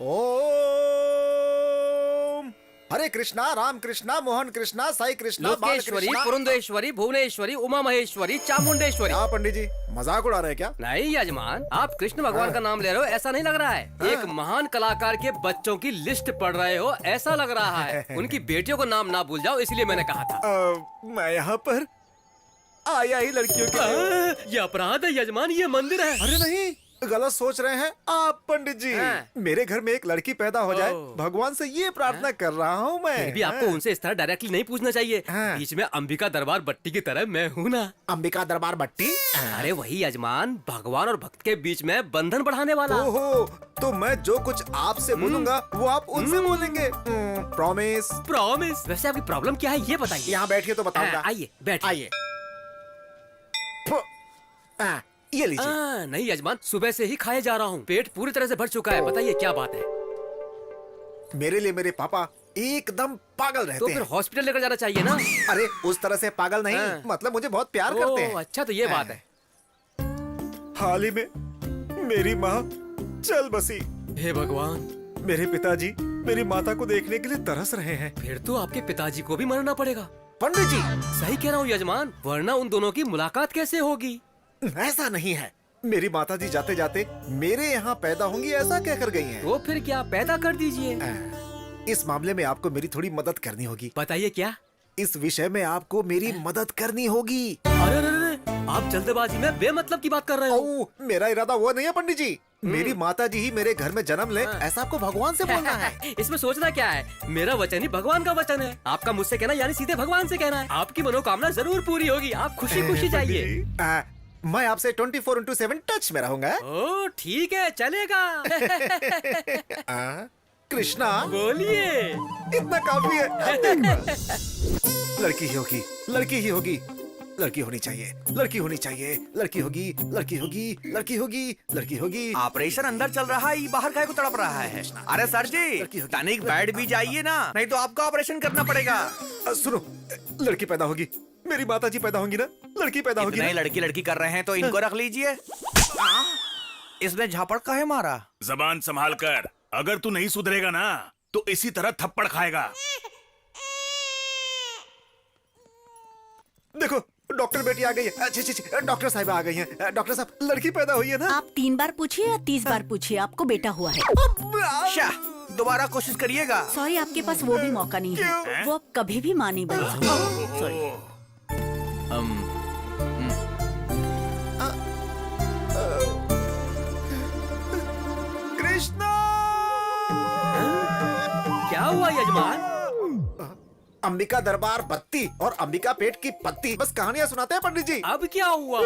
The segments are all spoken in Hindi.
ओम हरे कृष्णा राम कृष्णा मोहन कृष्णा साई कृष्णा लोकेश्वरी, पुरंदेश्वरी, भुवनेश्वरी, उमा महेश्वरी, चामुंडेश्वरी। क्या पंडित जी मजाक उड़ा रहे हैं क्या? नहीं यजमान, आप कृष्ण भगवान का नाम ले रहे हो ऐसा नहीं लग रहा है। एक महान कलाकार के बच्चों की लिस्ट पढ़ रहे हो ऐसा लग रहा है। उनकी बेटियों को नाम ना भूल जाओ इसलिए मैंने कहा था। मैं यहाँ पर आया ही लड़कियों के लिए। ये अपराध है यजमान, ये मंदिर है। अरे नहीं, गलत सोच रहे हैं आप पंडित जी। मेरे घर में एक लड़की पैदा हो जाए भगवान से ये प्रार्थना कर रहा हूँ मैं। फिर भी आपको उनसे इस तरह डायरेक्टली नहीं पूछना चाहिए। बीच में अंबिका दरबार बट्टी की तरह मैं हूँ ना। अंबिका दरबार बट्टी? अरे वही यजमान, भगवान और भक्त के बीच में बंधन बढ़ाने वाला। ओहो, तो मैं जो कुछ आपसे बोलूंगा वो आप उनसे बोलेंगे। प्रॉमिस? प्रॉमिस। वैसे आपकी प्रॉब्लम क्या है ये बताइए। यहाँ बैठिए तो बताऊंगा। आइए बैठिए। आइए। ये लीजिए। नहीं यजमान, सुबह से ही खाए जा रहा हूँ, पेट पूरी तरह से भर चुका है। बताइए क्या बात है। मेरे लिए मेरे पापा एकदम पागल रहते तो फिर हॉस्पिटल लेकर जाना चाहिए ना। अरे उस तरह से पागल नहीं, मतलब मुझे बहुत प्यार करते हैं। अच्छा तो ये बात है। हाल ही में मेरी माँ चल बसी। हे भगवान। मेरे पिताजी मेरी माता को देखने के लिए तरस रहे हैं। फिर तो आपके पिताजी को भी मरना पड़ेगा। पंडित जी सही कह रहा हूँ यजमान, वरना उन दोनों की मुलाकात कैसे होगी। ऐसा नहीं है, मेरी माताजी जाते जाते मेरे यहाँ पैदा होंगी ऐसा कहकर गई हैं। तो फिर क्या, पैदा कर दीजिए। इस मामले में आपको मेरी थोड़ी मदद करनी होगी। बताइए क्या। इस विषय में आपको मेरी मदद करनी होगी। अरे आप जल्दबाजी में बेमतलब की बात कर रहे हो। मेरा इरादा वो नहीं है पंडित जी। मेरी माताजी ही मेरे घर में जन्म ले ऐसा आपको भगवान से बोलना है। इसमें सोचना क्या है, मेरा वचन ही भगवान का वचन है। आपका मुझसे कहना यानी सीधे भगवान से कहना है। आपकी मनोकामना जरूर पूरी होगी, आप खुशी खुशी जाइए। मैं आपसे 24/7 टच में रहूंगा। ओ ठीक है, चलेगा। कृष्णा बोलिए। इतना काफी है। लड़की ही होगी, लड़की ही होगी, लड़की होनी चाहिए, लड़की होनी चाहिए, लड़की होगी, लड़की होगी, लड़की होगी, लड़की होगी। ऑपरेशन अंदर चल रहा है, ये बाहर काहे को तड़प रहा है? अरे सर जी, तनिक बैठ भी जाइए ना, नहीं तो आपको ऑपरेशन करना पड़ेगा। सुनो, लड़की पैदा होगी, मेरी माताजी पैदा होंगी ना, लड़की पैदा होगी। नहीं, लड़की लड़की कर रहे हैं तो इनको रख लीजिए। इसने झापड़ काहे मारा? जबान संभाल कर, अगर तू नहीं सुधरेगा ना तो इसी तरह थप्पड़ खाएगा। देखो डॉक्टर बेटी आ गई है। अच्छी डॉक्टर साहिबा आ गई हैं। डॉक्टर साहब, लड़की पैदा हुई है ना? आप 3 बार पूछिए या 30 बार पूछिए, आपको बेटा हुआ है। शाह, दोबारा कोशिश करिएगा। सॉरी, आपके पास वो भी मौका नहीं है। वो अब कभी भी मां नहीं बन सकती। सॉरी। कृष्णा! क्या हुआ यजमान? अंबिका दरबार बत्ती और अंबिका पेट की पत्ती, बस कहानियां सुनाते हैं पंडित जी। अब क्या हुआ?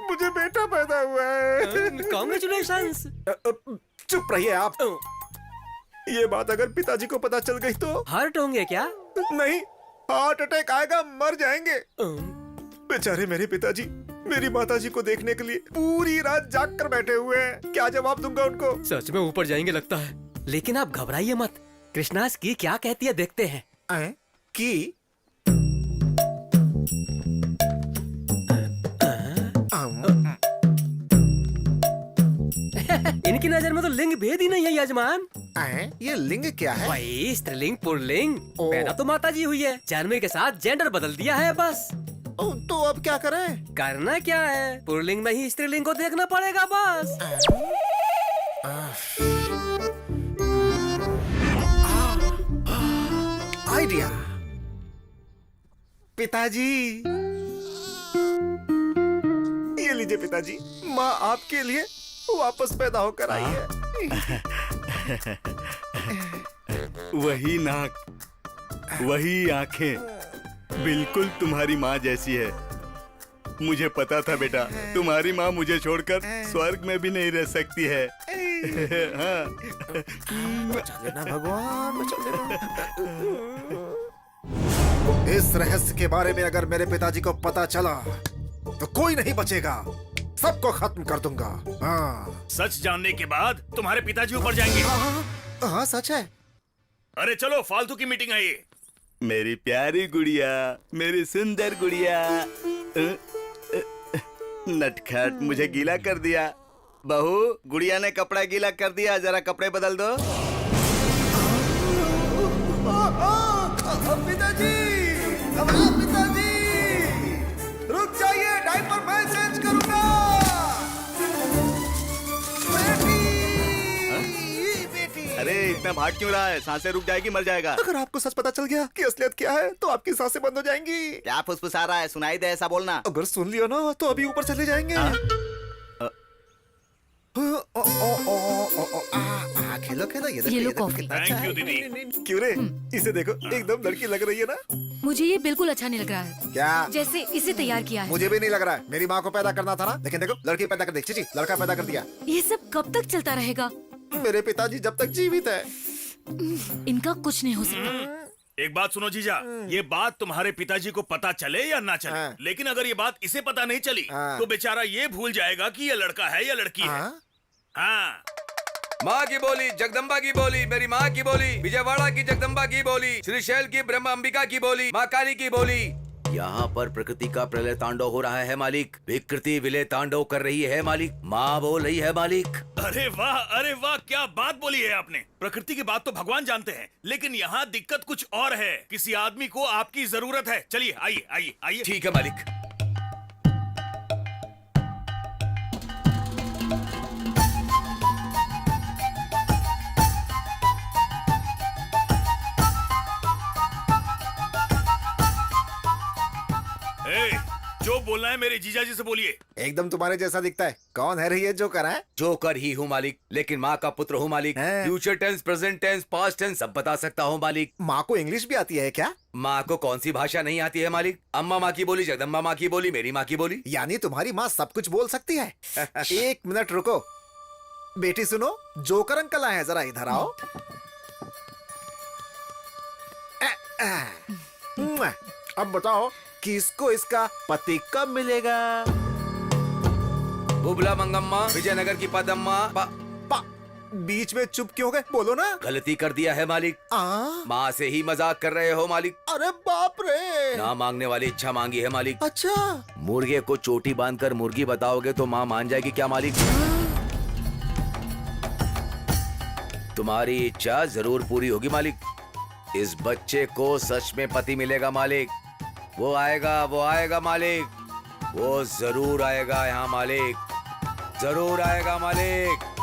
मुझे बेटा पैदा हुआ है। कांग्रेचुलेशंस। चुप रहिए आप। ये बात अगर पिताजी को पता चल गई तो? हर्ट होंगे क्या? नहीं, हार्ट अटैक आएगा, मर जाएंगे। बेचारे मेरे पिताजी मेरी माताजी को देखने के लिए पूरी रात जाग कर बैठे हुए हैं। क्या जवाब दूंगा उनको? सच में ऊपर जाएंगे लगता है। लेकिन आप घबराइए मत, कृष्णास की क्या कहती है देखते हैं। की? इनकी नजर में तो लिंग भेद ही नहीं है यजमान। ये लिंग क्या है? वही स्त्रीलिंग पुल्लिंग। पैदा तो माताजी हुई है, जन्म के साथ जेंडर बदल दिया है बस। तो अब क्या करें? करना क्या है, पुल्लिंग में ही स्त्रीलिंग को देखना पड़ेगा बस। आइडिया। पिताजी, ये लीजिए पिताजी, माँ आपके लिए वापस पैदा होकर आई है। वही नाक, वही आंखें, बिल्कुल तुम्हारी माँ जैसी है। मुझे पता था बेटा, तुम्हारी माँ मुझे छोड़कर स्वर्ग में भी नहीं रह सकती है। हाँ। बचा लेना भगवान, बचा लेना। इस रहस्य के बारे में अगर मेरे पिताजी को पता चला तो कोई नहीं बचेगा, सबको खत्म कर दूंगा। हाँ। सच जानने के बाद तुम्हारे पिताजी ऊपर जाएंगे। हाँ सच है। अरे चलो, फालतू की मीटिंग है ये। मेरी प्यारी गुड़िया, मेरी सुंदर गुड़िया। नटखट, मुझे गीला कर दिया। बहू, गुड़िया ने कपड़ा गीला कर दिया, जरा कपड़े बदल दो। पिताजी, पिताजी, रुक जाइए, डायपर मैं चेंज करूंगा। बेटी, अरे इतना भाग क्यों रहा है? सांसें रुक जाएगी, मर जाएगा। अगर आपको सच पता चल गया कि असलियत क्या है तो आपकी सांसें बंद हो जाएंगी। क्या फुसफुसा रहा है? सुनाई दे, ऐसा बोलना। अगर सुन लिया ना तो अभी ऊपर चले जाएंगे। खेलो खेलो, ये ये लो कॉफी। थैंक यू दीदी। क्यों रे, इसे देखो, एकदम लड़की लग रही है ना। मुझे ये बिल्कुल अच्छा नहीं लग रहा है, क्या? जैसे इसे तैयार किया है। मुझे भी नहीं लग रहा है। मेरी माँ को पैदा करना था ना, लेकिन देखो लड़की पैदा कर दी, चीची लड़का पैदा कर दिया। ये सब कब तक चलता रहेगा? मेरे पिताजी जब तक जीवित है। इनका कुछ नहीं हो सकता। एक बात सुनो जीजा, ये बात तुम्हारे पिताजी को पता चले या ना चले, हाँ। लेकिन अगर ये बात इसे पता नहीं चली हाँ। तो बेचारा ये भूल जाएगा कि ये लड़का है या लड़की है। हाँ? हाँ। माँ की बोली, जगदम्बा की बोली, मेरी माँ की बोली, विजयवाड़ा की जगदम्बा की बोली, श्रीशैल की ब्रह्म अंबिका की बोली, माँ काली की बोली। यहाँ पर प्रकृति का प्रलय तांडव हो रहा है मालिक। विकृति विलय तांडव कर रही है मालिक। माँ बोल रही है मालिक। अरे वाह, क्या बात बोली है आपने। प्रकृति की बात तो भगवान जानते हैं, लेकिन यहाँ दिक्कत कुछ और है। किसी आदमी को आपकी जरूरत है। चलिए आइए आइए आइए। ठीक है मालिक। जो बोलना है मेरे जीजा जी से बोलिए। एकदम तुम्हारे जैसा दिखता है। कौन है रे ये जोकर है? जोकर ही हूँ मालिक, लेकिन माँ का पुत्र हूँ मालिक। हैं? Future tense, present tense, past tense सब बता सकता हूँ मालिक। माँ को इंग्लिश भी आती है क्या? माँ को कौन सी भाषा नहीं आती है मालिक? अम्मा माँ की बोली, जगदम्बा माँ की बोली, मेरी माँ की बोली। यानी तुम्हारी माँ सब कुछ बोल सकती है। एक मिनट रुको बेटी, सुनो, जोकर अंकल आए हैं, जरा इधर आओ। अब बताओ किसको इसका पति कब मिलेगा? बुबला मंगम्मा, विजयनगर की पदम्मा। बीच में चुप क्यों गए? बोलो ना। गलती कर दिया है मालिक। माँ से ही मजाक कर रहे हो मालिक। अरे बाप रे। ना मांगने वाली इच्छा मांगी है मालिक। अच्छा, मुर्गे को चोटी बांधकर मुर्गी बताओगे तो माँ मान जाएगी क्या मालिक? तुम्हारी इच्छा जरूर पूरी होगी मालिक। इस बच्चे को सच में पति मिलेगा मालिक। वो आएगा मालिक। वो जरूर आएगा यहाँ मालिक, जरूर आएगा मालिक।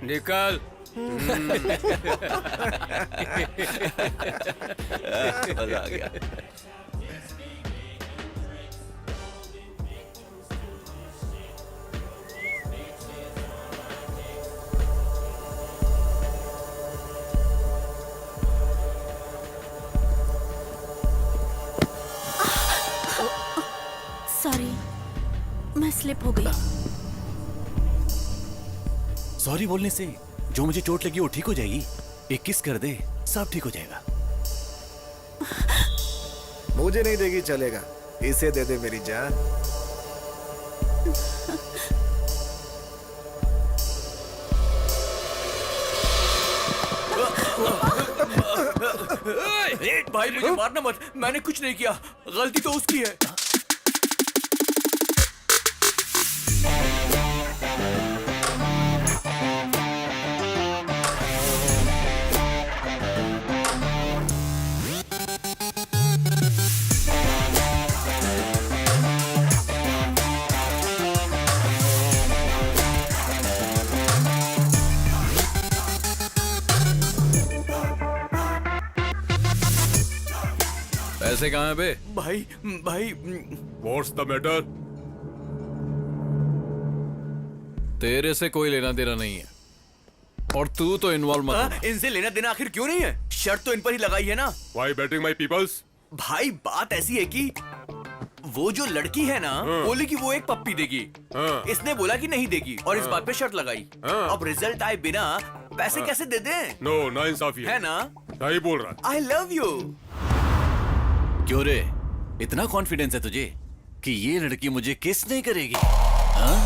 निकल। मजा आ गया। सॉरी, मैं स्लिप हो गई। सॉरी बोलने से जो मुझे चोट लगी वो ठीक हो जाएगी। एक किस कर दे, सब ठीक हो जाएगा। मुझे नहीं देगी चलेगा, इसे दे दे मेरी जान। भाई मुझे मारना मत, मैंने कुछ नहीं किया, गलती तो उसकी है। पैसे कहाँ हैं बे? भाई What's the matter? तेरे से कोई लेना देना नहीं है और तू तो इन्वॉल्व मत हो। इनसे लेना देना आखिर क्यों नहीं है? शर्त तो इन पर ही लगाई है ना। Why betting my peoples? भाई बात ऐसी है कि वो जो लड़की है ना, बोली कि वो एक पप्पी देगी। इसने बोला कि नहीं देगी और इस बात पे शर्त लगाई। अब रिजल्ट आए बिना पैसे कैसे दे दें? नो, नाइंसाफी है ना? सही बोल रहा। आई लव यू। क्यों रे, इतना कॉन्फिडेंस है तुझे कि ये लड़की मुझे किस नहीं करेगी? हाँ?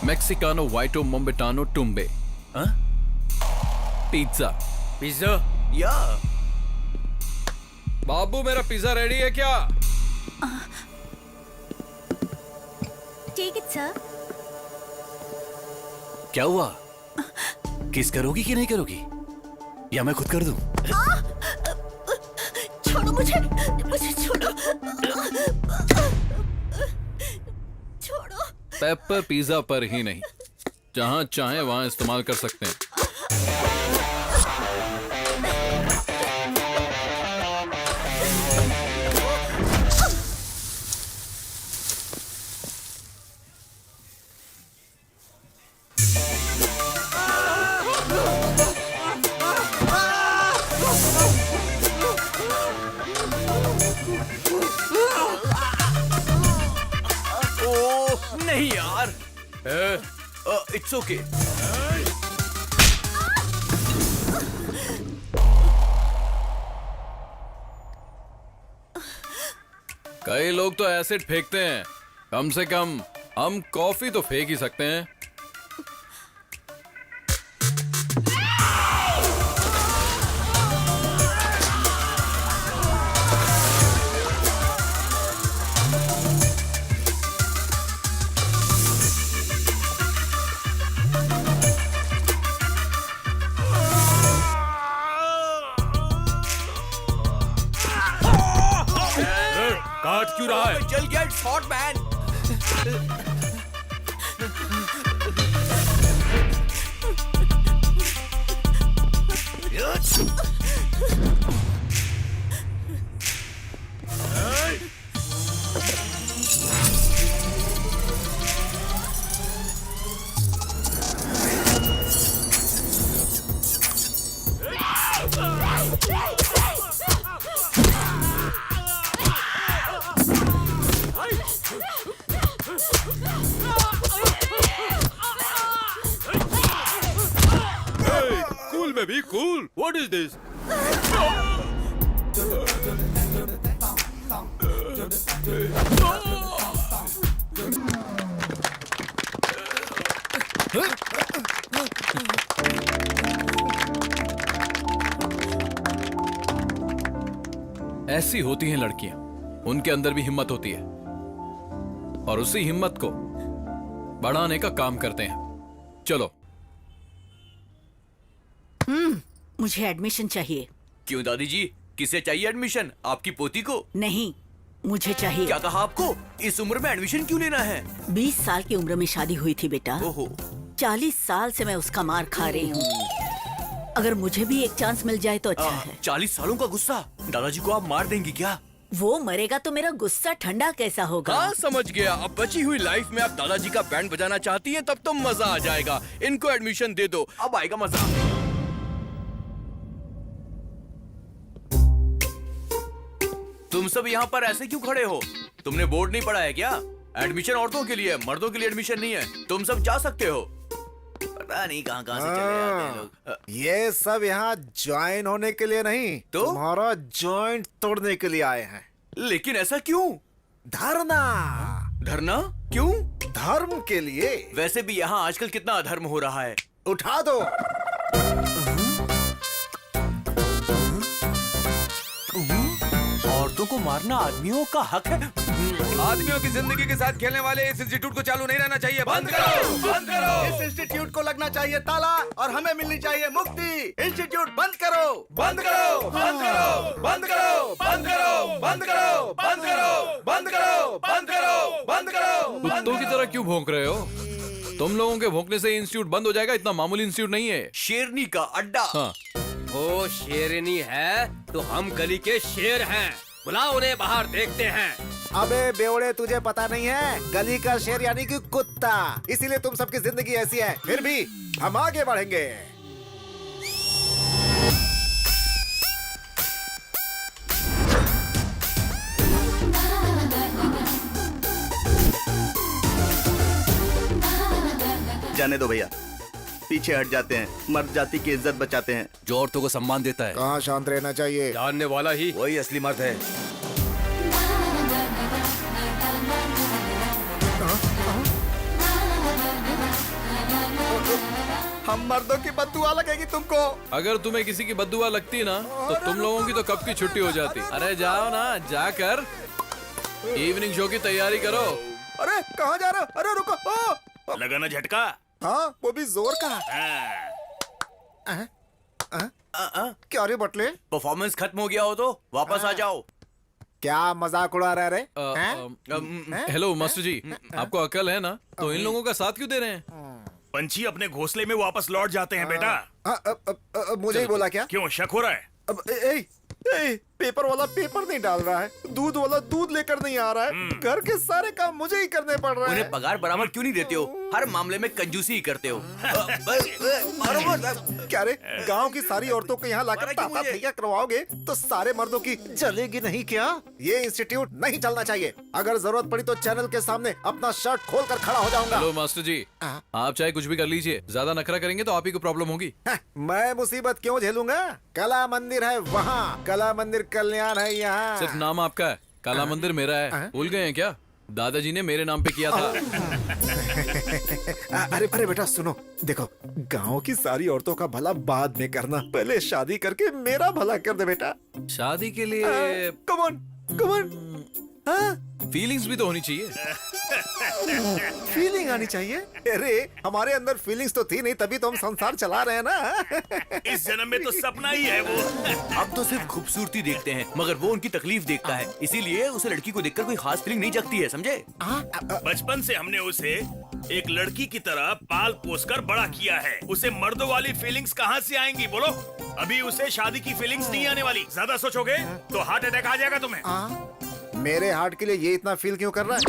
मेक्सिकानो वाइटो मोम्बेटानो टुम्बे, हाँ? पिज्जा। पिज्जा? या बाबू मेरा पिज्जा रेडी है क्या? Take it sir. क्या हुआ? किस करोगी कि नहीं करोगी, या मैं खुद कर दूं? छोड़ो मुझे, मुझे छोड़ो, छोड़ो। पेपर पिज्जा पर ही नहीं, जहां चाहे वहां इस्तेमाल कर सकते हैं। नहीं यार, इट्स ओके। कई लोग तो एसिड फेंकते हैं, कम से कम हम कॉफी तो फेंक ही सकते हैं। काट क्यों रहा है? जल गया, इट्स हॉट मैन। कूल में भी कूल। What is this? ऐसी होती हैं लड़कियां, उनके अंदर भी हिम्मत होती है और उसी हिम्मत को बढ़ाने का काम करते हैं। चलो। मुझे एडमिशन चाहिए। क्यों दादी जी, किसे चाहिए एडमिशन? आपकी पोती को? नहीं, मुझे चाहिए। क्या कहा आपको? इस उम्र में एडमिशन क्यों लेना है? 20 साल की उम्र में शादी हुई थी बेटा। ओहो। 40 साल से मैं उसका मार खा रही हूँ। अगर मुझे भी एक चांस मिल जाए तो अच्छा है। 40 सालों का गुस्सा? दादाजी को आप मार देंगी क्या? वो मरेगा तो मेरा गुस्सा ठंडा कैसा होगा? हाँ समझ गया। अब बची हुई लाइफ में आप दादाजी का बैंड बजाना चाहती हैं, तब तो मजा आ जाएगा। इनको एडमिशन दे दो, अब आएगा मजा। तुम सब यहाँ पर ऐसे क्यों खड़े हो? तुमने बोर्ड नहीं पढ़ा है क्या? एडमिशन औरतों के लिए, मर्दों के लिए एडमिशन नहीं है। तुम सब जा सकते हो। पता नहीं कहाँ कहाँ से चले आते हैं लोग। ये सब यहाँ ज्वाइन होने के लिए नहीं, तो तुम्हारा जॉइंट तोड़ने के लिए आए हैं। लेकिन ऐसा क्यों? धरना। धरना क्यों? धर्म के लिए। वैसे भी यहाँ आजकल कितना अधर्म हो रहा है। उठा दो। औरतों को मारना आदमियों का हक है। आदमियों की जिंदगी के साथ खेलने वाले इस इंस्टीट्यूट को चालू नहीं रहना चाहिए। बंद करो, बंद करो। इस इंस्टीट्यूट को लगना चाहिए ताला और हमें मिलनी चाहिए मुक्ति। इंस्टीट्यूट बंद करो, बंद करो, बंद करो, बंद करो, बंद करो, बंद करो, बंद करो, बंद करो, बंद करो, बंद करो। कुत्तों की तरह क्यों भौंक रहे हो? तुम लोगों के भौंकने से इंस्टीट्यूट बंद हो जाएगा, इतना मामूली इंस्टीट्यूट नहीं है। शेरनी का अड्डा। हाँ। वो शेरनी है तो हम गली के शेर हैं। बुलाओ उन्हें बाहर, देखते हैं। अबे बेवड़े, तुझे पता नहीं है, गली का शेर यानी कि कुत्ता। इसीलिए तुम सबकी जिंदगी ऐसी है। फिर भी हम आगे बढ़ेंगे। रहने दो भैया, पीछे हट जाते हैं, मर्द जाति की इज्जत बचाते हैं। जो औरतों को सम्मान देता है। कहाँ शांत रहना चाहिए? जानने वाला ही। वही असली मर्द है। हम मर्दों की बददुआ लगेगी तुमको। अगर तुम्हें किसी की बद्दुआ लगती ना तो तुम लोगों की तो कब की छुट्टी हो जाती। अरे जाओ ना, जाकर इवनिंग शो की तैयारी करो। अरे कहाँ जा रहे हो? अरे रुको। लगा ना झटका? हाँ, वो भी जोर का। क्या रे बटले, परफॉर्मेंस खत्म हो गया हो तो वापस आ जाओ। क्या मजाक उड़ा रहे रे? हेलो मास्टर जी, आपको अकल है ना, तो इन लोगों का साथ क्यों दे रहे हैं? पंछी अपने घोंसले में वापस लौट जाते हैं बेटा। मुझे ही बोला क्या? क्यों शक हो रहा है? अब पेपर वाला पेपर नहीं डाल रहा है, दूध वाला दूध लेकर नहीं आ रहा है, घर के सारे काम मुझे ही करने पड़ रहे हैं। उन्हें पगार बराबर क्यों नहीं देते हो? हर मामले में कंजूसी ही करते हो। क्या रे, गांव की सारी औरतों को यहाँ लाकर ताता थैया करवाओगे तो सारे मर्दों की जलेगी नहीं क्या? ये इंस्टीट्यूट नहीं चलना चाहिए। अगर जरूरत पड़ी तो चैनल के सामने अपना शर्ट खोल कर खड़ा हो जाऊंगा। हेलो मास्टर जी, आप चाहे कुछ भी कर लीजिए, ज्यादा नखरा करेंगे तो आप ही को प्रॉब्लम होगी। मैं मुसीबत क्यों झेलूंगा? कला मंदिर है वहाँ, कला मंदिर कल्याण है यहाँ। सिर्फ नाम आपका है, काला मंदिर मेरा है। भूल गए हैं क्या? दादाजी ने मेरे नाम पे किया था। अरे अरे बेटा सुनो, देखो गांव की सारी औरतों का भला बाद में करना, पहले शादी करके मेरा भला कर दे बेटा। शादी के लिए कम ऑन, फीलिंग्स भी तो होनी चाहिए। फीलिंग आनी चाहिए। अरे हमारे अंदर फीलिंग्स तो थी नहीं, तभी तो हम संसार चला रहे हैं ना। इस जन्म में तो सपना ही है वो। अब तो सिर्फ खूबसूरती देखते हैं, मगर वो उनकी तकलीफ देखता है, इसीलिए उसे लड़की को देखकर कोई खास फीलिंग नहीं जगती है, समझे? बचपन से हमने उसे एक लड़की की तरह पाल पोस कर बड़ा किया है। उसे मर्दों वाली फीलिंग्स कहाँ से आएंगी बोलो? अभी उसे शादी की फीलिंग्स नहीं आने वाली। ज्यादा सोचोगे तो हार्ट अटैक आ जाएगा तुम्हें। मेरे हार्ट के लिए ये इतना फील क्यों कर रहा है?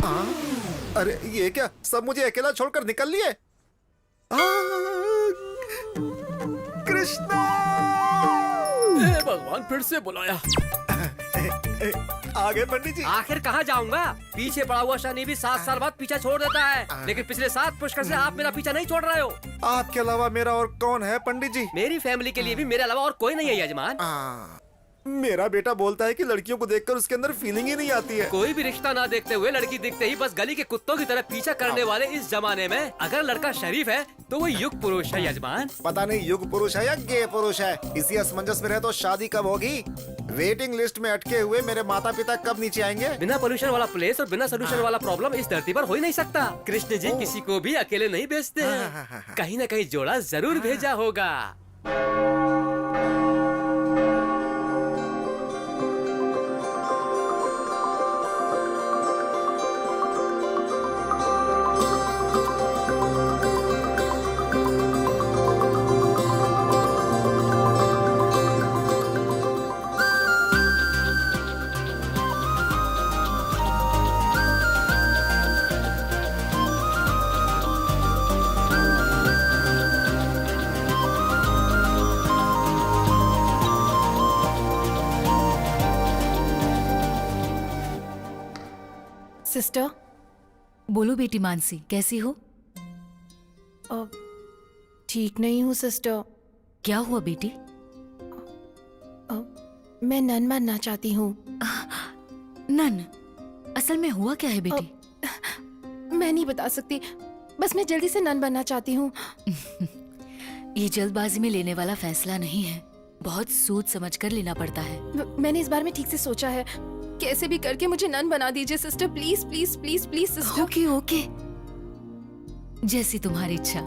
अरे ये क्या, सब मुझे अकेला छोड़कर निकल लिए? कृष्णा! भगवान फिर से बुलाया। आगे पंडित जी। आखिर कहाँ जाऊंगा? पीछे पड़ा हुआ शनि भी 7 साल बाद पीछा छोड़ देता है, लेकिन पिछले 7 पुष्कर से आप मेरा पीछा नहीं छोड़ रहे हो। आपके अलावा मेरा और कौन है पंडित जी? मेरी फैमिली के लिए भी मेरे अलावा और कोई नहीं है यजमान। मेरा बेटा बोलता है कि लड़कियों को देखकर उसके अंदर फीलिंग ही नहीं आती है। कोई भी रिश्ता ना देखते हुए लड़की दिखते ही बस गली के कुत्तों की तरह पीछा करने वाले इस जमाने में अगर लड़का शरीफ है तो वो युग पुरुष है यजमान। पता नहीं युग पुरुष है या गे पुरुष है। इसी असमंजस में रहे तो शादी कब होगी? वेटिंग लिस्ट में अटके हुए मेरे माता पिता कब नीचे आएंगे? बिना पोल्यूशन वाला प्लेस और बिना सोल्यूशन वाला प्रॉब्लम इस धरती पर हो ही नहीं सकता। कृष्ण जी किसी को भी अकेले नहीं भेजते हैं, कहीं न कहीं जोड़ा जरूर भेजा होगा। सिस्टर, बोलो बेटी मानसी, कैसी हो? ठीक नहीं हूँ सिस्टर। क्या हुआ बेटी? मैं नन बनना चाहती हूँ। नन? असल में हुआ क्या है बेटी? मैं नहीं बता सकती, बस मैं जल्दी से नन बनना चाहती हूँ। ये जल्दबाजी में लेने वाला फैसला नहीं है, बहुत सोच समझ कर लेना पड़ता है। मैंने इस बारे में ठीक से सोचा है, कैसे भी करके मुझे नन बना दीजिए sister, please please please please sister. Okay okay, जैसी तुम्हारी इच्छा।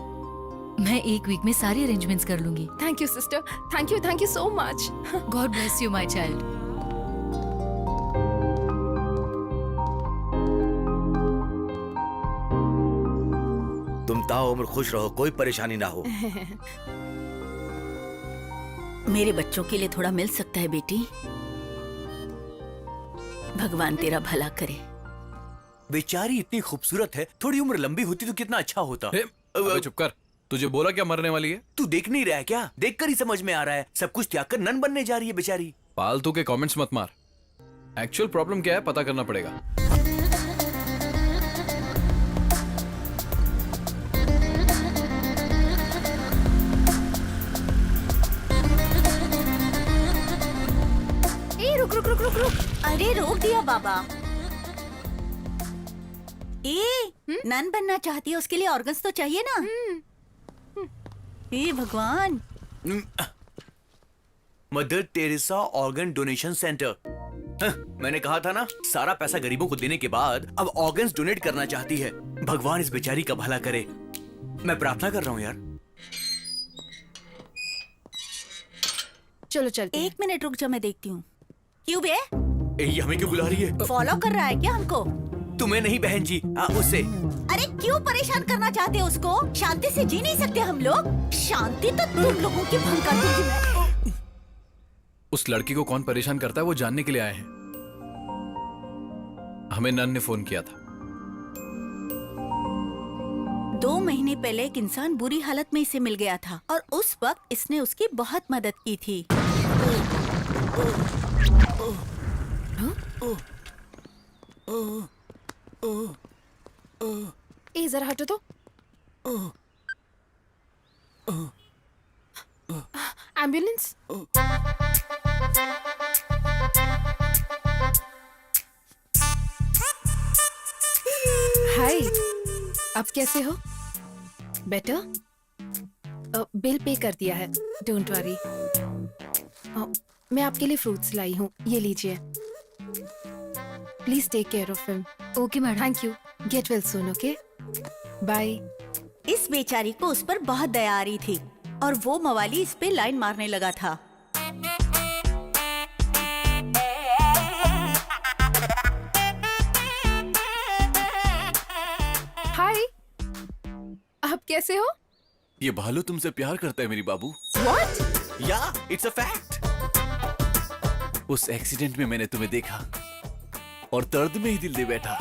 मैं 1 वीक में सारी अरेंजमेंट्स कर लूंगी। Thank you sister, thank you so much. God bless you my child. तुम ताउम्र खुश रहो, कोई परेशानी ना हो। मेरे बच्चों के लिए थोड़ा मिल सकता है बेटी? भगवान तेरा भला करे। बेचारी इतनी खूबसूरत है, थोड़ी उम्र लंबी होती तो कितना अच्छा होता। अबे चुप कर, तुझे बोला क्या मरने वाली है? तू देख नहीं रहा है क्या? देखकर ही समझ में आ रहा है, सब कुछ त्याग कर नन बनने जा रही है बेचारी। फालतू के कमेंट्स मत मार, एक्चुअल प्रॉब्लम क्या है पता करना पड़ेगा। रुक। अरे रोक दिया बाबा। नन बनना चाहती है, उसके लिए ऑर्गन्स तो चाहिए ना। हे भगवान। Mother Teresa organ donation centre. मैंने कहा था ना, सारा पैसा गरीबों को देने के बाद अब ऑर्गन्स डोनेट करना चाहती है। भगवान इस बेचारी का भला करे। मैं प्रार्थना कर रहा हूँ यार। चलो चलते। 1 मिनट रुक जा, मैं देखती हूँ। क्यों बे? ये हमें क्यों बुला रही है? फॉलो कर रहा है क्या हमको? तुम्हें नहीं बहन जी, उससे। अरे क्यों परेशान करना चाहते हो उसको? शांति से जी नहीं सकते हम लोग? शांति तो तुम लोगों की भंग कर दूंगी मैं। उस लड़की को कौन परेशान करता है वो जानने के लिए आए हैं। हमें नन ने फोन किया था। 2 महीने पहले एक इंसान बुरी हालत में इसे मिल गया था और उस वक्त इसने उसकी बहुत मदद की थी। ए जरा हटो तो। एम्बुलेंस। हाय, अब कैसे हो? बेटर? बिल पे कर दिया है, डोंट वरी। मैं आपके लिए फ्रूट्स लाई हूँ, ये लीजिए। Please take care of him. Okay madam. Thank you. Get well soon, okay? Bye. इस बेचारी को उस पर बहुत दया आ रही थी और वो मवाली इस पे लाइन मारने लगा था। हाय, आप कैसे हो? ये भालू तुमसे प्यार करता है मेरी बाबू। What? या इट्स अ फैक्ट। उस एक्सीडेंट में मैंने तुम्हें देखा और दर्द में ही दिल दे बैठा।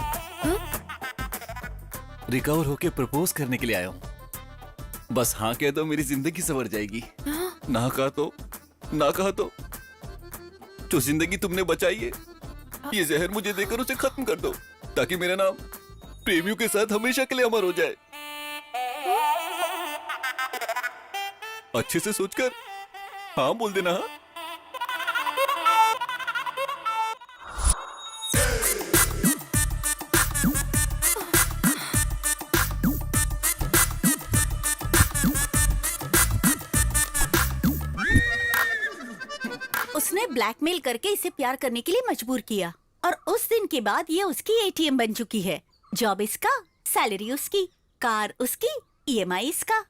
रिकवर होके प्रपोज करने के लिए आया हूँ। बस हाँ कह दो मेरी जिंदगी संवर जाएगी। ना कहा तो जो जिंदगी तुमने बचाई है, ये जहर मुझे देकर उसे खत्म कर दो ताकि मेरा नाम प्रेमियों के साथ हमेशा के लिए अमर हो जाए। अच्छे से सोचकर हाँ बोल देना। हाँ उसने ब्लैकमेल करके इसे प्यार करने के लिए मजबूर किया और उस दिन के बाद ये उसकी एटीएम बन चुकी है। जॉब इसका, सैलरी उसकी, कार उसकी, ईएमआई इसका।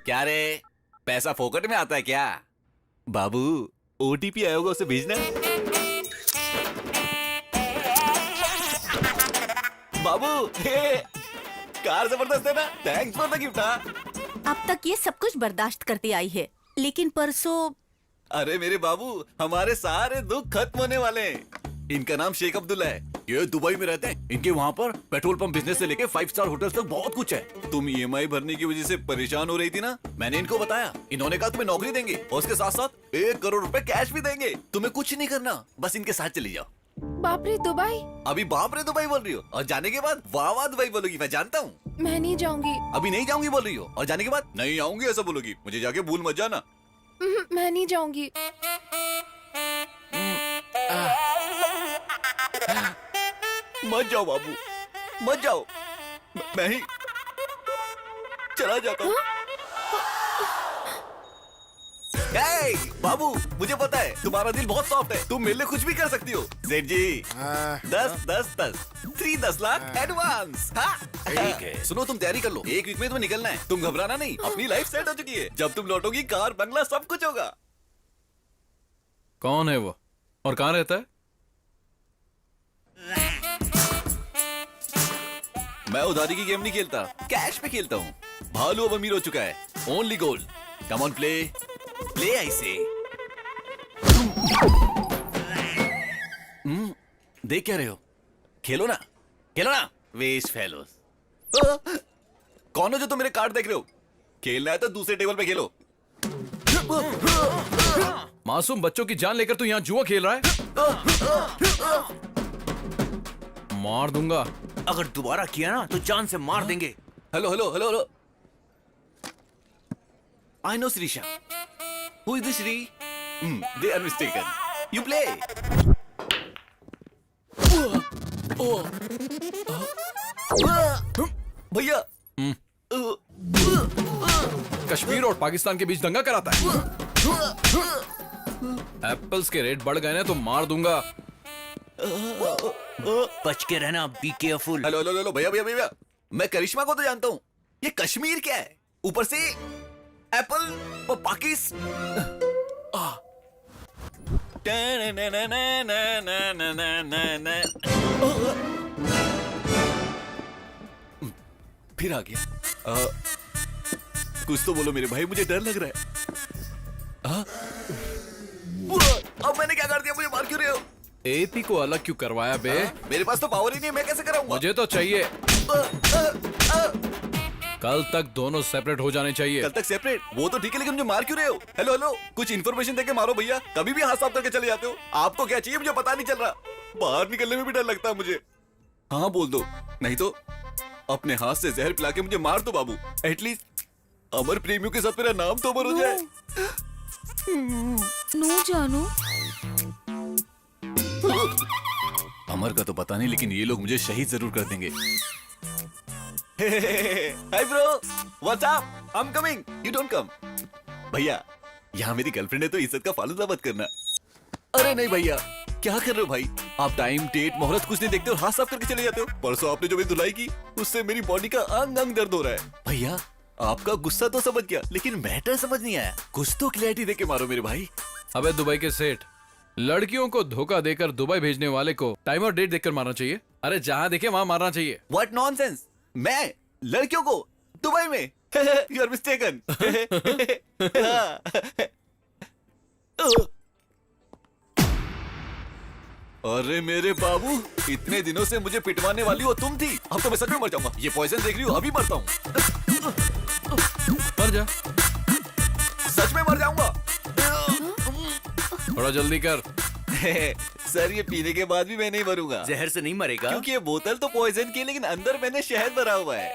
क्या रे, पैसा फोकट में आता है क्या? बाबू ओटीपी आया होगा, उसे भेजना। बाबू हे, कार जबरदस्त है ना? Thanks for the gift. अब तक ये सब कुछ बर्दाश्त करती आई है, लेकिन परसों। अरे मेरे बाबू, हमारे सारे दुख खत्म होने वाले हैं। इनका नाम शेख अब्दुल्ला है, ये दुबई में रहते हैं। इनके वहाँ पर पेट्रोल पंप बिजनेस से लेके 5 स्टार होटल तक बहुत कुछ है। तुम ईएमआई भरने की वजह से परेशान हो रही थी ना, मैंने इनको बताया। इन्होंने कहा तुम्हें नौकरी देंगे और उसके साथ साथ 1 करोड़ रुपए कैश भी देंगे। तुम्हें कुछ नहीं करना, बस इनके साथ चली जाओ। बाप रे, दुबई? अभी बाप रे दुबई बोल रही हो और जाने के बाद वाह वाह दुबई बोलोगी, मैं जानता हूँ। मैं नहीं जाऊंगी। अभी नहीं जाऊंगी बोल रही हो और जाने के बाद नहीं आऊंगी ऐसा बोलोगी। मुझे जाके भूल मत जाना। मैं नहीं जाऊंगी। मत जाओ बाबू, मत जाओ। मैं ही चला जाता हूँ। बाबू मुझे पता है तुम्हारा दिल बहुत सॉफ्ट है, तुम मेरे लिए कुछ भी कर सकती हो। सेठ जी 10 लाख एडवांस। ठीक है, सुनो तुम तैयारी कर लो, 1 वीक में तुम्हें निकलना है। तुम घबराना नहीं, अपनी लाइफ सेट हो चुकी है। जब तुम लौटोगी कार बंगला सब कुछ होगा। कौन है वो और कहाँ रहता है? मैं उधारी की गेम नहीं खेलता, कैश पे खेलता हूँ। भालू अब अमीर हो चुका है, only gold. Come on play play I से। देख क्या रहे हो, खेलो ना वेस्ट फेलोस। कौन हो जो तुम मेरे कार्ड देख रहे हो? खेलना है तो दूसरे टेबल पे खेलो। मासूम बच्चों की जान लेकर तू यहाँ जुआ खेल रहा है? मार दूंगा। अगर दोबारा किया ना तो जान से मार देंगे। Hello hello hello hello. I know Srisha. Who is this Shri? They are mistaken. You play. भैया कश्मीर और पाकिस्तान के बीच दंगा कराता है। एप्पल्स के रेट बढ़ गए ना तो मार दूंगा। बच के रहना, be careful. Hello hello hello भैया भैया भैया, मैं करिश्मा को तो जानता हूँ, ये कश्मीर क्या है? ऊपर से एप्पल और फिर आ गया। कुछ तो बोलो मेरे भाई, मुझे डर लग रहा है। अब मैंने क्या कर दिया? मुझे मार क्यों रहे हो? एपी को अलग क्यों करवाया बे? मेरे पास तो पावर ही नहीं, मैं कैसे कराऊंगा? मुझे तो चाहिए। कल तक दोनों सेपरेट हो जाने चाहिए। कल तक सेपरेट? वो तो ठीक है, लेकिन मुझे मार क्यों रहे हो? हेलो हेलो, कुछ इन्फॉर्मेशन देके मारो भैया। कभी भी हाथ साफ करके चले जाते हो। आपको क्या चाहिए मुझे पता नहीं चल रहा। बाहर निकलने में भी डर लगता है मुझे। हाँ बोल दो, नहीं तो अपने हाथ से जहर पिला के मुझे मार दो बाबू। एटलीस्ट अमर प्रेमियों के साथ मेरा नाम तो अमर हो जाए। नो जानू। अमर का तो पता नहीं, लेकिन ये लोग मुझे शहीद जरूर कर देंगे। Hi bro, what's up? I am coming, you don't come. भैया यहाँ मेरी गर्लफ्रेंड है तो इज्जत का फालूदा मत करना। अरे नहीं भैया, क्या कर रहे हो भाई? आप टाइम डेट मोहरत कुछ नहीं देखते और हाथ साफ करके चले जाते हो। परसों आपने जो मेरी धुलाई की उससे मेरी बॉडी का अंग अंग दर्द हो रहा है। भैया आपका गुस्सा तो समझ गया, लेकिन मैटर समझ नहीं आया। कुछ तो क्लैरिटी देके मारो मेरे भाई। अबे दुबई के सेठ, लड़कियों को धोखा देकर दुबई भेजने वाले को टाइम और डेट देखकर मारना चाहिए। अरे जहाँ देखे वहाँ मारना चाहिए। What nonsense? मैं लड़कियों को दुबई में? You are mistaken. अरे मेरे बाबू, इतने दिनों से मुझे पिटवाने वाली वो तुम थी। अब तो मैं सच में मर जाऊंगा। ये पॉइजन देख रही हो, अभी मरता हूँ। मर जा, सच में मर जाऊंगा। थोड़ा जल्दी कर। सर ये पीने के बाद भी मैं नहीं मरूंगा। जहर से नहीं मरेगा, क्योंकि ये बोतल तो पॉइजन की है, लेकिन अंदर मैंने शहद भरा हुआ है।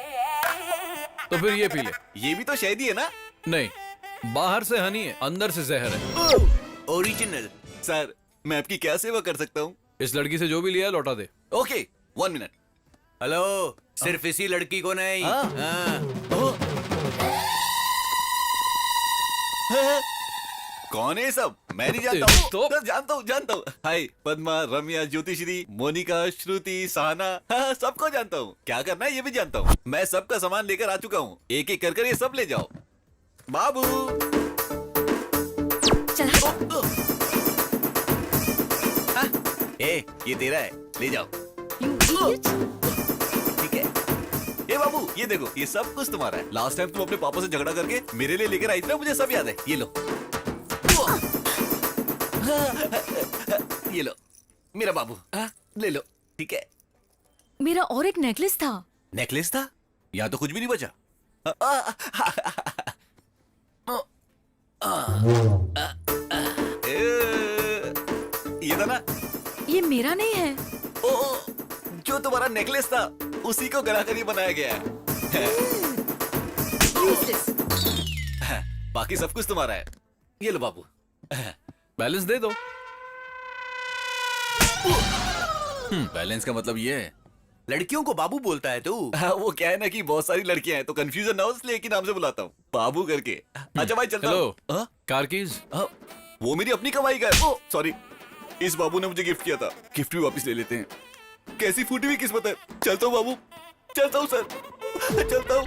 तो फिर ये पी ले। ये भी तो शहद ही है ना? नहीं, बाहर से हनी है, अंदर से जहर है। ओरिजिनल। सर मैं आपकी क्या सेवा कर सकता हूँ? इस लड़की से जो भी लिया लौटा दे। Okay 1 minute. हेलो, सिर्फ इसी लड़की को नहीं। कौन है सब? मैं नहीं जानता हूँ। तो जानता हूँ। हाय पद्मा, रम्या, ज्योतिश्री, मोनिका, श्रुति, सहना, हाँ, सबको जानता हूँ। क्या करना है ये भी जानता हूँ। मैं सबका सामान लेकर आ चुका हूँ। एक एक कर ये सब ले जाओ। बाबू ये तेरा है, ले जाओ। ठीक है। ए बाबू ये देखो, ये सब कुछ तुम्हारा है। लास्ट टाइम तुम अपने पापा से झगड़ा करके मेरे लिए लेकर आई थी ना, मुझे सब याद है। ये लो। ये लो मेरा बाबू, ले लो। ठीक है। मेरा और एक नेकलेस था। नेकलेस था? यहाँ तो कुछ भी नहीं बचा। ये था ना? ये मेरा नहीं है। ओ, जो तुम्हारा नेकलेस था उसी को गला कर ये बनाया गया है। बाकी सब कुछ तुम्हारा है। ये लो बाबू। बैलेंस दे दो। बैलेंस का मतलब ये है? लड़कियों को बाबू बोलता है तू? वो क्या है ना कि बहुत सारी लड़कियां हैं तो कंफ्यूजन ना हो, इसलिए एक ही नाम से बुलाता हूँ, बाबू करके। अच्छा भाई चलता हूँ। Hello, car keys? वो मेरी अपनी कमाई का है। सॉरी, इस बाबू ने मुझे गिफ्ट किया था। गिफ्ट भी वापस ले लेते हैं। कैसी फूटी हुई किस्मत है। चलता हूँ बाबू, चलता हूँ सर, चलता हूँ।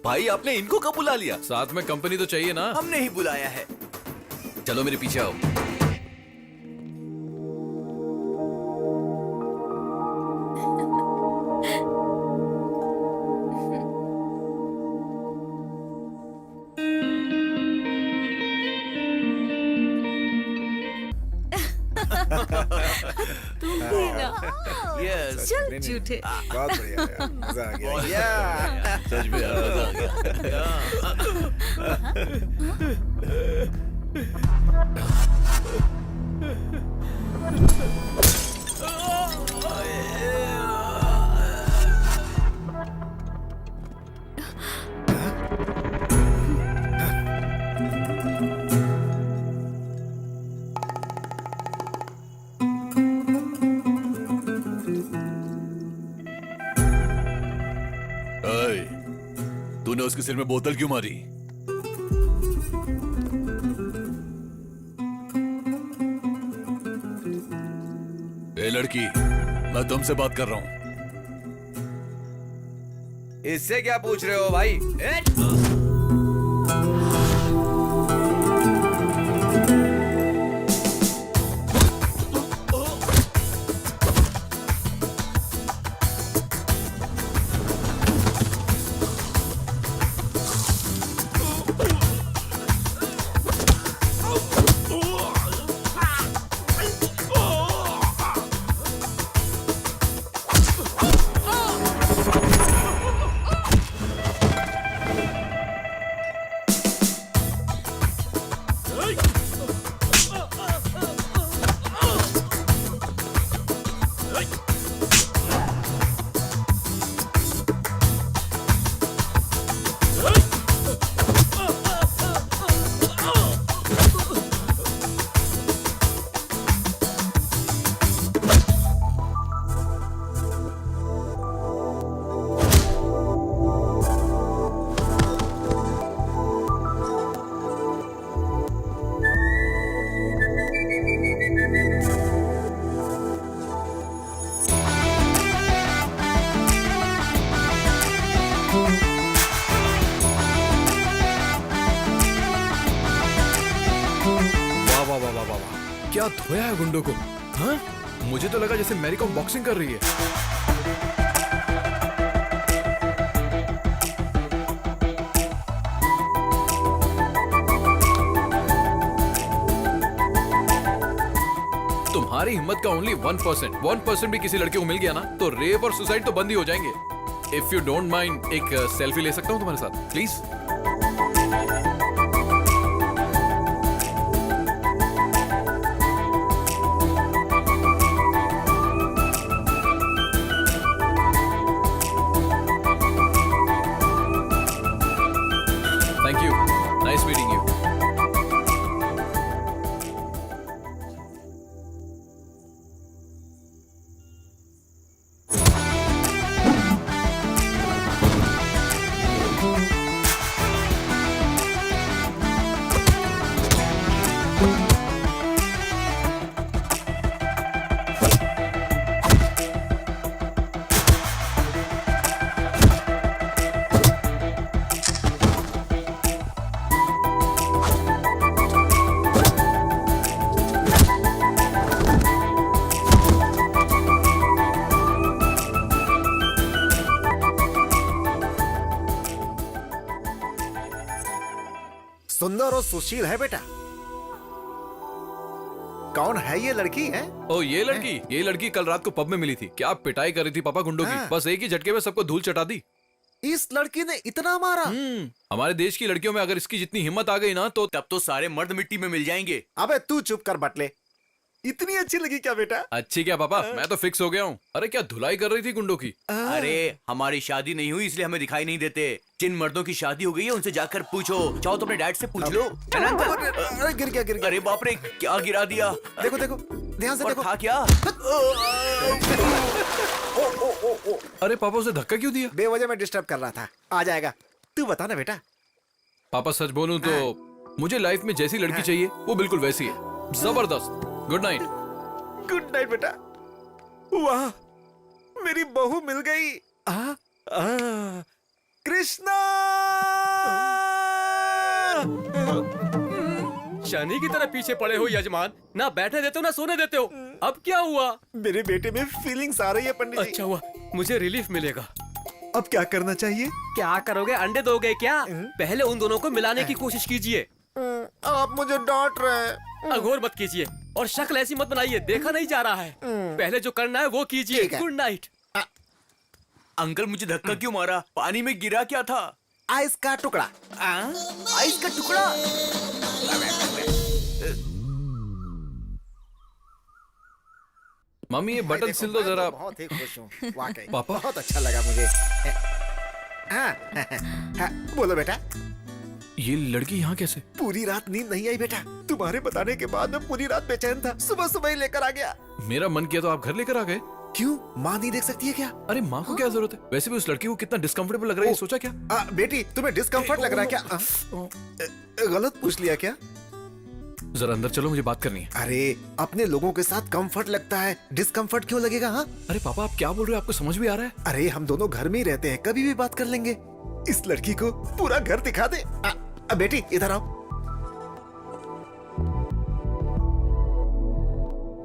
भाई आपने इनको कब बुला लिया? साथ में कंपनी तो चाहिए ना। हमने ही बुलाया है। चलो मेरे पीछे आओ। तुम भी ना। यस। चल झूठे। बहुत बढ़िया यार, मजा आ गया। सच में यार, मजा आ गया। तूने उसके सिर में बोतल क्यों मारी? ए लड़की, मैं तुमसे बात कर रहा हूं। इससे क्या पूछ रहे हो भाई? क्या धोया है गुंडों को? हाँ? मुझे तो लगा जैसे मैरी कॉम बॉक्सिंग कर रही है। तुम्हारी हिम्मत का ओनली 1%, 1% भी किसी लड़के को मिल गया ना तो रेप और सुसाइड तो बंद ही हो जाएंगे। इफ यू डोंट माइंड एक सेल्फी ले सकता हूँ तुम्हारे साथ please? Thank you, nice meeting you. सुंदर और सुशील है बेटा। कौन है ये लड़की है? ओ ये लड़की कल रात को पब में मिली थी। क्या पिटाई कर रही थी पापा गुंडों की। बस एक ही झटके में सबको धूल चटा दी। इस लड़की ने इतना मारा? हमारे देश की लड़कियों में अगर इसकी जितनी हिम्मत आ गई ना तो तब तो सारे मर्द मिट्टी में मिल जाएंगे। अबे तू चुप कर बटले। इतनी अच्छी लगी क्या बेटा? अच्छी क्या पापा, मैं तो फिक्स हो गया हूँ। अरे क्या धुलाई कर रही थी गुंडों की। अरे हमारी शादी नहीं हुई इसलिए हमें दिखाई नहीं देते। जिन मर्दों की शादी हो गई है उनसे जाकर पूछो। चाहो तो अपने डैड से पूछ लो। है ना अंकल? अरे गिर गया। अरे बाप रे, क्या गिरा दिया। देखो ध्यान से देखो। था क्या? अरे पापा उसे धक्का क्यों दिया? बेवजह में डिस्टर्ब कर रहा था। आ जाएगा। तू बता ना बेटा। पापा सच बोलूं तो मुझे लाइफ में जैसी लड़की चाहिए वो बिल्कुल वैसी है। जबरदस्त। Good night. गुड नाइट बेटा। वाह, मेरी बहू मिल गई। कृष्णा! शनि की तरह पीछे पड़े हो यजमान। ना बैठने देते हो ना सोने देते हो। अब क्या हुआ? मेरे बेटे में फीलिंग्स आ रही है पंडित जी। अच्छा हुआ, मुझे रिलीफ मिलेगा। अब क्या करना चाहिए? क्या करोगे? अंडे दोगे क्या? पहले उन दोनों को मिलाने की कोशिश कीजिए। आप मुझे डांट रहे हैं। अघोर मत कीजिए और शक्ल ऐसी मत बनाइए, देखा नहीं जा रहा है। पहले जो करना है वो कीजिए। Good night. अंकल मुझे धक्का क्यों मारा? पानी में गिरा क्या था? आइस का टुकड़ा। आइस का टुकड़ा? मम्मी ये बटन सिल दो जरा। बहुत ही खुश हूँ वाकई। पापा? बहुत अच्छा लगा मुझे। हाँ, हाँ, बोलो बेटा। ये लड़की यहाँ कैसे? पूरी रात नींद नहीं आई बेटा। तुम्हारे बताने के बाद मैं पूरी रात बेचैन था। सुबह सुबह ही लेकर आ गया। मेरा मन किया तो आप घर लेकर आ गए। क्यों, माँ नहीं देख सकती है क्या? अरे माँ को क्या जरूरत है? वैसे भी उस लड़की को कितना डिस्कम्फर्टेबल लग रहा है, सोचा क्या? बेटी तुम्हें डिस्कम्फर्ट लग रहा है क्या? गलत पूछ लिया क्या? जरा अंदर चलो, मुझे बात करनी है। अरे अपने लोगों के साथ कंफर्ट लगता है, डिस्कम्फर्ट क्यों लगेगा? हाँ, अरे पापा आप क्या बोल रहे हो? आपको समझ भी आ रहा है? अरे हम दोनों घर में ही रहते हैं, कभी भी बात कर लेंगे। इस लड़की को पूरा घर दिखा दे। बेटी इधर आओ।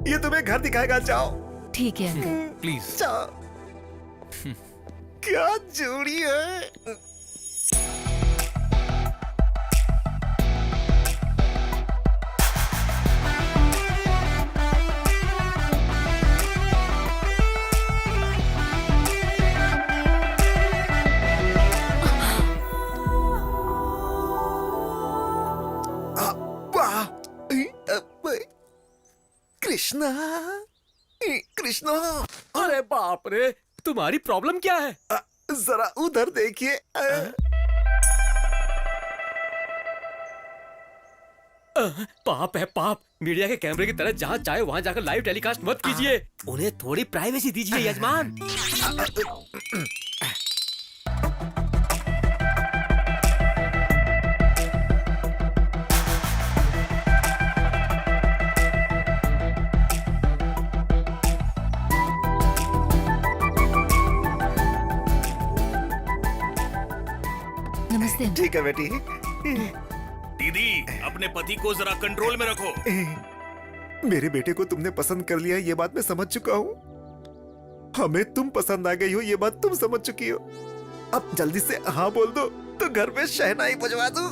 ये तुम्हें घर दिखाएगा, जाओ। ठीक है अंकल। प्लीज। जाओ। क्या जोड़ी है। कृष्णा, कृष्णा। अरे बाप रे, तुम्हारी प्रॉब्लम क्या है? जरा उधर देखिए। पाप है पाप। मीडिया के कैमरे की तरह जहाँ चाहे वहाँ जाकर लाइव टेलीकास्ट मत कीजिए। उन्हें थोड़ी प्राइवेसी दीजिए यजमान। नमस्ते अंकल। ठीक है बेटी। दीदी, अपने पति को जरा कंट्रोल में रखो। मेरे बेटे को तुमने पसंद कर लिया, ये बात मैं समझ चुका हूँ। हमें तुम पसंद आ गई हो, ये बात तुम समझ चुकी हो। अब जल्दी से हाँ बोल दो तो घर में शहनाई बजवा दो।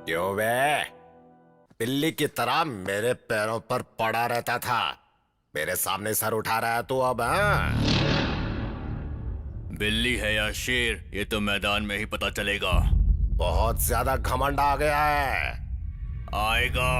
क्यों बे, बिल्ली की तरह मेरे पैरों पर पड़ा रहता था, मेरे सामने सर उठा रहा है तू अब? बिल्ली है या शेर, ये तो मैदान में ही पता चलेगा। बहुत ज्यादा घमंड आ गया है। आएगा।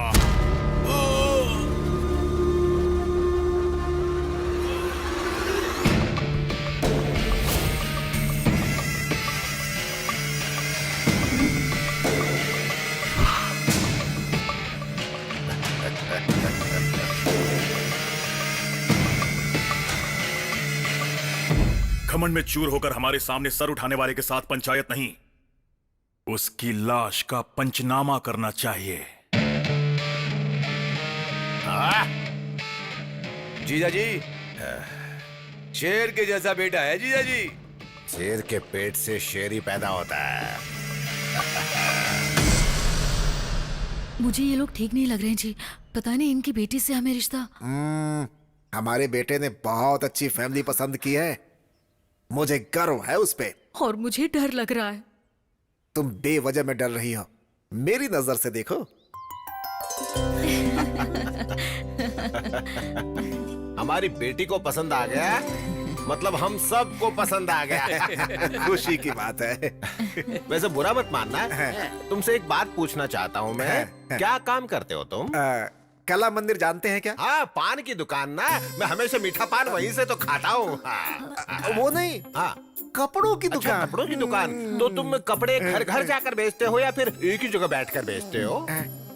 घमंड में चूर होकर हमारे सामने सर उठाने वाले के साथ पंचायत नहीं, उसकी लाश का पंचनामा करना चाहिए। जीजा जी, शेर के जैसा बेटा है जीजा जी। शेर के पेट से शेर ही पैदा होता है। मुझे ये लोग ठीक नहीं लग रहे हैं जी। पता नहीं इनकी बेटी से हमें रिश्ता। हमारे बेटे ने बहुत अच्छी फैमिली पसंद की है, मुझे गर्व है उस पे। और मुझे डर लग रहा है। तुम बेवजह में डर रही हो, मेरी नजर से देखो। हमारी बेटी को पसंद आ गया, मतलब हम सबको पसंद आ गया। खुशी की बात है। वैसे बुरा मत मानना, तुमसे एक बात पूछना चाहता हूँ मैं। क्या काम करते हो तुम? कला मंदिर जानते हैं क्या? हाँ, पान की दुकान ना। मैं हमेशा मीठा पान वहीं से तो खाता हूँ। वो नहीं, हाँ, कपड़ों की अच्छा, दुकान। कपड़ों की दुकान। तो तुम कपड़े घर घर जाकर बेचते हो या फिर एक ही जगह बैठकर बेचते हो?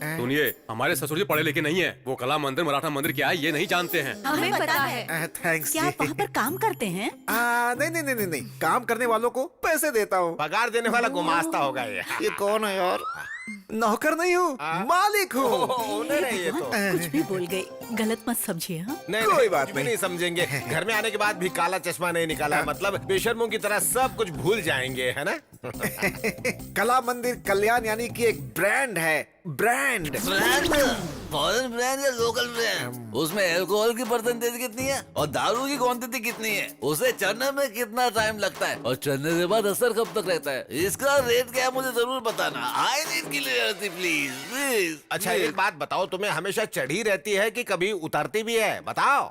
सुनिए, हमारे ससुर जी पढ़े लिखे नहीं है। वो कला मंदिर मराठा मंदिर क्या है ये नहीं जानते हैं। हमें पता है। थैंक्स। क्या आप वहाँ पर काम करते हैं? नहीं नहीं नहीं नहीं, काम करने वालों को पैसे देता हूँ। पगार देने वाला गुमास्ता होगा ये कौन है यार? नौकर नहीं हूँ, मालिक हूँ। ये तो कुछ भी बोल गई, गलत मत समझिए। हाँ, नहीं, कोई नहीं, बात कुछ भी नहीं समझेंगे। घर में आने के बाद भी काला चश्मा नहीं निकाला, मतलब बेशर्मों की तरह सब कुछ भूल जाएंगे, है ना? कला मंदिर कल्याण यानी कि एक ब्रांड है। ब्रांड फॉरेन ब्रांड या लोकल ब्रांड? उसमें अल्कोहल की परसेंटेज कितनी है और दारू की क्वांटिटी कितनी है, उसे चढ़ने में कितना टाइम लगता है और चढ़ने के बाद असर कब तक रहता है, इसका रेट क्या है मुझे जरूर बताना। I need clarity please please. अच्छा एक बात बताओ, तुम्हें हमेशा चढ़ी रहती है कि कभी उतरती भी है? बताओ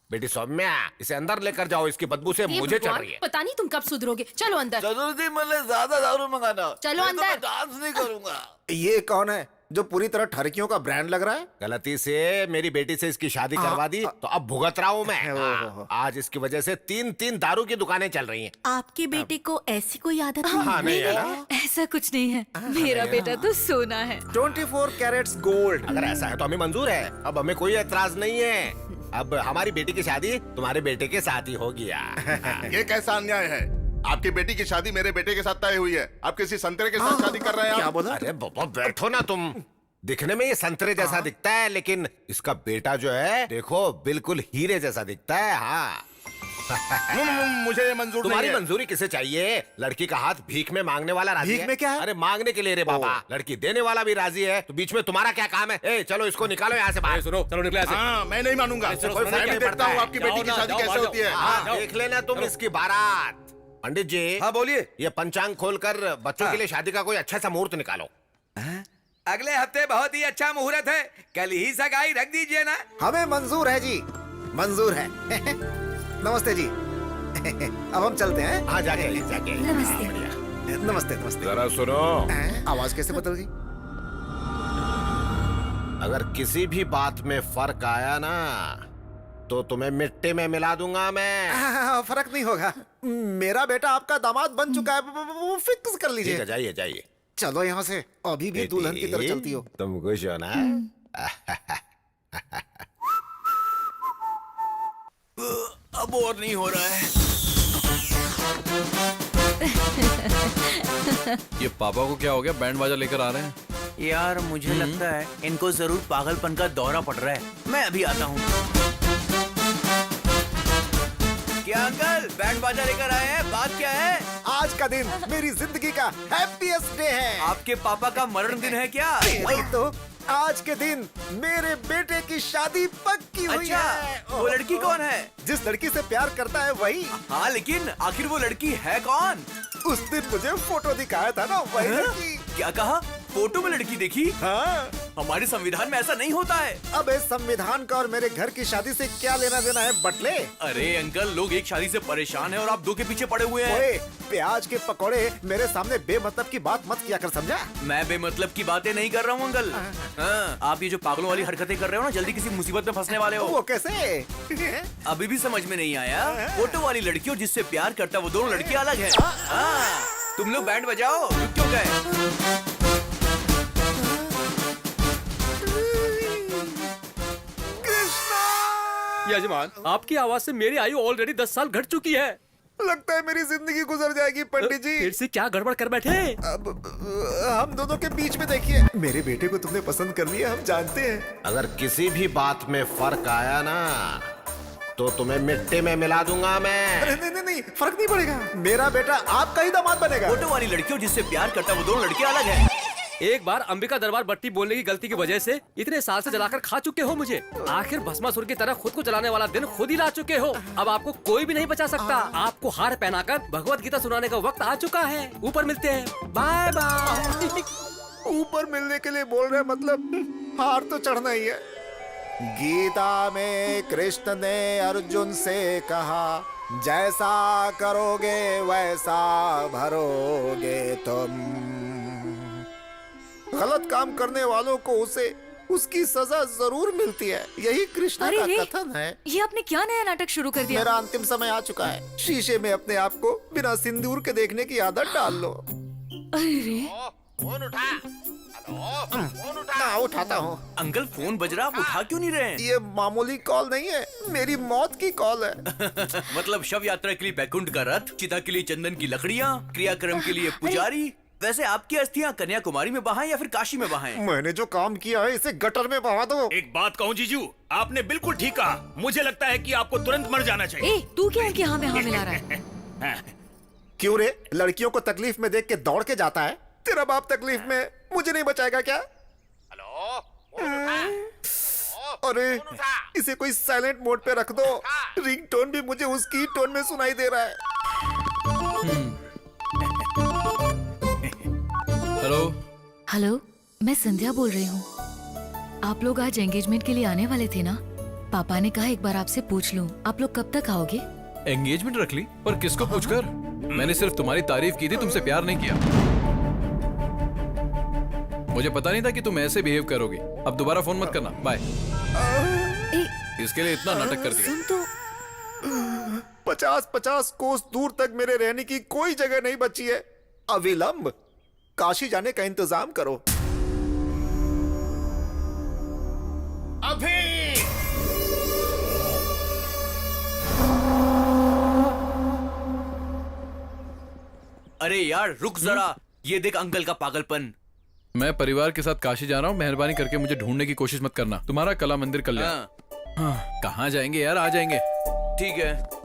बेटी सौम्या, इसे अंदर लेकर जाओ, इसकी बदबू से हे मुझे चढ़ भगवान, रही है। पता नहीं तुम कब सुधरोगे। चलो अंदर। जरूर जी, मतलब ज्यादा दारू मंगाना। चलो नहीं तो मैं अंदर। डांस नहीं करूंगा। ये कौन है जो पूरी तरह ठरकियों का ब्रांड लग रहा है? गलती से मेरी बेटी से इसकी शादी करवा दी तो अब भुगत रहा हूँ मैं। हाँ, आज इसकी वजह से 3-3 दारू की दुकानें चल रही हैं। आपके बेटे को ऐसी कोई आदत हाँ, नहीं नहीं है है? ना? ऐसा कुछ नहीं है, मेरा बेटा तो सोना है। 24 कैरेट्स गोल्ड। अगर ऐसा है तो हमें मंजूर है, अब हमें कोई एतराज नहीं है। अब हमारी बेटी की शादी तुम्हारे बेटे के साथ ही हो गया। ये कैसा अन्याय है? आपकी बेटी की शादी मेरे बेटे के साथ तय हुई है, आप किसी संतरे के साथ शादी कर रहे हैं। क्या आप? बोला? अरे बाबा बैठो ना तुम। दिखने में ये संतरे जैसा दिखता है, लेकिन इसका बेटा जो है देखो बिल्कुल हीरे जैसा दिखता है। हाँ मुझे ये मंजूर तुम्हारी नहीं है। मंजूरी किसे चाहिए? लड़की का हाथ भीख में मांगने वाला राजी भीख है। में क्या है? अरे मांगने के लिए रे बाबा, लड़की देने वाला भी राजी है, तो बीच में तुम्हारा क्या काम है? ए चलो इसको निकालो यहाँ से बाहर। सुनो, चलो निकले ऐसे। हाँ, मैं नहीं मानूंगा। चलो, कोई सुनो, फाइल क्या देखता पड़ता हूँ है? आपकी बेटी की जाओ शादी ना, कैसे जाओ, होती है। हाँ, जाओ। देख लेना तुम इसकी बारात। पंडित जी, हाँ बोलिए। ये पंचांग खोलकर बच्चों के लिए शादी का कोई अच्छा सा मुहूर्त निकालो। अगले हफ्ते बहुत ही अच्छा मुहूर्त है, कल ही सगाई रख दीजिए ना। हमें मंजूर है जी, मंजूर है। नमस्ते जी। अब हम चलते हैं। हाँ जाके जाके। नमस्ते। हाँ, बढ़िया। नमस्ते नमस्ते। जरा सुनो, आवाज कैसे बदल गई? अगर किसी भी बात में फर्क आया ना तो तुम्हें मिट्टी में मिला दूंगा मैं। फर्क नहीं होगा, मेरा बेटा आपका दामाद बन चुका है, वो फिक्स कर ठीक लीजिए। है, जाइए जाइए। चलो यहाँ से, अभी भी दुल्हन की तरह चलती हो। तुम खुश हो ना? अब और नहीं हो रहा है। ये पापा को क्या हो गया, बैंड बाजा लेकर आ रहे हैं? यार मुझे लगता है इनको जरूर पागलपन का दौरा पड़ रहा है। मैं अभी आता हूँ। क्या अंकल बैंड बाजा लेकर आए हैं? बात क्या है? आज का दिन मेरी जिंदगी का हैप्पीएस्ट डे है। आपके पापा का मरण दिन है क्या? वही तो, आज के दिन मेरे बेटे की शादी पक्की हुई अच्छा, है। वो लड़की कौन है? जिस लड़की से प्यार करता है वही। हाँ लेकिन आखिर वो लड़की है कौन? उस दिन मुझे फोटो दिखाया था ना, वही लड़की। क्या कहा? फोटो में लड़की देखी? हाँ। हमारे संविधान में ऐसा नहीं होता है। अब इस संविधान का और मेरे घर की शादी से क्या लेना देना है बटले? अरे अंकल, लोग एक शादी से परेशान हैं और आप दो के पीछे पड़े हुए हैं। ओए, प्याज के पकोड़े मेरे सामने बेमतलब की बात मत किया कर, समझा? मैं बेमतलब की बातें नहीं कर रहा हूँ अंकल। हाँ, आप ये जो पागलों वाली हरकतें कर रहे हो ना, जल्दी किसी मुसीबत में फंसने वाले हो। वो कैसे? अभी भी समझ में नहीं आया? फोटो वाली लड़की और जिससे प्यार करता है वो दोनों लड़कियां अलग है। हाँ, तुम लोग बैंड बजाओ, रुक क्यों गए? यजमान, आपकी आवाज से मेरी आयु ऑलरेडी 10 साल घट चुकी है। लगता है मेरी जिंदगी गुजर जाएगी पंडित जी। फिर से क्या गड़बड़ कर बैठे? अब हम दोनों के बीच में देखिए, मेरे बेटे को तुमने पसंद कर लिया, हम जानते हैं। अगर किसी भी बात में फर्क आया ना तो तुम्हें मिट्टी में मिला दूंगा मैं। अरे नहीं नहीं नहीं, फर्क नहीं पड़ेगा, मेरा बेटा आपका ही दामाद बनेगा। फोटो वाली लड़की और जिससे प्यार करता है वो दोनों लड़कियां अलग है। एक बार अंबिका दरबार बट्टी बोलने की गलती की वजह से इतने साल से जलाकर खा चुके हो मुझे। आखिर भस्मासुर की तरह खुद को जलाने वाला दिन खुद ही ला चुके हो। अब आपको कोई भी नहीं बचा सकता। आपको हार पहनाकर भगवत गीता सुनाने का वक्त आ चुका है। ऊपर मिलते हैं, बाय बाय। ऊपर मिलने के लिए बोल रहे, मतलब हार तो चढ़ना ही है। गीता में कृष्ण ने अर्जुन से कहा, जैसा करोगे वैसा भरोगे तुम। गलत काम करने वालों को उसे उसकी सजा जरूर मिलती है, यही कृष्ण अरे का रे, कथन है। ये आपने क्या नया नाटक शुरू कर दिया? मेरा अंतिम समय आ चुका है। शीशे में अपने आप को बिना सिंदूर के देखने की आदत डाल लो। अरे रे, फोन उठा। हेलो, फोन उठा। हाँ, उठाता हूँ। अंकल फोन बज रहा, आप उठा क्यों नहीं रहे हैं? ये मामूली कॉल नहीं है, मेरी मौत की कॉल है। मतलब शव यात्रा के लिए बैकुंठ का रथ, चिता के लिए चंदन की लकड़ियाँ, क्रियाक्रम के लिए पुजारी। वैसे आपकी अस्थियां कन्याकुमारी में बहाएं या फिर काशी में बहाएं? मैंने जो काम किया है इसे गटर में बहा दो। एक बात कहूँ जीजू, आपने बिल्कुल ठीक कहा। मुझे लगता है कि आपको तुरंत मर जाना चाहिए। ए, तू क्या उनकी हाँ में हाँ मिला रहा है? क्यों रे, लड़कियों को तकलीफ में देख के दौड़ के जाता है? तेरा बाप तकलीफ में मुझे नहीं बचाएगा क्या? हेलो, फोन उठा। अरे इसे कोई साइलेंट मोड पे रख दो। रिंगटोन भी मुझे उसकी टोन में सुनाई दे रहा है। हेलो। हेलो, मैं संध्या बोल रही हूँ। आप लोग आज एंगेजमेंट के लिए आने वाले थे ना? पापा ने कहा एक बार आपसे पूछ लूं, आप लोग कब तक आओगे? एंगेजमेंट रख ली? पर किसको पूछकर? मैंने सिर्फ तुम्हारी तारीफ की थी, तुमसे प्यार नहीं किया। मुझे पता नहीं था कि तुम ऐसे बिहेव करोगी। अब दोबारा फोन मत करना, बाय। इसके लिए इतना नाटक कर दिया। सुन तो 50-50 कोस दूर तक मेरे रहने की कोई जगह नहीं बची है। अविलंब काशी जाने का इंतजाम करो। अभी अरे यार रुक जरा, ये देख अंकल का पागलपन। मैं परिवार के साथ काशी जा रहा हूँ, मेहरबानी करके मुझे ढूंढने की कोशिश मत करना। तुम्हारा कला मंदिर कल्याण। हाँ, कहाँ जाएंगे यार, आ जाएंगे। ठीक है।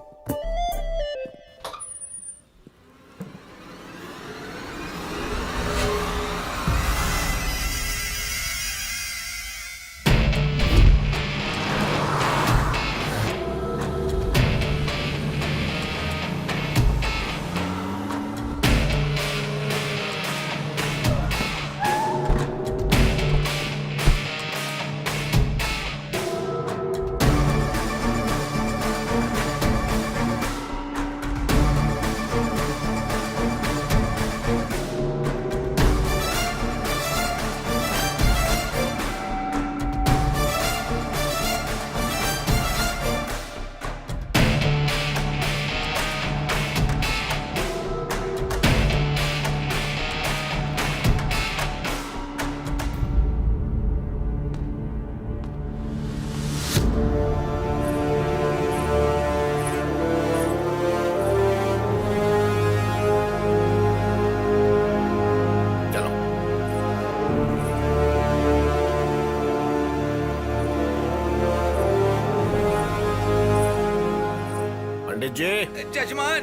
जजमान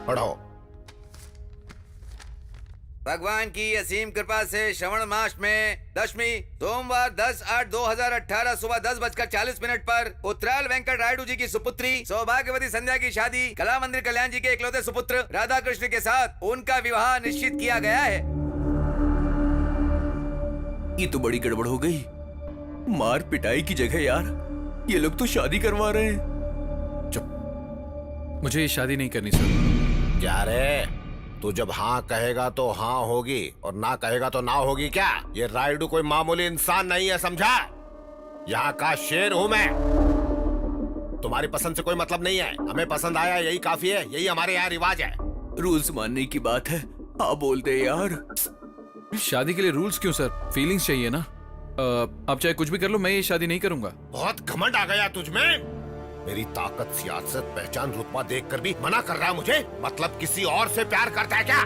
पढ़ो। भगवान की असीम कृपा से श्रवण मास में दशमी सोमवार 10/8/2018 सुबह 10:40 पर उत्तराल वेंकट रायडू जी की सुपुत्री सौभाग्यवती संध्या की शादी कला मंदिर कल्याण जी के इकलौते सुपुत्र राधा कृष्ण के साथ उनका विवाह निश्चित किया गया है। ये तो बड़ी गड़बड़ हो गई। मार पिटाई की जगह यार ये लोग तो शादी करवा रहे हैं। मुझे ये शादी नहीं करनी सर। क्या रे, तू जब हाँ कहेगा तो हाँ होगी और ना कहेगा तो ना होगी क्या? ये रायडू कोई मामूली इंसान नहीं है, समझा? यहाँ का शेर हूँ मैं। तुम्हारी पसंद से कोई मतलब नहीं है, हमें पसंद आया यही काफी है, यही हमारे यहाँ रिवाज है। रूल्स मानने की बात है, हाँ बोलते यार। शादी के लिए रूल्स क्यों सर? फीलिंग्स चाहिए ना। आप चाहे कुछ भी कर लो, मैं ये शादी नहीं करूंगा। बहुत घमंड आ गया तुझमें। मेरी ताकत, सियासत, पहचान, रुतबा देखकर भी मना कर रहा है मुझे? मतलब किसी और से प्यार करता है क्या?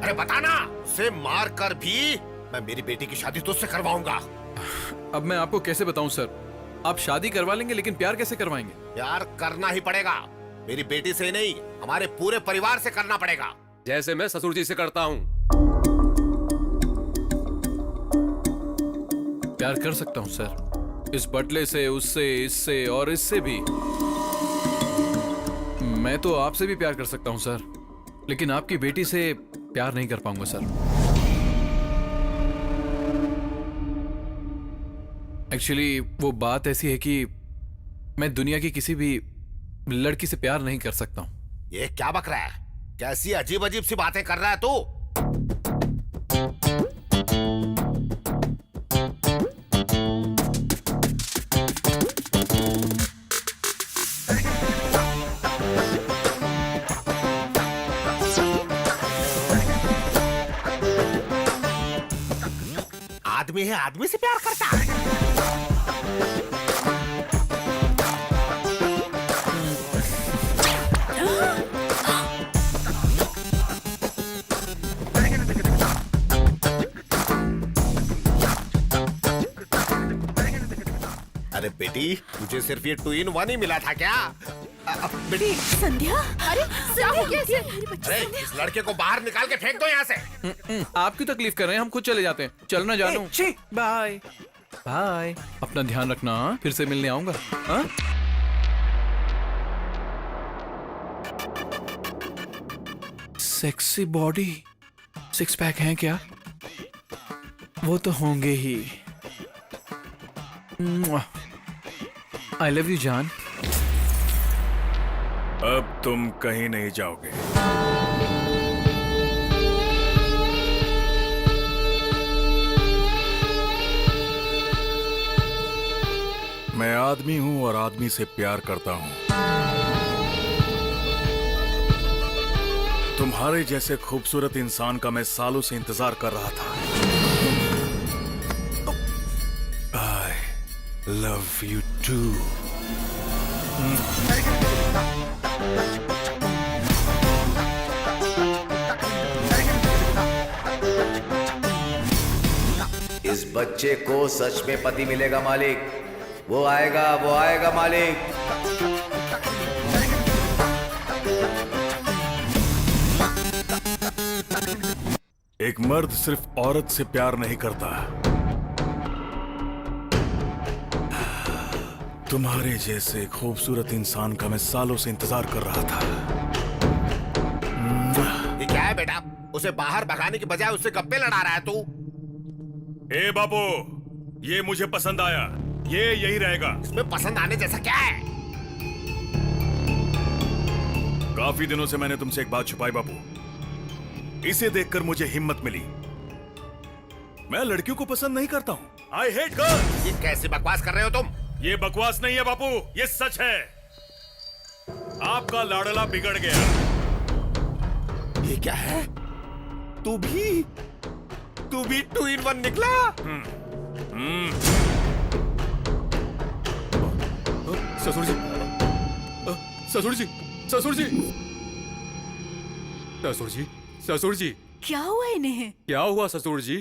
अरे बताना, उसे मार कर भी मैं मेरी बेटी की शादी तुझसे करवाऊंगा। अब मैं आपको कैसे बताऊं सर? आप शादी करवा लेंगे लेकिन प्यार कैसे करवाएंगे? प्यार करना ही पड़ेगा। मेरी बेटी से नहीं, हमारे पूरे परिवार से करना पड़ेगा। जैसे मैं ससुर जी से करता हूँ। प्यार कर सकता हूँ सर, इस बटले से, उससे, इससे और इससे भी। मैं तो आपसे भी प्यार कर सकता हूँ सर, लेकिन आपकी बेटी से प्यार नहीं कर पाऊंगा सर। एक्चुअली वो बात ऐसी है कि मैं दुनिया की किसी भी लड़की से प्यार नहीं कर सकता हूँ। ये क्या बक रहा है? कैसी अजीब अजीब सी बातें कर रहा है तू? आदमी है, आदमी से प्यार करता है। अरे बेटी, तुझे सिर्फ ये 2-in-1 ही मिला था क्या? बेटी संध्या, अरे क्या हो गया इसे? अरे इस लड़के को बाहर निकाल के फेंक दो यहाँ से। आपकी तकलीफ कर रहे हैं, हम खुद चले जाते हैं। चलो ना जानू। बाय। बाय। अपना ध्यान रखना, हाँ? फिर से मिलने आऊंगा, हाँ? सेक्सी बॉडी, सिक्स पैक हैं क्या? वो तो होंगे ही। आई लव यू जान। अब तुम कहीं नहीं जाओगे। मैं आदमी हूं और आदमी से प्यार करता हूं। तुम्हारे जैसे खूबसूरत इंसान का मैं सालों से इंतजार कर रहा था। I love you too. इस बच्चे को सच में पति मिलेगा मालिक। वो आएगा मालिक। एक मर्द सिर्फ औरत से प्यार नहीं करता। तुम्हारे जैसे खूबसूरत इंसान का मैं सालों से इंतजार कर रहा था। ये क्या है बेटा? उसे बाहर भगाने की बजाय उससे गप्पे लड़ा रहा है तू। ए बाबू, ये मुझे पसंद आया। ये यही रहेगा। इसमें पसंद आने जैसा क्या है? काफी दिनों से मैंने तुमसे एक बात छुपाई बाबू। इसे देखकर मुझे हिम्मत मिली। मैं लड़कियों को पसंद नहीं करता हूँ। I hate girls. ये कैसी बकवास कर रहे हो तुम? ये बकवास नहीं है बापू, ये सच है। आपका लाडला बिगड़ गया। ये क्या है? तू भी 2 in 1 निकला? ससुर जी, ससुर जी, ससुर जी, ससुर जी, ससुर जी। क्या हुआ इन्हें? क्या हुआ ससुर जी?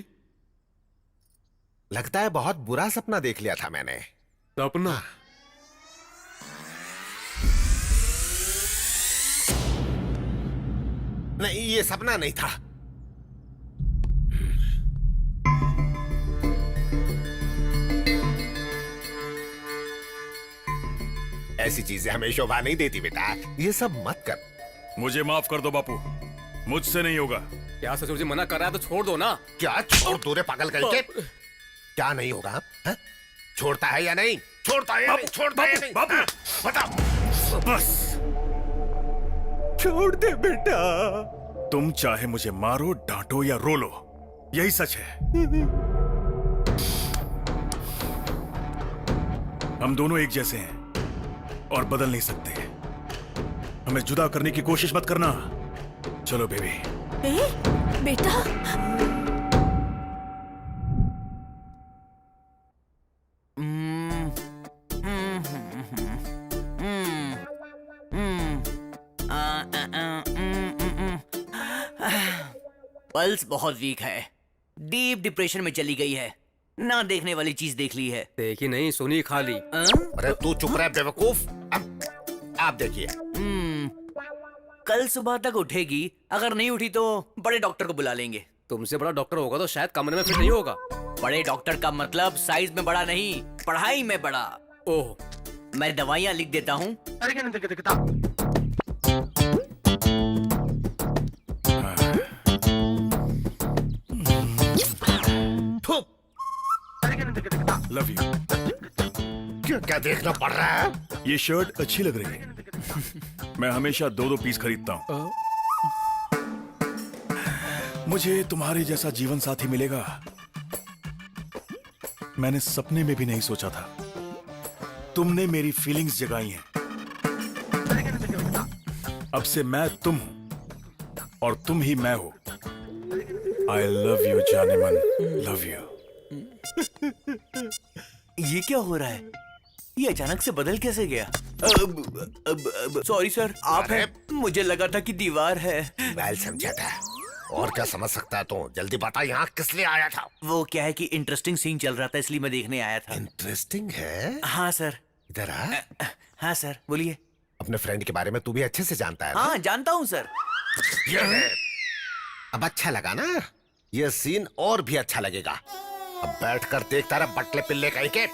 लगता है बहुत बुरा सपना देख लिया था मैंने। सपना? नहीं, ये सपना नहीं था। ऐसी चीजें हमें शोभा नहीं देती बेटा। ये सब मत कर। मुझे माफ कर दो बापू, मुझसे नहीं होगा। क्या ससुर जी मना कर रहा है तो छोड़ दो ना। क्या छोड़ दो रे पागल करके? क्या नहीं होगा? हा? छोड़ता है या नहीं? छोड़ता है या नहीं? छोड़ता है या नहीं? बापू, बताओ। बस छोड़ दे बेटा। तुम चाहे मुझे मारो, डांटो या रो लो, यही सच है। हम दोनों एक जैसे हैं और बदल नहीं सकते। हमें जुदा करने की कोशिश मत करना। चलो बेबी। बेटा, पल्स बहुत वीक है, डीप डिप्रेशन में चली गई है। ना देखने वाली चीज देख ली है। देखी नहीं, सुनी खाली। अरे तू चुप रह बेवकूफ। अब आप देखिए। कल सुबह तक उठेगी। अगर नहीं उठी तो बड़े डॉक्टर को बुला लेंगे। तुमसे बड़ा डॉक्टर होगा तो शायद कमरे में फिट नहीं होगा। बड़े डॉक्टर का मतलब साइज में बड़ा नहीं, पढ़ाई में बड़ा। ओह, मैं दवाइयाँ लिख देता हूँ। Love you. क्या क्या देखना पड़ रहा है? ये शर्ट अच्छी लग रही है। मैं हमेशा 2-2 पीस खरीदता हूँ। मुझे तुम्हारे जैसा जीवन साथी मिलेगा, मैंने सपने में भी नहीं सोचा था। तुमने मेरी फीलिंग्स जगाई हैं। अब से मैं तुम हूं और तुम ही मैं हो। आई लव यू जाने मन, लव यू। ये क्या हो रहा है? ये अचानक से बदल कैसे गया? सॉरी सर, आप हैं? मुझे लगा था कि दीवार है। मैं समझा था, और क्या समझ सकता है तो जल्दी बता, यहाँ किस लिए आया था? वो क्या है कि इंटरेस्टिंग सीन चल रहा था, इसलिए मैं देखने आया था। इंटरेस्टिंग है? हाँ सर। इधर आ। हाँ सर, बोलिए। अपने फ्रेंड के बारे में तू भी अच्छे से जानता है ना? हाँ, जानता हूँ सर। ये है। अब अच्छा लगा ना? ये सीन और भी अच्छा लगेगा। अब बैठकर देखता रहा बटले पिल्ले कहीं के।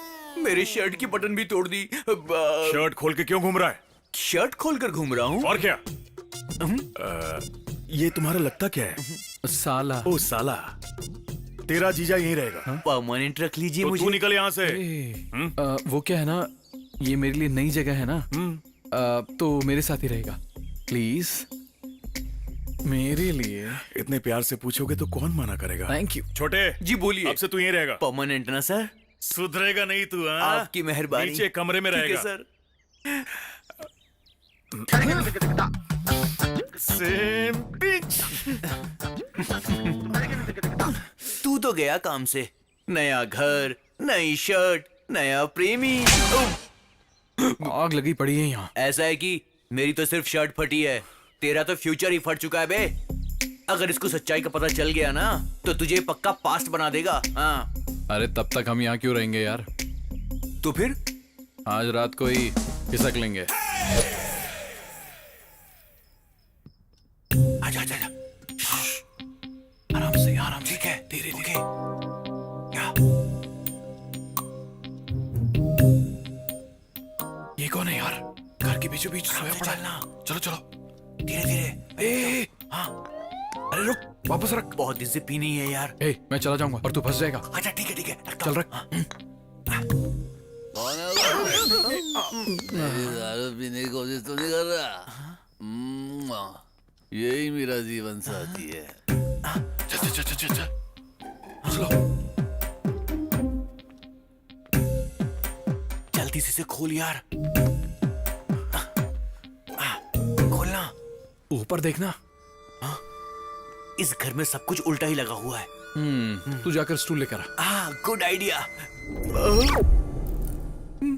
मेरे शर्ट की बटन भी तोड़ दी। शर्ट खोल के क्यों घूम रहा है? शर्ट खोलकर घूम रहा हूँ। और क्या? ये तुम्हारा लगता क्या है? साला। ओ साला, तेरा जीजा यहीं रहेगा। परमानेंट रख लीजिए तो मुझे। तू निकल यहाँ से। वो क्या है ना, ये मेरे लिए नई जगह है ना, तो मेरे साथ ही रहेगा प्लीज, मेरे लिए। इतने प्यार से पूछोगे तो कौन मना करेगा? Thank you. छोटे जी बोलिए। अब से तू यहीं रहेगा। परमानेंट ना सर? सुधरेगा नहीं तू? हाँ, आपकी मेहरबानी। नीचे कमरे में ठीक है रहेगा सर। Same pitch. तू तो गया काम से। नया घर, नई शर्ट, नया प्रेमी। आग लगी पड़ी है यहाँ। ऐसा है कि मेरी तो सिर्फ शर्ट फटी है, तेरा तो फ्यूचर ही फट चुका है बे। अगर इसको सच्चाई का पता चल गया ना तो तुझे पक्का पास्ट बना देगा। हाँ। अरे तब तक हम यहाँ क्यों रहेंगे यार? तो फिर आज रात को ही खिसक लेंगे। आजा आजा आजा। आराम से आराम से। ठीक है, धीरे धीरे। क्या? ये कौन है यार? घर के बीचों बीच सोया पड़ा है। चलो चलो धीरे धीरे। ए, हाँ। अरे रुक, वापस रख। बहुत दिन से पी नहीं है यार। ए, मैं चला जाऊंगा और तू फंस जाएगा। अच्छा ठीक है रखता चल हूँ। रख। दारू पीने की कोशिश तो नहीं कर रहा? यही मेरा जीवन साथी है। चल चल चल चल चल। चलो। जल्दी से खोल यार। खोलना। ऊपर देखना। इस घर में सब कुछ उल्टा ही लगा हुआ है। तू जाकर स्टूल लेकर आ। Good idea.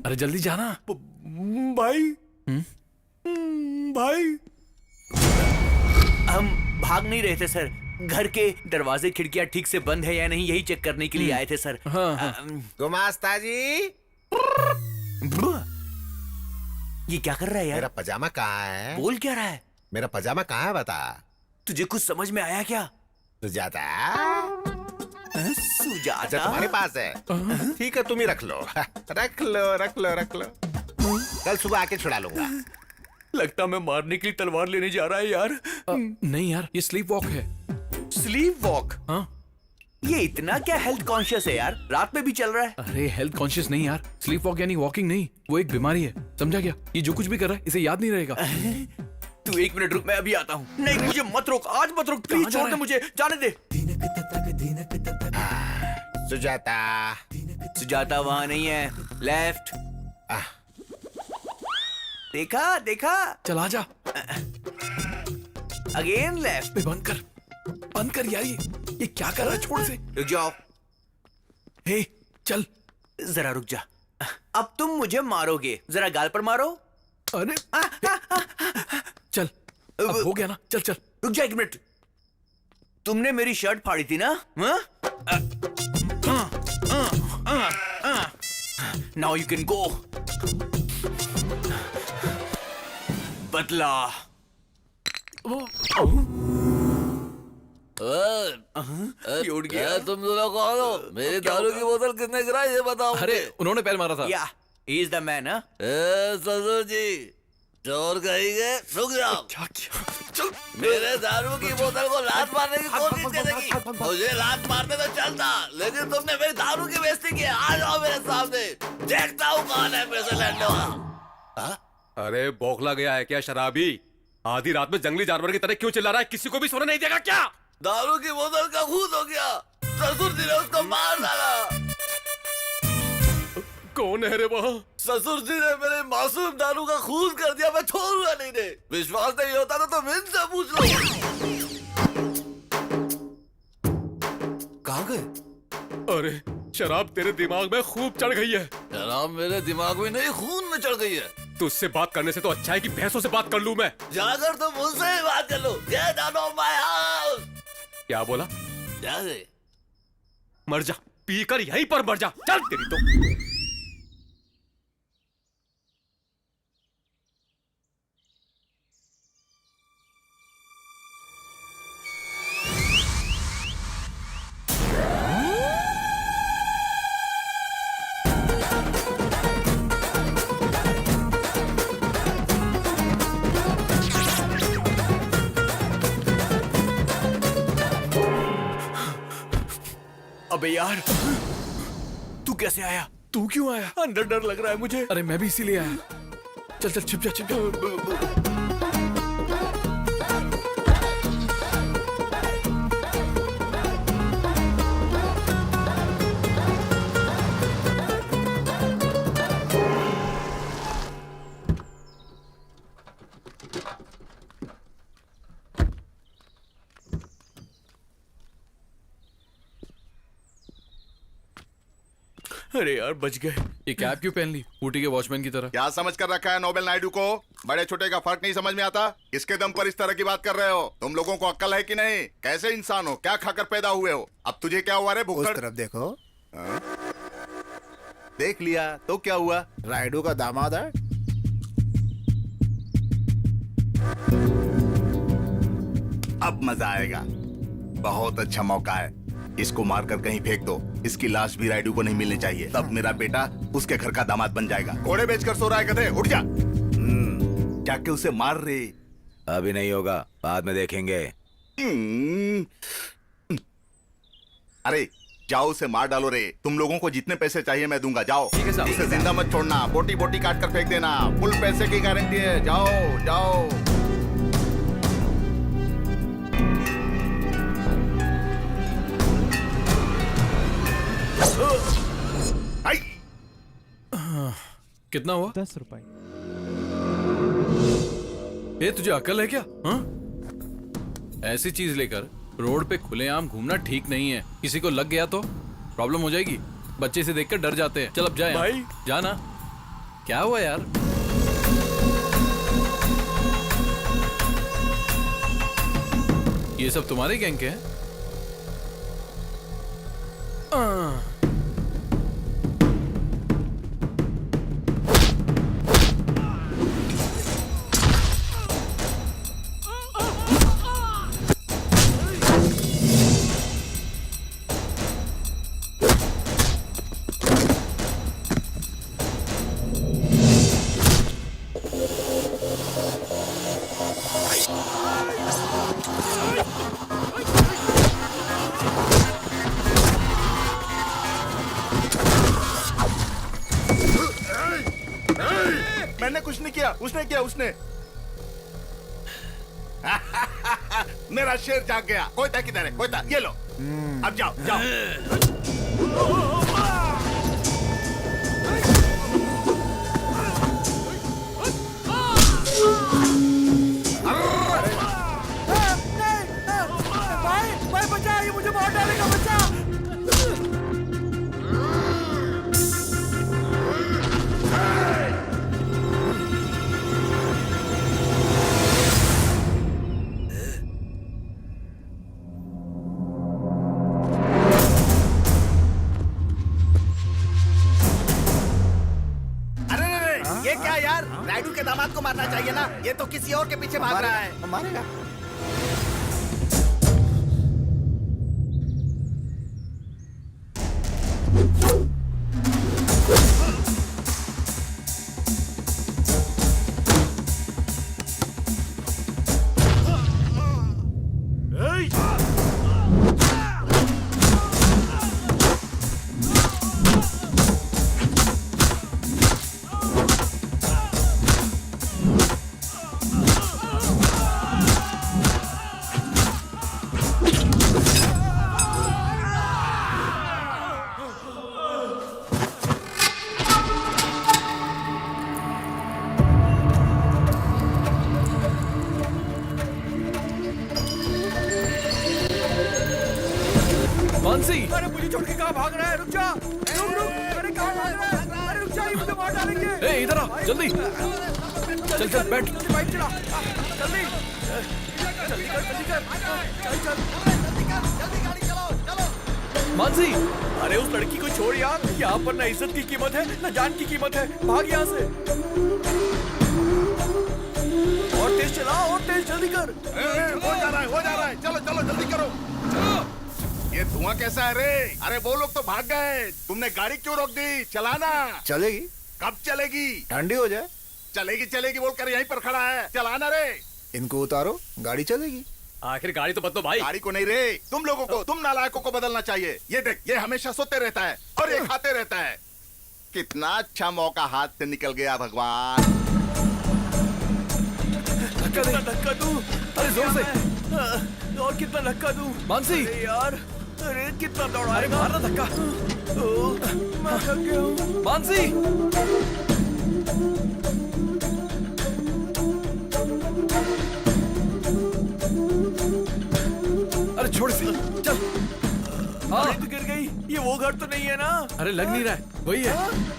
अरे जल्दी जाना। भाई भाई, हम भाग नहीं रहे थे सर, घर के दरवाजे खिड़कियां ठीक से बंद है या नहीं यही चेक करने के लिए आए थे सर। गुमास्ता जी, ये क्या कर रहा है यार? मेरा पजामा कहाँ है? बोल क्या रहा है? मेरा पजामा कहाँ है बता। तुझे कुछ समझ में आया क्या? सुजाता। सुजाता अच्छा तुम्हारे पास है, ठीक है तुम ही रख लो। रख लो रख लो रख लो, कल सुबह आके छुड़ा लूंगा। लगता मैं मारने के लिए तलवार लेने जा रहा है यार। नहीं यार, ये स्लीप वॉक है। Sleep walk? हाँ। ये इतना क्या हेल्थ कॉन्शियस है यार? रात में भी चल रहा है। अरे हेल्थ कॉन्शियस नहीं यार, स्लीप वॉक यानी वॉकिंग नहीं, वो एक बीमारी है, समझा क्या? ये जो कुछ भी कर रहा है इसे याद नहीं रहेगा। तू 1 मिनट रुक, मैं अभी आता हूँ। नहीं मुझे मत रोक, आज मत रोक, प्लीज छोड़ दे मुझे, जाने दे। सुजाता। सुजाता वहाँ नहीं है, लेफ्ट। देखा देखा? चल आजा। Again left. बंद कर यार, ये क्या कर रहा है? छोड़ से। रुक जाओ। हे चल। जरा रुक जा। अब तुम मुझे मारोगे, जरा गाल पर मारो। अरे चल, अब हो गया ना, चल चल। रुक जा 1 मिनट। तुमने मेरी शर्ट फाड़ी थी ना? Now you can go. बदला। उड़ गया। तुम दोनों कौन हो? मेरी दारू की बोतल किसने गिराई ये बताओ। अरे उन्होंने पैर मारा था। या ही इज द मैन। ससुर जी, चोर कहेंगे, रुक जाओ। चल। मेरे दारू की बोतल को लात मारने की कोशिश करेगी। मुझे लात मारने तो चलता, लेकिन तुमने मेरी दारू की बेइज्जती की। आ जाओ मेरे सामने, देखता हूँ कौन है फिर से लड़ने। अरे बौखला गया है क्या शराबी? आधी रात में जंगली जानवर की तरह क्यों चिल्ला रहा है? किसी को भी सोने नहीं देगा क्या? दारू की बोतल का खून हो गया, ससुर जी ने उसको मार डाला। कौन है रे वहाँ? ससुर जी ने मेरे मासूम दारू का खून कर दिया, मैं छोड़ूंगा नहीं। ने विश्वास नहीं होता तो तुम इनसे पूछ लो। कहाँ गए? अरे शराब तेरे दिमाग में खूब चढ़ गई है। शराब मेरे दिमाग में नहीं, खून में चढ़ गई है। तुझसे बात करने से तो अच्छा है कि भैंसों से बात कर लूं मैं। जाकर तुम मुझसे ही बात कर लो। Get out of my house। क्या बोला? जा दे। मर जा, पीकर यहीं पर मर जा। चल तेरी तो। अबे यार, तू कैसे आया? तू क्यों आया? अंदर डर लग रहा है मुझे। अरे मैं भी इसीलिए आया। चल चल छिप जा छिप जा। अरे यार बच गए। ये कैप क्यों पहन ली ऊटी के वॉचमैन की तरह? क्या समझ कर रखा है नोबेल नायडू को? बड़े छोटे का फर्क नहीं समझ में आता? किसके दम पर इस तरह की बात कर रहे हो? तुम लोगों को अक्ल है कि नहीं? कैसे इंसान हो? क्या खाकर पैदा हुए हो? अब तुझे क्या हुआ रे उस भुक्कड़? तरफ देखो। हाँ? देख लिया तो क्या हुआ? रायडू का दामाद है। अब मजा आएगा। बहुत अच्छा मौका है, इसको मारकर कहीं फेंक दो। इसकी लाश भी रायडू को नहीं मिलनी चाहिए। तब मेरा बेटा उसके घर का दामाद बन जाएगा। घोड़े बेचकर सो रहा है गधे, उठ जा। जाके उसे मार रे। अभी नहीं होगा, बाद में देखेंगे। अरे जाओ उसे मार डालो रे। तुम लोगों को जितने पैसे चाहिए मैं दूंगा, जाओ। ठीक है साहब। उसे जिंदा मत छोड़ना, बोटी बोटी काट कर फेंक देना। फुल पैसे की गारंटी है, जाओ जाओ। आई! कितना हुआ? 10 रुपए। ये तुझे अकल है क्या? हाँ? ऐसी चीज लेकर रोड पे खुलेआम घूमना ठीक नहीं है। किसी को लग गया तो प्रॉब्लम हो जाएगी। बच्चे से देखकर डर जाते हैं। चल अब जाए भाई। जाना। क्या हुआ यार? ये सब तुम्हारे गैंग के हैं? मैंने कुछ नहीं किया, उसने किया, उसने। मेरा शेर जाग गया। कोयता किधर है? कोयता ये लो। अब जाओ जाओ। भाई बचा, ये मुझे मार डालेगा, बचा। ये क्या यार? रायडू के दामाद को मारना चाहिए ना। ये तो किसी और के पीछे भाग रहा है। मारेगा। मानसी, अरे मुझे छोड़ के कहाँ भाग रहा है? रुक जा, रुक रुक। अरे कहाँ भाग रहा है? अरे रुक जा, ये मुझे मार डालेंगे। ए इधर आ, जल्दी। चल चल बैठ। जल्दी बाइक चला, जल्दी जल्दी कर, जल्दी कर। चल चल जल्दी गाड़ी चलाओ, चलो। मानसी, अरे उस लड़की को छोड़ यार। यहाँ पर ना इज्जत की कीमत है ना जान की कीमत है। भाग यहाँ से। और तेज चला, और तेज, जल्दी कर। हो जा रहा है, हो जा रहा है। चलो चलो जल्दी करो। ये धुआं कैसा है रे? अरे वो लोग तो भाग गए। तुमने गाड़ी क्यों रोक दी? चलाना। चलेगी। कब चलेगी? ठंडी हो जाए। चलेगी चलेगी बोलकर यहीं पर खड़ा है। चलाना रे। इनको उतारो, गाड़ी चलेगी। आखिर गाड़ी तो बदलो भाई। गाड़ी को नहीं रे, तुम लोगों को, तुम नालायकों को बदलना चाहिए। ये देख, ये हमेशा सोते रहता है और ये खाते रहता है। कितना अच्छा मौका हाथ से निकल गया भगवान। धक्का दूं। अरे जोर से। और कितना धक्का दूं? मानसी। अरे यार, अरे कितना दौड़ाएगा? अरे मारना धक्का। मैं थक गया हूं। मानसी। अरे छोड़ इसे, चल। हाँ। अरे तो गिर गई। ये वो घर तो नहीं है ना? अरे लग नहीं रहा है, वही है।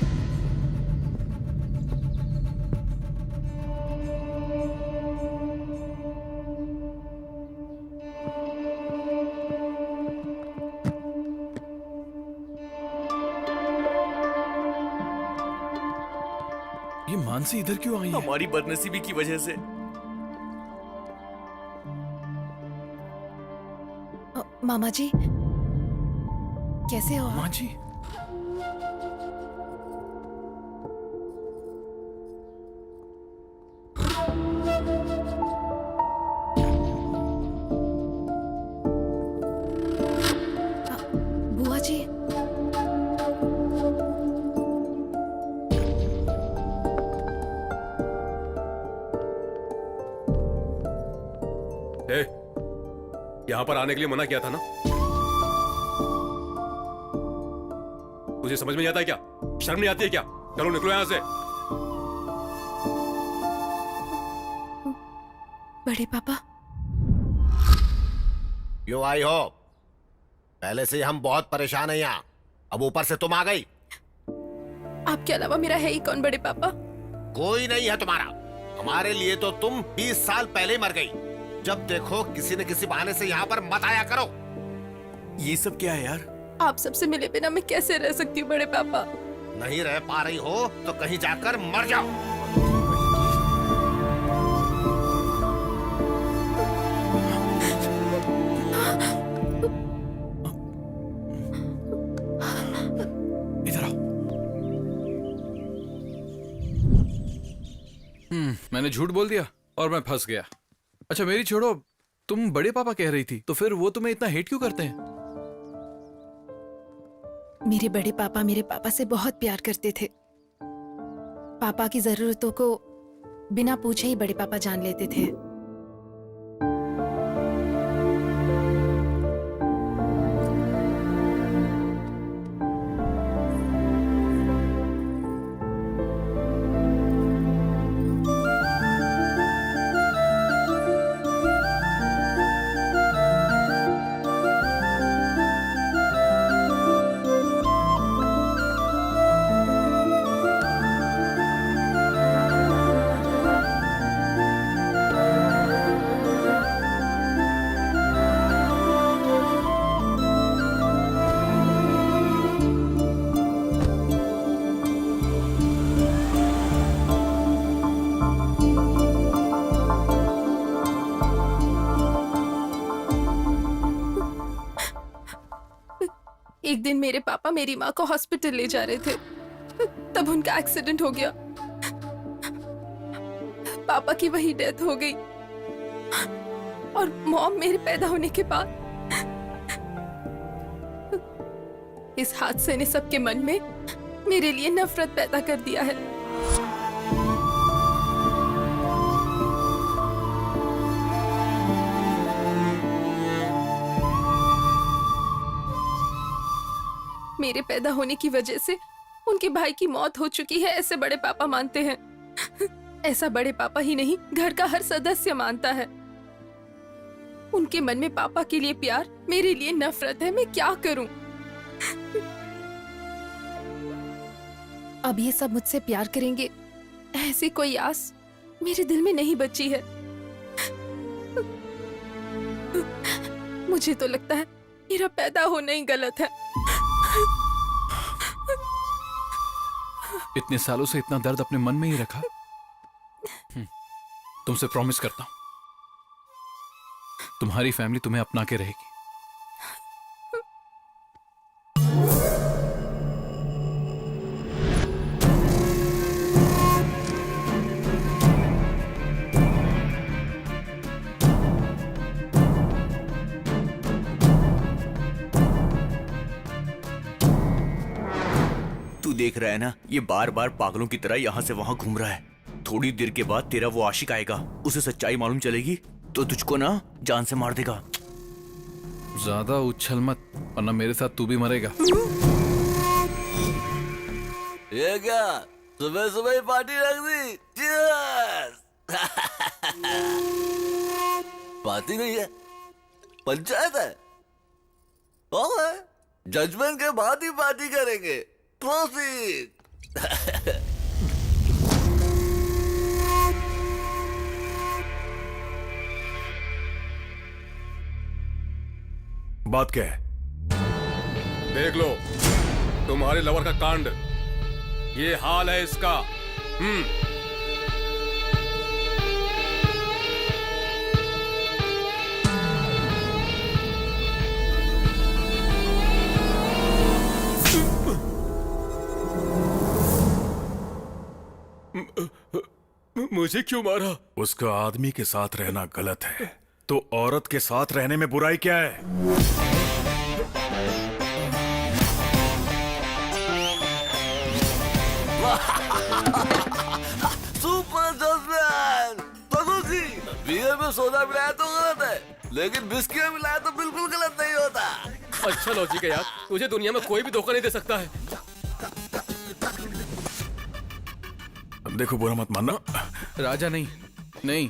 ये मानसी इधर क्यों आई है? हमारी बदनसीबी की वजह से। मामा जी कैसे हो? माँ जी। बुआ जी। ए, यहाँ पर आने के लिए मना किया था ना? तुझे समझ में नहीं आता है क्या? शर्म नहीं आती है क्या? चलो निकलो यहाँ से। बड़े पापा। क्यों आई हो? पहले से ही हम बहुत परेशान हैं यहाँ, अब ऊपर से तुम आ गई। आपके अलावा मेरा है ही कौन बड़े पापा? कोई नहीं है तुम्हारा। हमारे लिए तो तुम 20 साल पहले ही मर गई। जब देखो किसी न किसी बहाने से यहाँ पर मत आया करो। ये सब क्या है यार? आप सबसे मिले बिना मैं कैसे रह सकती हूँ बड़े पापा? नहीं रह पा रही हो तो कहीं जाकर मर जाओ। इधर आओ। मैंने झूठ बोल दिया और मैं फंस गया। अच्छा मेरी छोड़ो, तुम बड़े पापा कह रही थी, तो फिर वो तुम्हें इतना हेट क्यों करते हैं? मेरे बड़े पापा मेरे पापा से बहुत प्यार करते थे। पापा की जरूरतों को बिना पूछे ही बड़े पापा जान लेते थे। एक दिन मेरे पापा मेरी माँ को हॉस्पिटल ले जा रहे थे, तब उनका एक्सीडेंट हो गया। पापा की वही डेथ हो गई और मॉम मेरे पैदा होने के बाद। इस हादसे ने सबके मन में मेरे लिए नफरत पैदा कर दिया है। मेरे पैदा होने की वजह से उनके भाई की मौत हो चुकी है, ऐसे बड़े पापा मानते हैं। ऐसा बड़े पापा ही नहीं, घर का हर सदस्य मानता है। उनके मन में पापा के लिए प्यार, मेरे लिए नफरत है। मैं क्या करूं? अब ये सब मुझसे प्यार करेंगे, ऐसी कोई आस मेरे दिल में नहीं बची है। मुझे तो लगता है मेरा पैदा होना ही गलत है। इतने सालों से इतना दर्द अपने मन में ही रखा। तुमसे प्रॉमिस करता हूं, तुम्हारी फैमिली तुम्हें अपना के रहेगी। तू देख रहा है ना, ये बार बार पागलों की तरह यहाँ से वहाँ घूम रहा है। थोड़ी देर के बाद तेरा वो आशिक आएगा, उसे सच्चाई मालूम चलेगी तो तुझको ना जान से मार देगा। ज्यादा उछल मत, वरना मेरे साथ तू भी मरेगा। ये क्या सुबह सुबह ही पार्टी रख दी? Cheers! पार्टी नहीं है, पंचायत है। जजमेंट के बाद ही पार्टी करेंगे। Proceed! बात क्या है? देख लो तुम्हारे लवर का कांड, ये हाल है इसका। मुझे क्यों मारा? उसका आदमी के साथ रहना गलत है, तो औरत के साथ रहने में बुराई क्या है? Super judgement! जी बियर में सोडा मिलाया तो गलत है, लेकिन बिस्किट में मिलाया तो बिल्कुल गलत नहीं होता। अच्छा लॉजिक है यार, तुझे दुनिया में कोई भी धोखा नहीं दे सकता है। देखो बुरा मत मानना। राजा नहीं,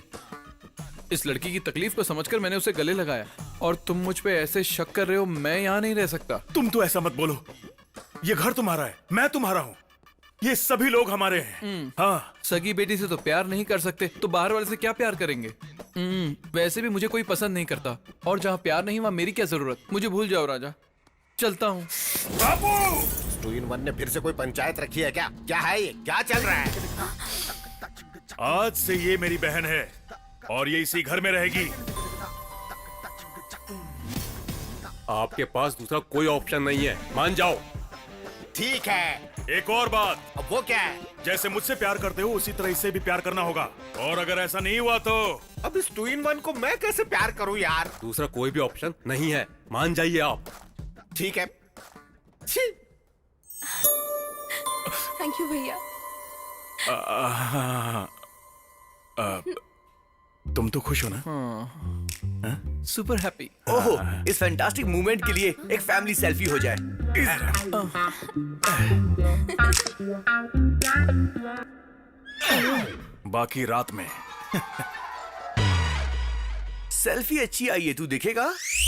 इस लड़की की तकलीफ को समझकर मैंने उसे गले लगाया, और तुम मुझ पे ऐसे शक कर रहे हो। मैं यहाँ नहीं रह सकता। तुम तो ऐसा मत बोलो, ये घर तुम्हारा है, मैं तुम्हारा हूँ, ये सभी लोग हमारे हैं। हाँ, सगी बेटी से तो प्यार नहीं कर सकते, तो बाहर वाले से क्या प्यार करेंगे? वैसे भी मुझे कोई पसंद नहीं करता, और जहाँ प्यार नहीं वहाँ मेरी क्या जरूरत? मुझे भूल जाओ राजा, चलता हूँ। बाबू! 2-in-1 ने फिर से कोई पंचायत रखी है क्या? क्या है ये? क्या चल रहा है? आज से ये मेरी बहन है और ये इसी घर में रहेगी। आपके पास दूसरा कोई ऑप्शन नहीं है, मान जाओ। ठीक है। एक और बात, अब वो क्या है? जैसे मुझसे प्यार करते हो उसी तरह इससे भी प्यार करना होगा, और अगर ऐसा नहीं हुआ तो अब इस 2-in-1 को मैं कैसे प्यार करूं यार? दूसरा कोई भी ऑप्शन नहीं है, मान जाइए आप। ठीक है। थैंक यू भैया। तुम तो खुश हो ना? Super happy. ओहो, इस फैंटास्टिक मूवमेंट के लिए एक फैमिली सेल्फी हो जाए। बाकी रात में। सेल्फी अच्छी आई है, तू देखेगा?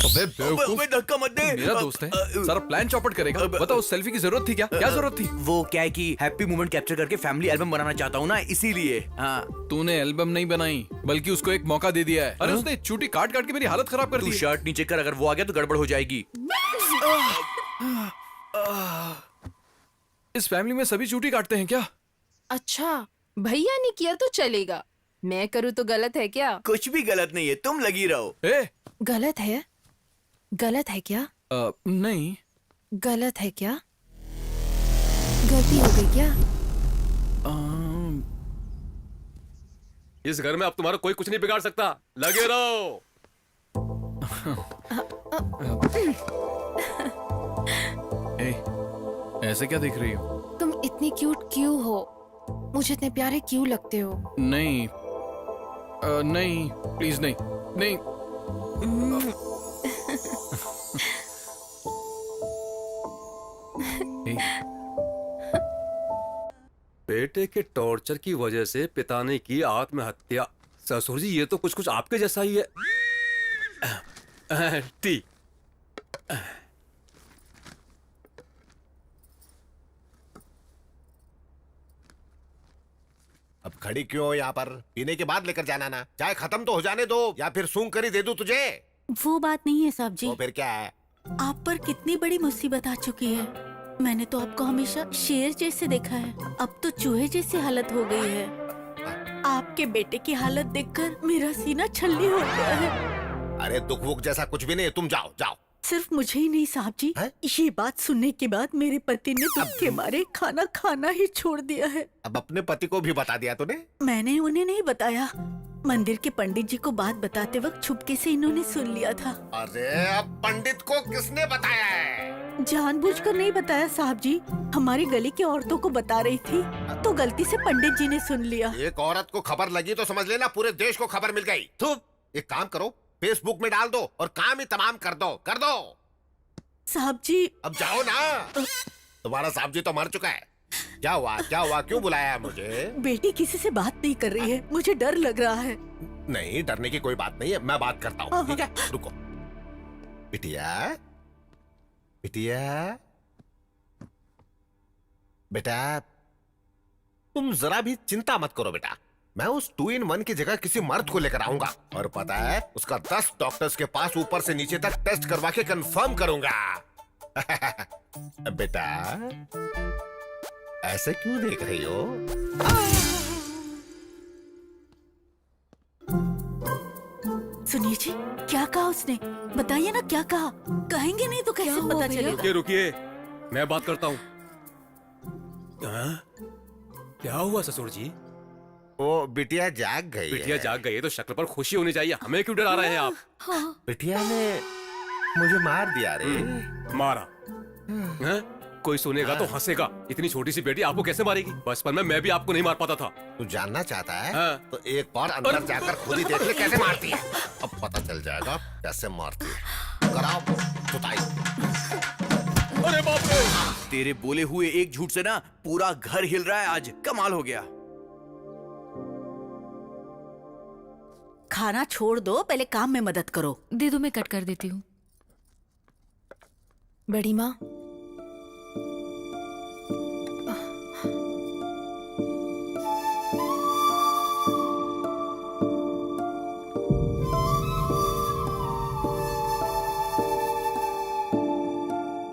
अबे बेवकूफ, धक्का मत दे। मेरा दोस्त है, सारा प्लान चौपट करेगा। बताओ उस सेल्फी की जरूरत थी क्या? क्या जरूरत थी? वो क्या है कि हैप्पी मोमेंट कैप्चर करके फैमिली एल्बम बनाना चाहता हूँ ना, इसीलिए। हाँ, तूने एल्बम नहीं बनाई, बल्कि उसको एक मौका दे दिया है। अरे उसने चूटी काट काट के मेरी हालत खराब कर दी। तू शर्ट नीचे कर, अगर वो आ गया तो गड़बड़ हो जाएगी। इस फैमिली में सभी चूटी काटते हैं क्या? अच्छा, भैया ने किया तो चलेगा, मैं करूँ तो गलत है क्या? कुछ भी गलत नहीं है, तुम लगी रहो। गलत है? गलत है क्या? नहीं। गलत है क्या? गलती हो गई क्या? इस घर में अब तुम्हारा कोई कुछ नहीं बिगाड़ सकता, लगे रहो। ऐसे क्या देख रही हो? तुम इतनी क्यूट क्यों हो? मुझे इतने प्यारे क्यों लगते हो? नहीं, नहीं, प्लीज नहीं, नहीं। बेटे के टॉर्चर की वजह से पिता ने की आत्महत्या। ससुर जी, ये तो कुछ कुछ आपके जैसा ही है। टी। अब खड़ी क्यों हो यहाँ पर? पीने के बाद लेकर जाना ना। चाय खत्म तो हो जाने दो, या फिर सूंघ कर ही दे दूं तुझे। वो बात नहीं है साहब जी। तो फिर क्या है? आप पर कितनी बड़ी मुसीबत आ चुकी है। मैंने तो आपको हमेशा शेर जैसे देखा है, अब तो चूहे जैसी हालत हो गई है। आपके बेटे की हालत देखकर मेरा सीना छल्ली हो गया है। अरे दुख वुख जैसा कुछ भी नहीं, तुम जाओ जाओ। सिर्फ मुझे ही नहीं साहब जी, ये बात सुनने के बाद मेरे पति ने दुख के मारे खाना खाना ही छोड़ दिया है। अब अपने पति को भी बता दिया तूने? मैंने उन्हें नहीं बताया, मंदिर के पंडित जी को बात बताते वक्त छुपके से इन्होंने सुन लिया था। अरे अब पंडित को किसने बताया है? जानबूझकर नहीं बताया साहब जी, हमारी गली की औरतों को बता रही थी तो गलती से पंडित जी ने सुन लिया। एक औरत को खबर लगी तो समझ लेना पूरे देश को खबर मिल गई। तो एक काम करो, फेसबुक में डाल दो और काम ही तमाम कर दो। साहब जी अब जाओ ना। तुम्हारा साहब जी तो मर चुका है। क्या हुआ क्यों बुलाया है मुझे? बेटी किसी से बात नहीं कर रही है, मुझे डर लग रहा है। नहीं, डरने की कोई बात नहीं है, मैं बात करता हूँ। ठीक है, रुको। बिटिया बेटा, तुम जरा भी चिंता मत करो बेटा। मैं उस 2-in-1 की जगह किसी मर्द को लेकर आऊंगा और पता है उसका 10 डॉक्टर्स के पास ऊपर से नीचे तक टेस्ट करवा के कंफर्म करूंगा। बेटा, ऐसे क्यों देख रही हो? सुनिए जी, क्या कहा उसने? बताइए ना क्या कहा। कहेंगे नहीं तो कैसे पता चलेगा? रुकिए, मैं बात करता हूँ। क्या हुआ ससुर जी? वो बिटिया जाग गई। बिटिया जाग गई है तो शक्ल पर खुशी होनी चाहिए, हमें क्यों डरा रहे हैं आप? बिटिया ने मुझे मार दिया रे। मारा? कोई सुनेगा तो हंसेगा। इतनी छोटी सी बेटी आपको कैसे मारेगी? बचपन में मैं भी आपको नहीं मार पाता था। तू जानना चाहता है? हाँ। तो एक बार अंदर जाकर खुद ही देख ले कैसे मारती है। अब पता चल जाएगा कैसे मारती है। कराओ जुताई। अरे बाप रे! तेरे बोले हुए एक झूठ से ना पूरा घर हिल रहा है आज। कमाल हो गया। खाना छोड़ दो, पहले काम में मदद करो। दे दो, मैं कट कर देती हूँ। बड़ी माँ,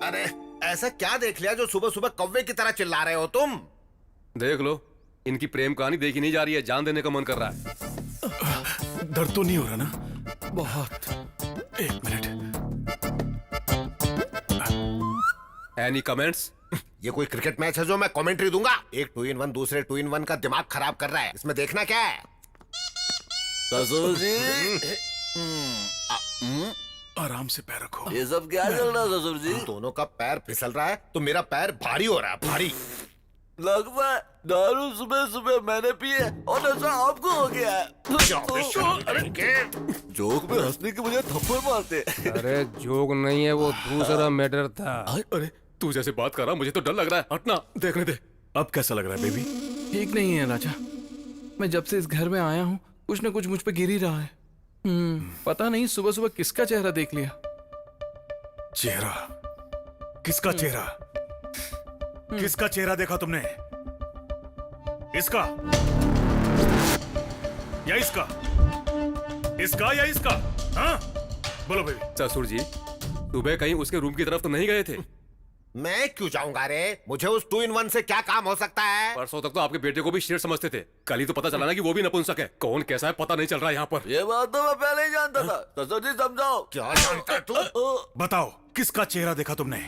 अरे ऐसा क्या देख लिया जो सुबह सुबह कौवे की तरह चिल्ला रहे हो तुम? देख लो, इनकी प्रेम कहानी देखी नहीं जा रही है, जान देने का मन कर रहा है। दर्द तो नहीं हो रहा ना? बहुत। एक मिनट। Any comments? ये कोई क्रिकेट मैच है जो मैं कमेंट्री दूंगा? एक 2-in-1 दूसरे 2-in-1 का दिमाग खराब कर रहा है। इसमें देखना क्या है? ससुर जी, आराम से पैर रखो। ये सब क्या चल रहा है ससुर जी? दोनों का पैर फिसल रहा है तो मेरा पैर भारी हो रहा है, भारी। लगता है दारू सुबह सुबह मैंने पी है और नशा आपको हो गया है। जोक में हंसने की मुझे थप्पड़ मारते। अरे जोक नहीं है, वो दूसरा मैटर था। अरे तू जैसे बात कर रहा, मुझे तो डर लग रहा है। हटना, देखने दे। अब कैसा लग रहा है बेबी? ठीक नहीं है राजा। मैं जब से इस घर में आया हूँ कुछ न कुछ मुझ पे गिर ही रहा है। पता नहीं सुबह सुबह किसका चेहरा देख लिया। चेहरा? किसका चेहरा? किसका चेहरा देखा तुमने? इसका या इसका? इसका या इसका? हाँ? बोलो बेबी। ससुर जी, सुबह कहीं उसके रूम की तरफ तो नहीं गए थे? मैं क्यों जाऊंगा रे? मुझे उस 2-in-1 से क्या काम हो सकता है? परसों तक तो आपके बेटे को भी शेर समझते थे, कल ही तो पता चला ना कि वो भी नपुंसक है। कौन कैसा है पता नहीं चल रहा यहाँ पर। ये बात तो मैं पहले ही जानता था। ससुर जी समझाओ। क्या जानता है तू? बताओ, किसका चेहरा देखा तुमने?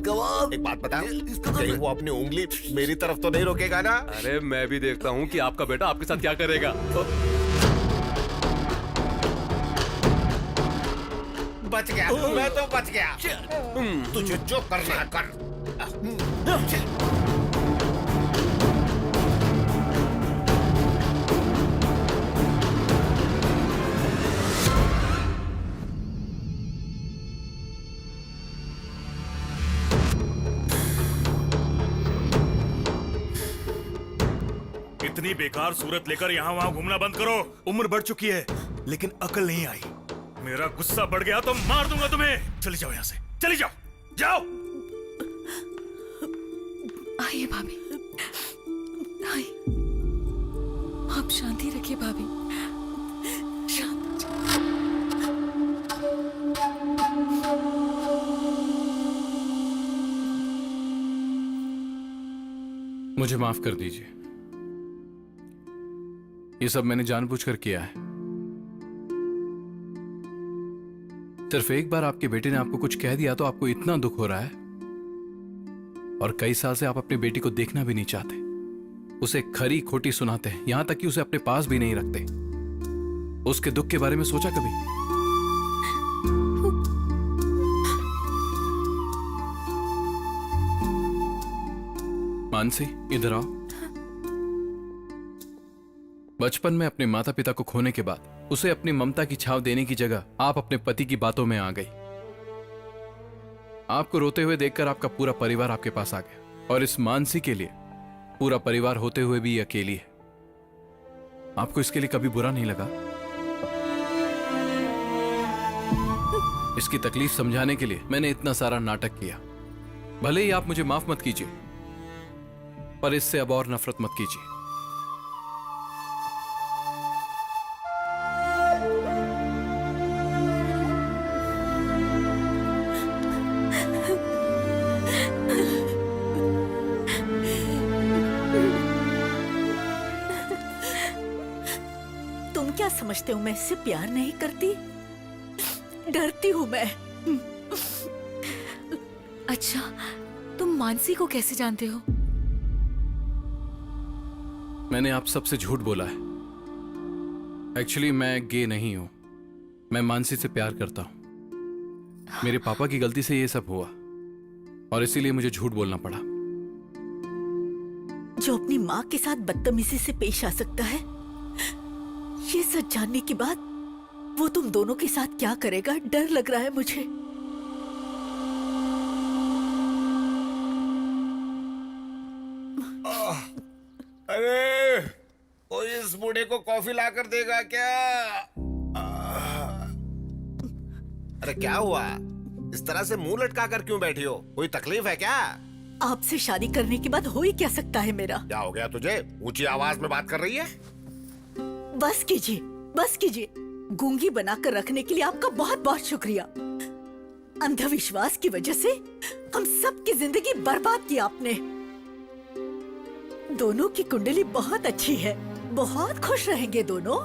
कमाल। एक बात बता, कहीं वो अपनी उंगली मेरी तरफ तो नहीं रोकेगा ना? अरे मैं भी देखता हूँ कि आपका बेटा आपके साथ क्या करेगा। बच गया, मैं तो बच गया। तुझे जो करना है कर। इतनी बेकार सूरत लेकर यहाँ वहाँ घूमना बंद करो। उम्र बढ़ चुकी है लेकिन अकल नहीं आई। मेरा गुस्सा बढ़ गया तो मार दूंगा तुम्हें। चली जाओ यहाँ से, चली जाओ, जाओ। आइए भाभी, आइए। आप शांति रखिए भाभी, शांत। मुझे माफ कर दीजिए, ये सब मैंने जानबूझकर किया है। सिर्फ एक बार आपके बेटे ने आपको कुछ कह दिया तो आपको इतना दुख हो रहा है, और कई साल से आप अपनी बेटी को देखना भी नहीं चाहते। उसे खरी खोटी सुनाते हैं, यहाँ तक कि उसे अपने पास भी नहीं रखते। उसके दुख के बारे में सोचा कभी? मानसी, इधर आओ। बचपन में अपने माता पिता को खोने के बाद उसे अपनी ममता की छाव देने की जगह आप अपने पति की बातों में आ गई। आपको रोते हुए देखकर आपका पूरा परिवार आपके पास आ गया, और इस मानसी के लिए पूरा परिवार होते हुए भी अकेली है। आपको इसके लिए कभी बुरा नहीं लगा? इसकी तकलीफ समझाने के लिए मैंने इतना सारा नाटक किया। भले ही आप मुझे माफ मत कीजिए, पर इससे अब और नफरत मत कीजिए। तुम क्या समझते हो मैं इससे प्यार नहीं करती? डरती हूँ मैं। अच्छा, तुम मानसी को कैसे जानते हो? मैंने आप सबसे झूठ बोला है। एक्चुअली मैं गे नहीं हूं। मैं मानसी से प्यार करता हूं। मेरे पापा की गलती से ये सब हुआ, और इसीलिए मुझे झूठ बोलना पड़ा। जो अपनी माँ के साथ बदतमीजी से पेश आ सकता है, ये सच जानने के बाद वो तुम दोनों के साथ क्या करेगा, डर लग रहा है मुझे। अरे कोई इस बूढ़े को कॉफी लाकर देगा क्या? अरे क्या हुआ? इस तरह से मुंह लटका कर क्यों बैठी हो? कोई तकलीफ है क्या? आपसे शादी करने के बाद हो ही क्या सकता है मेरा? क्या हो गया तुझे? ऊंची आवाज में बात कर रही है? बस कीजिए, बस कीजिए। गूंगी बनाकर रखने के लिए आपका बहुत बहुत शुक्रिया। अंधविश्वास की वजह से हम सबकी जिंदगी बर्बाद की आपने। दोनों की कुंडली बहुत अच्छी है, बहुत खुश रहेंगे दोनों।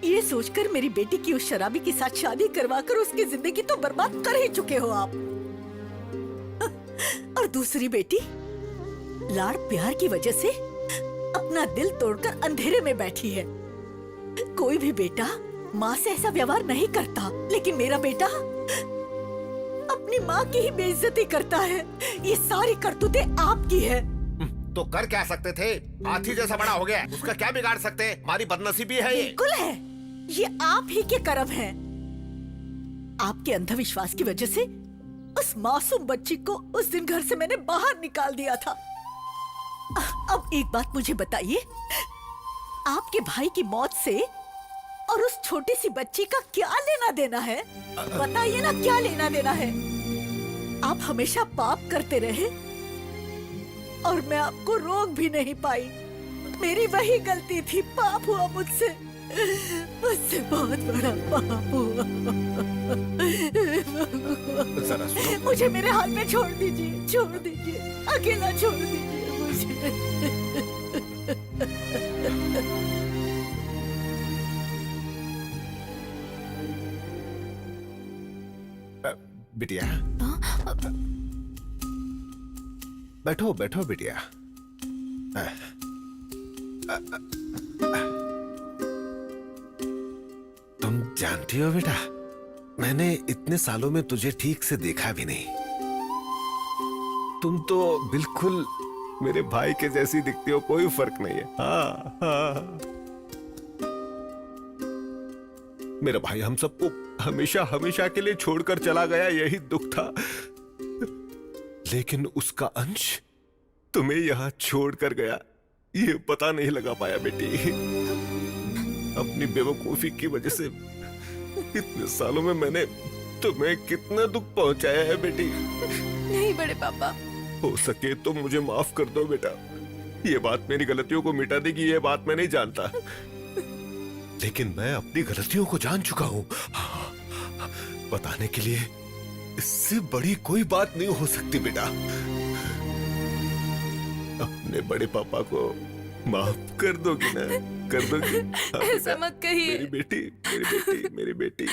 ये सोचकर मेरी बेटी की उस शराबी के साथ शादी करवाकर उसकी जिंदगी तो बर्बाद कर ही चुके हो आप। और दूसरी बेटी लाड़ प्यार की वजह से अपना दिल तोड़कर अंधेरे में बैठी है। कोई भी बेटा माँ से ऐसा व्यवहार नहीं करता, लेकिन मेरा बेटा अपनी माँ की ही बेइज्जती करता है। ये सारी करतूतें आपकी है। तो कर क्या सकते थे? हाथी जैसा बड़ा हो गया, उसका क्या बिगाड़ सकते? हमारी बदनसीबी है ये। बिल्कुल है, ये आप ही के कर्म है। आपके अंधविश्वास की वजह से उस मासूम बच्ची को उस दिन घर से मैंने बाहर निकाल दिया था। अब एक बात मुझे बताइए, आपके भाई की मौत से और उस छोटी सी बच्ची का क्या लेना देना है? बताइए ना, क्या लेना देना है? आप हमेशा पाप करते रहे और मैं आपको रोक भी नहीं पाई। मेरी वही गलती थी, पाप हुआ मुझसे, मुझसे बहुत बड़ा पाप हुआ। मुझे मेरे हाल में छोड़ दीजिए, छोड़ दीजिए, अकेला छोड़ दीजिए मुझे। बिटिया, बैठो बैठो बिटिया। तुम जानती हो बेटा, मैंने इतने सालों में तुझे ठीक से देखा भी नहीं। तुम तो बिल्कुल मेरे भाई के जैसी दिखती हो, कोई फर्क नहीं है। हाँ हाँ, मेरा भाई हम सबको हमेशा हमेशा के लिए छोड़कर चला गया, यही दुख था। लेकिन उसका अंश तुम्हें यहाँ छोड़कर गया, ये पता नहीं लगा पाया बेटी। अपनी बेवकूफी की वजह से इतने सालों में मैंने तुम्हें कितना दुख पहुंचाया है बेटी। नहीं बड़े पापा, हो सके तो मुझे माफ कर दो बेटा। ये बात मेरी गलतियों को मिटा देगी, ये बात मैं नहीं जानता, लेकिन मैं अपनी गलतियों को जान चुका हूँ। बताने के लिए इससे बड़ी कोई बात नहीं हो सकती बेटा। अपने बड़े पापा को माफ कर दोगी ना? कर दोगी? हाँ, ऐसा मत कहिए। मेरी बेटी, मेरी बेटी, मेरी बेटी।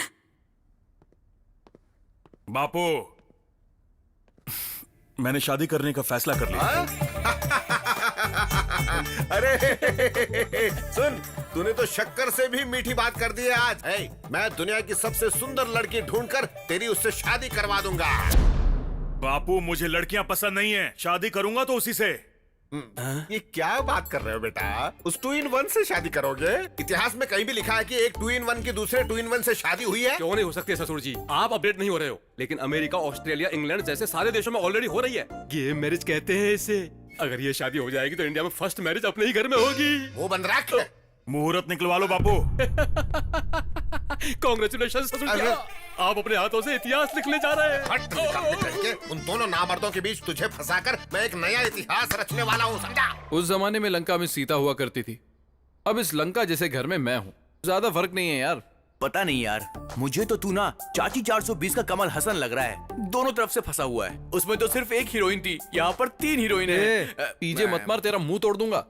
बापू, मैंने शादी करने का फैसला कर लिया। अरे सुन, तूने तो शक्कर से भी मीठी बात कर दी है आज। मैं दुनिया की सबसे सुंदर लड़की ढूंढकर तेरी उससे शादी करवा दूंगा। बापू मुझे लड़कियां पसंद नहीं है, शादी करूंगा तो उसी से। ये क्या बात कर रहे हो बेटा? उस 2-in-1 से शादी करोगे? इतिहास में कहीं भी लिखा है कि एक 2-in-1 की दूसरे 2-in-1 से शादी हुई है? क्यों नहीं हो सकती ससुर जी? आप अपडेट नहीं हो रहे हो, लेकिन अमेरिका, ऑस्ट्रेलिया, इंग्लैंड जैसे सारे देशों में ऑलरेडी हो रही है। गे मैरिज कहते हैं इसे। अगर ये शादी हो जाएगी तो इंडिया में फर्स्ट मैरिज अपने ही घर में होगी। वो बन रख। मुहूर्त निकलवा लो बापू। कांग्रेचुलेशन ससुर जी, आप अपने हाथों से इतिहास लिखने जा रहे हैं। हट निकलने करके उन दोनों नामर्दों के बीच तुझे फंसाकर मैं एक नया इतिहास रचने वाला हूँ, समझा? उस जमाने में लंका में सीता हुआ करती थी, अब इस लंका जैसे घर में मैं हूँ। ज्यादा फर्क नहीं है यार। पता नहीं यार, मुझे तो तू ना चाची 420 का कमल हसन लग रहा है। दोनों तरफ से फंसा हुआ है। उसमें तो सिर्फ एक हीरोइन थी, यहाँ पर 3 हीरोइन है। पीजे मत मार, तेरा मुंह तोड़ दूंगा।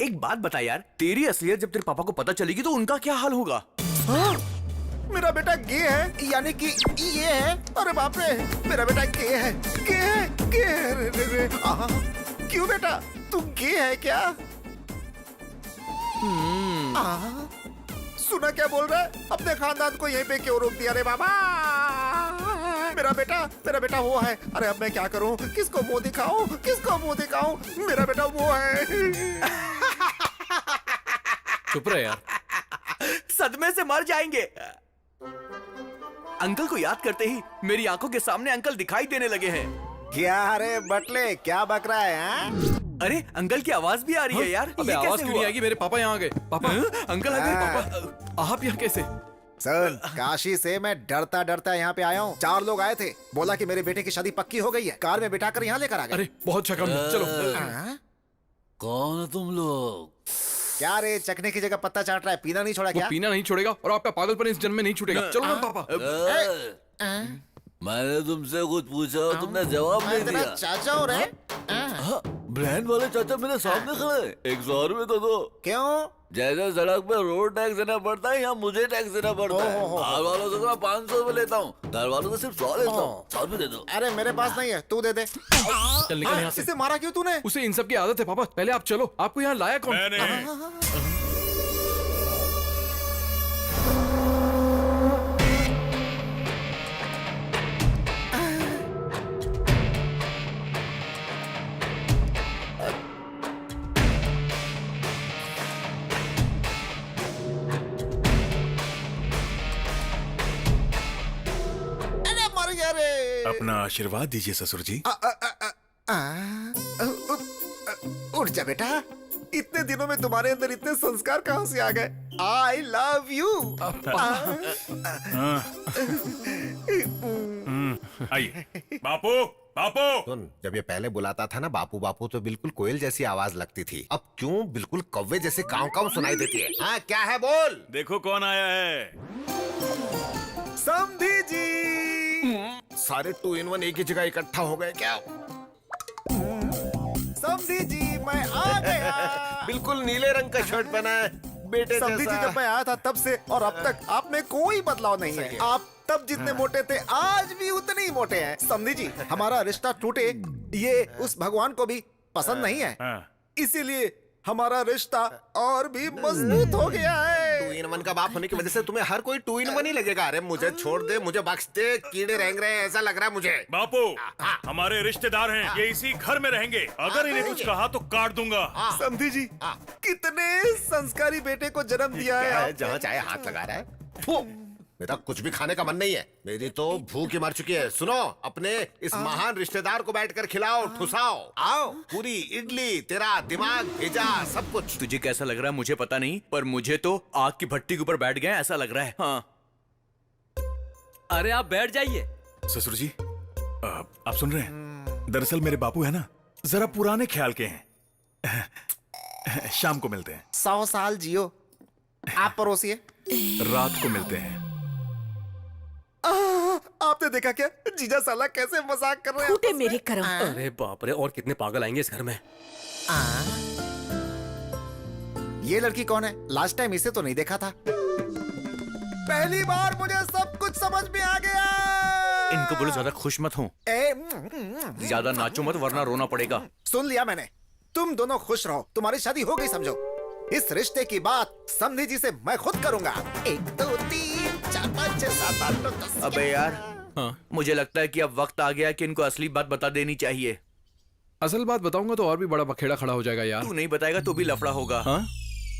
एक बात बता यार, तेरी असलियत जब तेरे पापा को पता चलेगी तो उनका क्या हाल होगा? मेरा बेटा गे है, यानी कि ये है। अरे बाप रे, मेरा बेटा गे है, गे है, गे है। रे। क्यों बेटा, तू गे है क्या? सुना क्या बोल रहा है? अपने खानदान को यहीं पे क्यों रोक दिया रे बाबा? मेरा बेटा वो है। अरे अब मैं क्या करूं? किसको मुंह दिखाऊं? किसको मुंह दिखाऊं? मेरा बेटा वो है। चुप रहे यार। सदमे से मर जाएंगे। अंकल को याद करते ही मेरी आंखों के सामने अंकल दिखाई देने लगे हैं। क्या रे बटले, क्या बक रहा है? हाँ? अरे अंकल की आवाज भी आ रही है यार। अबे ये आवाज कैसे क्यों नहीं हुआ? आएगी? मेरे पापा यहाँ आ गए। पापा, अंकल आ गए। पापा, आप यहाँ कैसे? सर, काशी से मैं डरता डरता यहाँ पे आया हूँ। 4 लोग आए थे, बोला कि मेरे बेटे की शादी पक्की हो गई है, कार में बिठाकर यहाँ लेकर आ गए। अरे बहुत शक्ल, चलो। कौन हो तुम लोग? क्या रे, चखने की जगह पत्ता चाट रहा है? पीना नहीं छोड़ा वो क्या? पीना नहीं छोड़ेगा और आपका पागलपन इस जन्म में नहीं छूटेगा। चलो ना पापा। मैंने तुमसे कुछ पूछा, तुमने जवाब नहीं मैं तेरा दिया। चाचा हो रे? ब्रांड वाले चाचा मेरे सामने खड़े। 100 रुपए तो दो। क्यों? जैसे सड़क पे रोड टैक्स देना पड़ता है, यहाँ मुझे टैक्स देना पड़ता है। बाहर वालों से तो मैं 500 रुपए लेता हूँ, घर वालों से सिर्फ 100 लेता हूँ। 100 रुपए दे दो। अरे मेरे पास नहीं है, तू दे दे। चल निकल यहाँ से। इसे मारा क्यों तूने? उसे इन सब की आदत है पापा। पहले आप चलो, आपको यहाँ लाया कौन? मैंने। अरे मर गया रे। अपना आशीर्वाद दीजिए ससुर जी। उठ जा बेटा, इतने दिनों में तुम्हारे अंदर इतने संस्कार कहाँ से आ गए? आई लव यू। आइए बापू, बापू। सुन, जब ये पहले बुलाता था ना बापू बापू, तो बिल्कुल कोयल जैसी आवाज लगती थी। अब क्यों बिल्कुल कौवे जैसे काव काव सुनाई देती है? हाँ क्या है बोल? देखो कौन आया है। समधी जी। सारे 2-in-1 एक ही जगह इकट्ठा हो गए क्या? समधी जी, मैं आ गया। बिल्कुल नीले रंग का शर्ट पहना है बेटे समधी जी, जैसा। जब मैं आया था तब से और अब तक आप में कोई बदलाव नहीं है। आप तब जितने मोटे थे आज भी उतने ही मोटे हैं। समधी जी, हमारा रिश्ता टूटे ये उस भगवान को भी पसंद नहीं है, इसीलिए हमारा रिश्ता और भी मजबूत हो गया है। 2-in-1 का बाप होने की वजह से तुम्हें हर कोई 2-in-1 ही लगेगा। अरे मुझे छोड़ दे, मुझे बख्श दे, कीड़े रेंग रहे हैं ऐसा लग रहा है मुझे। बापू, हमारे रिश्तेदार हैं, ये इसी घर में रहेंगे। अगर इन्हें कुछ कहा तो काट दूंगा। समधी जी, कितने संस्कारी बेटे को जन्म दिया है आपने। जहाँ चाहे हाथ लगा रहा है। मेरा कुछ भी खाने का मन नहीं है, मेरी तो भूख ही मर चुकी है। सुनो, अपने इस महान रिश्तेदार को बैठकर खिलाओ, ठुसाओ। आओ, पूरी इडली, तेरा दिमाग भेजा, सब कुछ। तुझे कैसा लग रहा है मुझे पता नहीं, पर मुझे तो आग की भट्टी के ऊपर बैठ गए ऐसा लग रहा है। हाँ। अरे आप बैठ जाइए। ससुर जी, आप सुन रहे हैं? दरअसल मेरे बापू है ना, जरा पुराने ख्याल के हैं। शाम को मिलते हैं। 100 साल जियो। आप परोसिए। रात को मिलते हैं। आपने देखा क्या जीजा साला कैसे मजाक कर रहे हैं? फूटे मेरे कर्म। अरे बाप रे, और कितने पागल आएंगे इस घर में। ये लड़की कौन है? लास्ट टाइम इसे तो नहीं देखा था। पहली बार मुझे सब कुछ समझ में आ गया। इनको बोलो ज्यादा खुश मत हो, ज्यादा नाचो मत वरना रोना पड़ेगा। सुन लिया मैंने। तुम दोनों खुश रहो, तुम्हारी शादी हो गई समझो। इस रिश्ते की बात समधी जी से मैं खुद करूंगा। 1 2 3 4 5 6 7 8 9 10। अबे यार, हाँ मुझे लगता है कि अब वक्त आ गया कि इनको असली बात बता देनी चाहिए। असल बात बताऊंगा तो और भी बड़ा बखेड़ा खड़ा हो जाएगा यार। तू नहीं बताएगा तो भी लफड़ा होगा। हाँ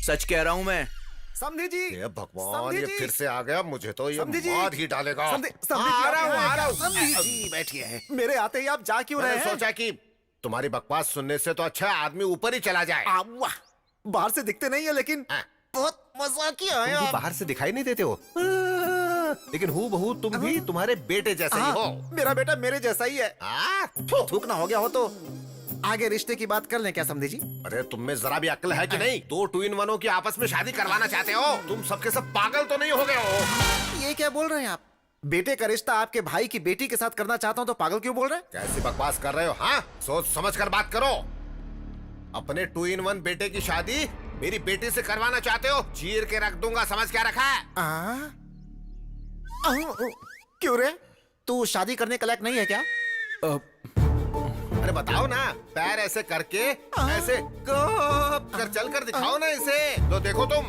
सच कह रहा हूँ मैं। समधी जी, ये भगवान, समधी ये जी। फिर से आ गया, मुझे तो ये समधी जी। मार ही डालेगा। समधी हाँ, आ रहा हूँ। समधी जी बैठिए। मेरे आते ही आप जा क्यों रहे मैंने हैं? सोचा कि तुम्हारी बकवास सुनने से तो अच्छा है आदमी ऊपर ही चला जाए। वाह, बाहर से दिखते नहीं है लेकिन हाँ। बहुत मजाकिया है तुम भी आप। बाहर से दिखाई नहीं देते हो, लेकिन हूँ बहू तुम भी तुम्हारे बेटे जैसे ही हो। हाँ, मेरा बेटा मेरे जैसा ही है। थूकना हो गया हो तो आगे रिश्ते की बात कर लें क्या समधी जी? अरे तुम में जरा भी अक्ल है कि नहीं? 2 2 in 1 की आपस में शादी करवाना चाहते हो? तुम सबके सब पागल तो नहीं हो गए हो? ये क्या बोल रहे हैं आप? बेटे का रिश्ता आपके भाई की बेटी के साथ करना चाहता हूँ तो पागल क्यों बोल रहे हैं? कैसी बकवास कर रहे हो? हाँ, सोच समझ कर बात करो। अपने 2 in 1 बेटे की शादी मेरी बेटी से करवाना चाहते हो? चीर के रख दूंगा, समझ क्या रखा है? क्यों रे, तू शादी करने के लायक नहीं है क्या? अरे बताओ ना, पैर ऐसे करके ऐसे कर चल कर दिखाओ ना इसे, तो देखो तुम।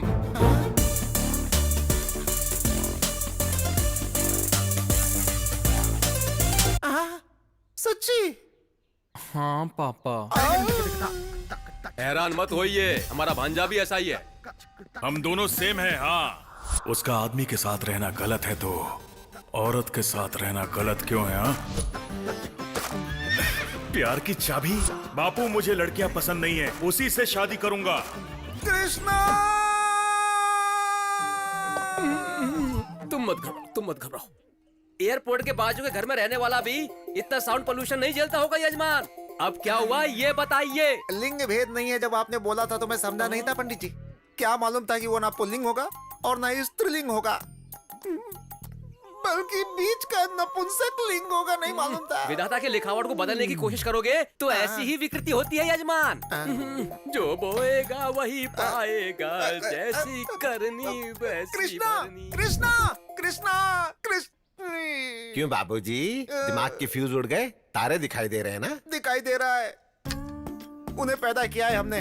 सच्ची? हाँ पापा। हैरान मत होइए, हमारा भांजा भी ऐसा ही है। हम दोनों सेम हैं। हाँ, उसका आदमी के साथ रहना गलत है तो औरत के साथ रहना गलत क्यों है? हाँ, प्यार की चाबी। बापू, मुझे लड़कियां पसंद नहीं है, उसी से शादी करूंगा। कृष्णा! तुम मत घबराओ। एयरपोर्ट के बाजू के घर में रहने वाला भी इतना साउंड पोल्यूशन नहीं झेलता होगा यजमान। अब क्या हुआ ये बताइए। लिंग भेद नहीं है, जब आपने बोला था तो मैं समझा नहीं था पंडित जी। क्या मालूम था कि वो ना पुल्लिंग होगा और ना स्त्रीलिंग होगा, बल्कि बीच का नपुंसक लिंग होगा, नहीं मालूम था। विधाता के लिखावट को बदलने की कोशिश करोगे तो ऐसी ही विकृति होती है यजमान। जो बोएगा वही पाएगा, जैसी करनी वैसी कृष्णा, भरनी। कृष्णा, कृष्णा, कृष्ण। क्यों बाबूजी, दिमाग के फ्यूज उड़ गए? तारे दिखाई दे रहे हैं ना? दिखाई दे रहा है। उन्हें पैदा किया है हमने,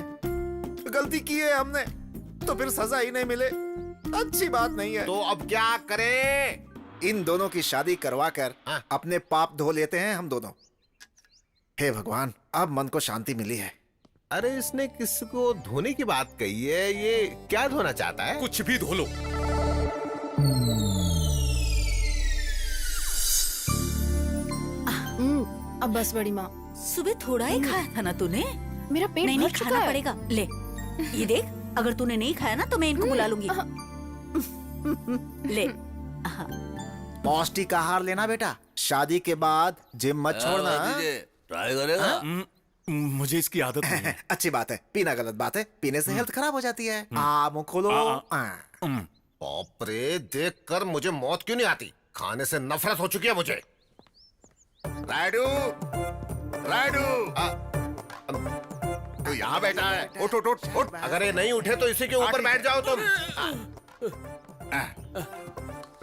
गलती की है हमने, तो फिर सजा ही नहीं मिले अच्छी बात नहीं है। तो अब क्या करें? इन दोनों की शादी करवा कर अपने पाप धो लेते हैं हम दोनों। हे भगवान, अब मन को शांति मिली है। अरे इसने किसको धोने की बात कही है? ये क्या धोना चाहता है? कुछ भी धो लो। अब बस बड़ी माँ, सुबह थोड़ा ही खाया था ना तूने? मेरा पेट नहीं भर नहीं, चुका खाना है। पड़ेगा। ले ये देख, अगर तूने नहीं खाया ना तो मैं इनको बुला लूंगी। ले। हाँ। पौष्टिक आहार लेना बेटा, शादी के बाद जिम मत छोड़ना। ट्राई करेगा? मुझे इसकी आदत नहीं है। अच्छी बात है, पीना गलत बात है, पीने से हेल्थ खराब हो जाती है। मुंह खोलो। बाप रे, देख कर मुझे मौत क्यों नहीं आती? खाने से नफरत हो चुकी है मुझे। राइडू, राइडू, तू यहाँ बैठा है? उठ उठ उठ उठ। अगर ये नहीं उठे तो इसी के ऊपर बैठ जाओ तुम।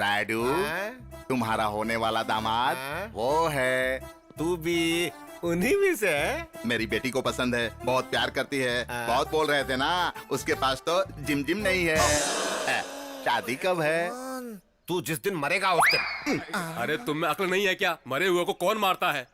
राइडू, तुम्हारा होने वाला दामाद वो है। तू भी उन्हीं में से है? मेरी बेटी को पसंद है, बहुत प्यार करती है। बहुत बोल रहे थे ना, उसके पास तो जिम जिम नहीं है। शादी कब है? तू जिस दिन मरेगा उस दिन। अरे तुम में अक्ल नहीं है क्या? मरे हुए को कौन मारता है?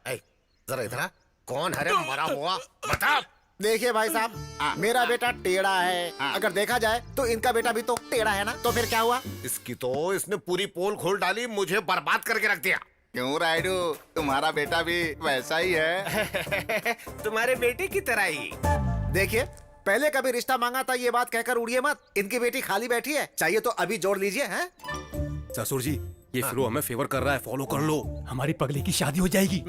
जरा इधर आ। कौन है रे मरा हुआ? बता। देखिए भाई साहब, मेरा बेटा टेढ़ा है। अगर देखा जाए तो इनका बेटा भी तो टेढ़ा है ना, तो फिर क्या हुआ? इसकी तो इसने पूरी पोल खोल डाली, मुझे बर्बाद करके रख दिया। क्यों राइडू, तुम्हारा बेटा भी वैसा ही है। तुम्हारे बेटे की तरह ही। देखिए, पहले कभी रिश्ता मांगा था ये बात कहकर उड़िए मत। इनकी बेटी खाली बैठी है, चाहिए तो अभी जोड़ लीजिए। हैं? ससुर जी, ये फिरो हमें फेवर कर रहा है, फॉलो कर लो। हमारी पगली की शादी हो जाएगी,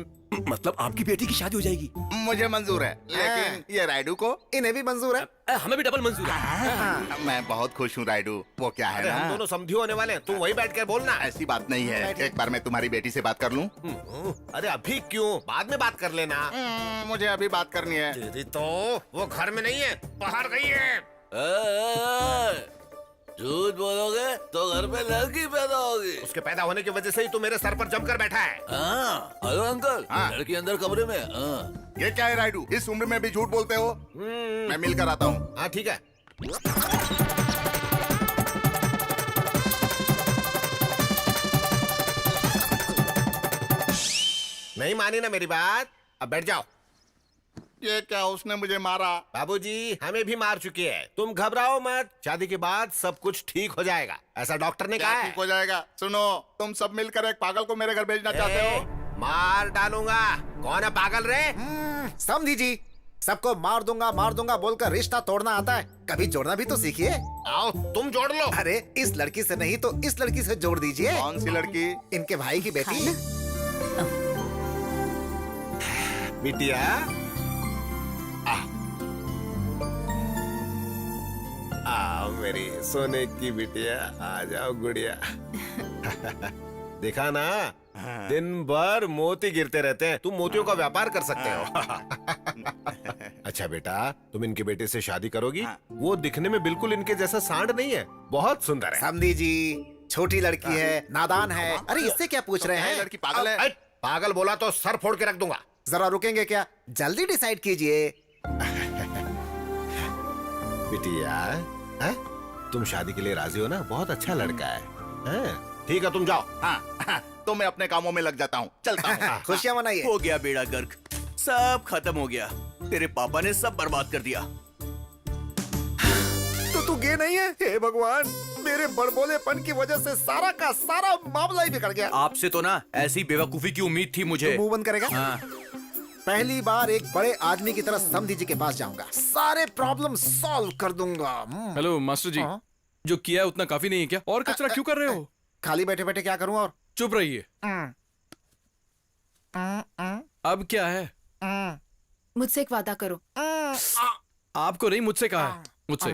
मतलब आपकी बेटी की शादी हो जाएगी। मुझे मंजूर है, लेकिन ये राइडू को? इन्हें भी मंजूर है। हमें भी डबल मंजूर है। मैं बहुत खुश हूँ राइडू। वो क्या है अरे ना, हम दोनों समझी होने वाले हैं, तू वही बैठ कर बोलना। ऐसी बात नहीं है। एक बार मैं तुम्हारी बेटी से बात कर लूँ? अरे अभी क्यों, बाद में बात कर लेना। मुझे अभी बात करनी है। तेरी तो वो घर में नहीं है, बाहर गई है। झूठ बोलोगे तो घर में लड़की पैदा होगी। उसके पैदा होने की वजह से ही तू मेरे सर पर जमकर बैठा है। हेलो अंकल, हाँ। लड़की अंदर कमरे में। हाँ। ये क्या है राइडू, इस उम्र में भी झूठ बोलते हो? मैं मिलकर आता हूँ। हाँ ठीक है। नहीं मानी ना मेरी बात, अब बैठ जाओ। ये क्या, उसने मुझे मारा? बाबूजी हमें भी मार चुकी है, तुम घबराओ मत, शादी के बाद सब कुछ ठीक हो जाएगा, ऐसा डॉक्टर ने कहा क्या है। ठीक हो जाएगा? सुनो, तुम सब मिलकर एक पागल को मेरे घर भेजना चाहते हो? मार डालूंगा। कौन है पागल रे? समझी जी, सबको मार दूंगा बोलकर रिश्ता तोड़ना आता है, कभी जोड़ना भी तो सीखिए। आओ तुम जोड़ लो। अरे इस लड़की से नहीं तो इस लड़की से जोड़ दीजिए। कौन सी लड़की? इनके भाई की बेटी। बिटिया आओ मेरी सोने की बिटिया, आ जाओ गुड़िया। देखा ना, दिन भर मोती गिरते रहते हैं, तुम मोतियों का व्यापार कर सकते हो। अच्छा बेटा, तुम इनके बेटे से शादी करोगी? वो दिखने में बिल्कुल इनके जैसा सांड नहीं है, बहुत सुंदर है। समझी जी, छोटी लड़की है, नादान है। अरे इससे क्या पूछ रहे हैं? लड़की पागल है। पागल बोला तो सर फोड़ के रख दूंगा। जरा रुकेंगे क्या? जल्दी डिसाइड कीजिए। बिटिया है? तुम शादी के लिए राजी हो ना? बहुत अच्छा लड़का है, हैं? ठीक है तुम जाओ। हाँ, तो मैं अपने कामों में लग जाता हूँ, चलता हूँ। खुशियाँ मनाइए। हो गया बेड़ा गर्क, सब खत्म हो गया। तेरे पापा ने सब बर्बाद कर दिया। तो तू गे नहीं है? हे भगवान, मेरे बड़बोलेपन की वजह से सारा का सारा मामला ही बिगड़ गया। आपसे तो ना ऐसी बेवकूफी की उम्मीद थी मुझे। मुंह बंद करेगा? हाँ। पहली बार एक बड़े आदमी की तरह समधी जी के पास जाऊंगा, सारे प्रॉब्लम सॉल्व कर दूंगा। हेलो मास्टर जी, जो किया है उतना काफी नहीं है क्या? और कचरा क्यों कर रहे हो? खाली बैठे बैठे क्या करूं? और चुप रहिए। अब क्या है? मुझसे एक वादा करो। आपको नहीं, मुझसे कहा है, मुझसे।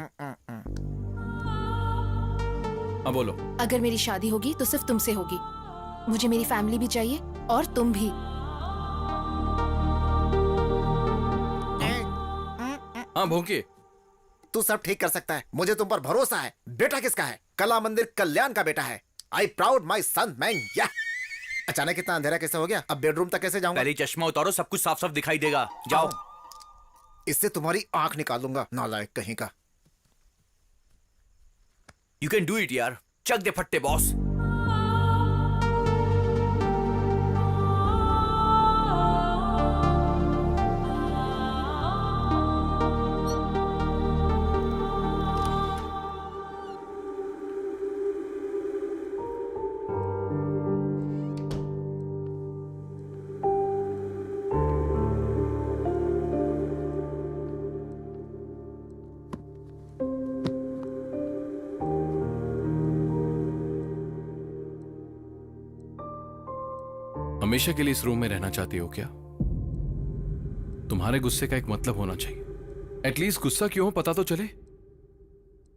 हाँ बोलो। अगर मेरी शादी होगी तो सिर्फ तुमसे होगी। मुझे मेरी फैमिली भी चाहिए और तुम भी। हाँ भोंके। तू सब ठीक कर सकता है, मुझे तुम पर भरोसा है। बेटा किसका है? कला मंदिर कल्याण का बेटा है। I proud my son man. या अचानक इतना अंधेरा कैसे हो गया? अब बेडरूम तक कैसे जाऊंगा? पहले चश्मा उतारो, सब कुछ साफ साफ दिखाई देगा। जाओ। इससे तुम्हारी आंख निकालूंगा, नालायक कहीं का। यू कैन डू इट यार, चक दे फट्टे बॉस। हमेशा के लिए इस रूम में रहना चाहती हो क्या? तुम्हारे गुस्से का एक मतलब होना चाहिए। एटलीस्ट गुस्सा क्यों हो पता तो चले।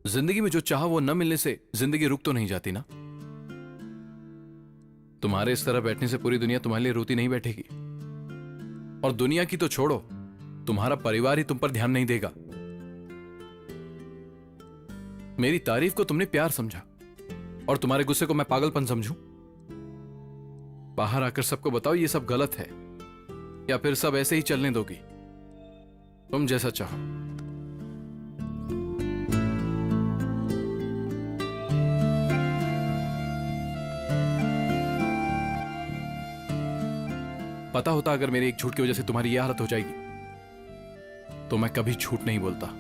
जिंदगी में जो चाहा वो न मिलने से जिंदगी रुक तो नहीं जाती ना। तुम्हारे इस तरह बैठने से पूरी दुनिया तुम्हारे लिए रोती नहीं बैठेगी। और दुनिया की तो छोड़ो, तुम्हारा परिवार ही तुम पर ध्यान नहीं देगा। मेरी तारीफ को तुमने प्यार समझा और तुम्हारे गुस्से को मैं पागलपन समझूं? बाहर आकर सबको बताओ ये सब गलत है, या फिर सब ऐसे ही चलने दोगी? तुम जैसा चाहो। पता होता अगर मेरे एक झूठ की वजह से तुम्हारी यह हालत हो जाएगी तो मैं कभी झूठ नहीं बोलता।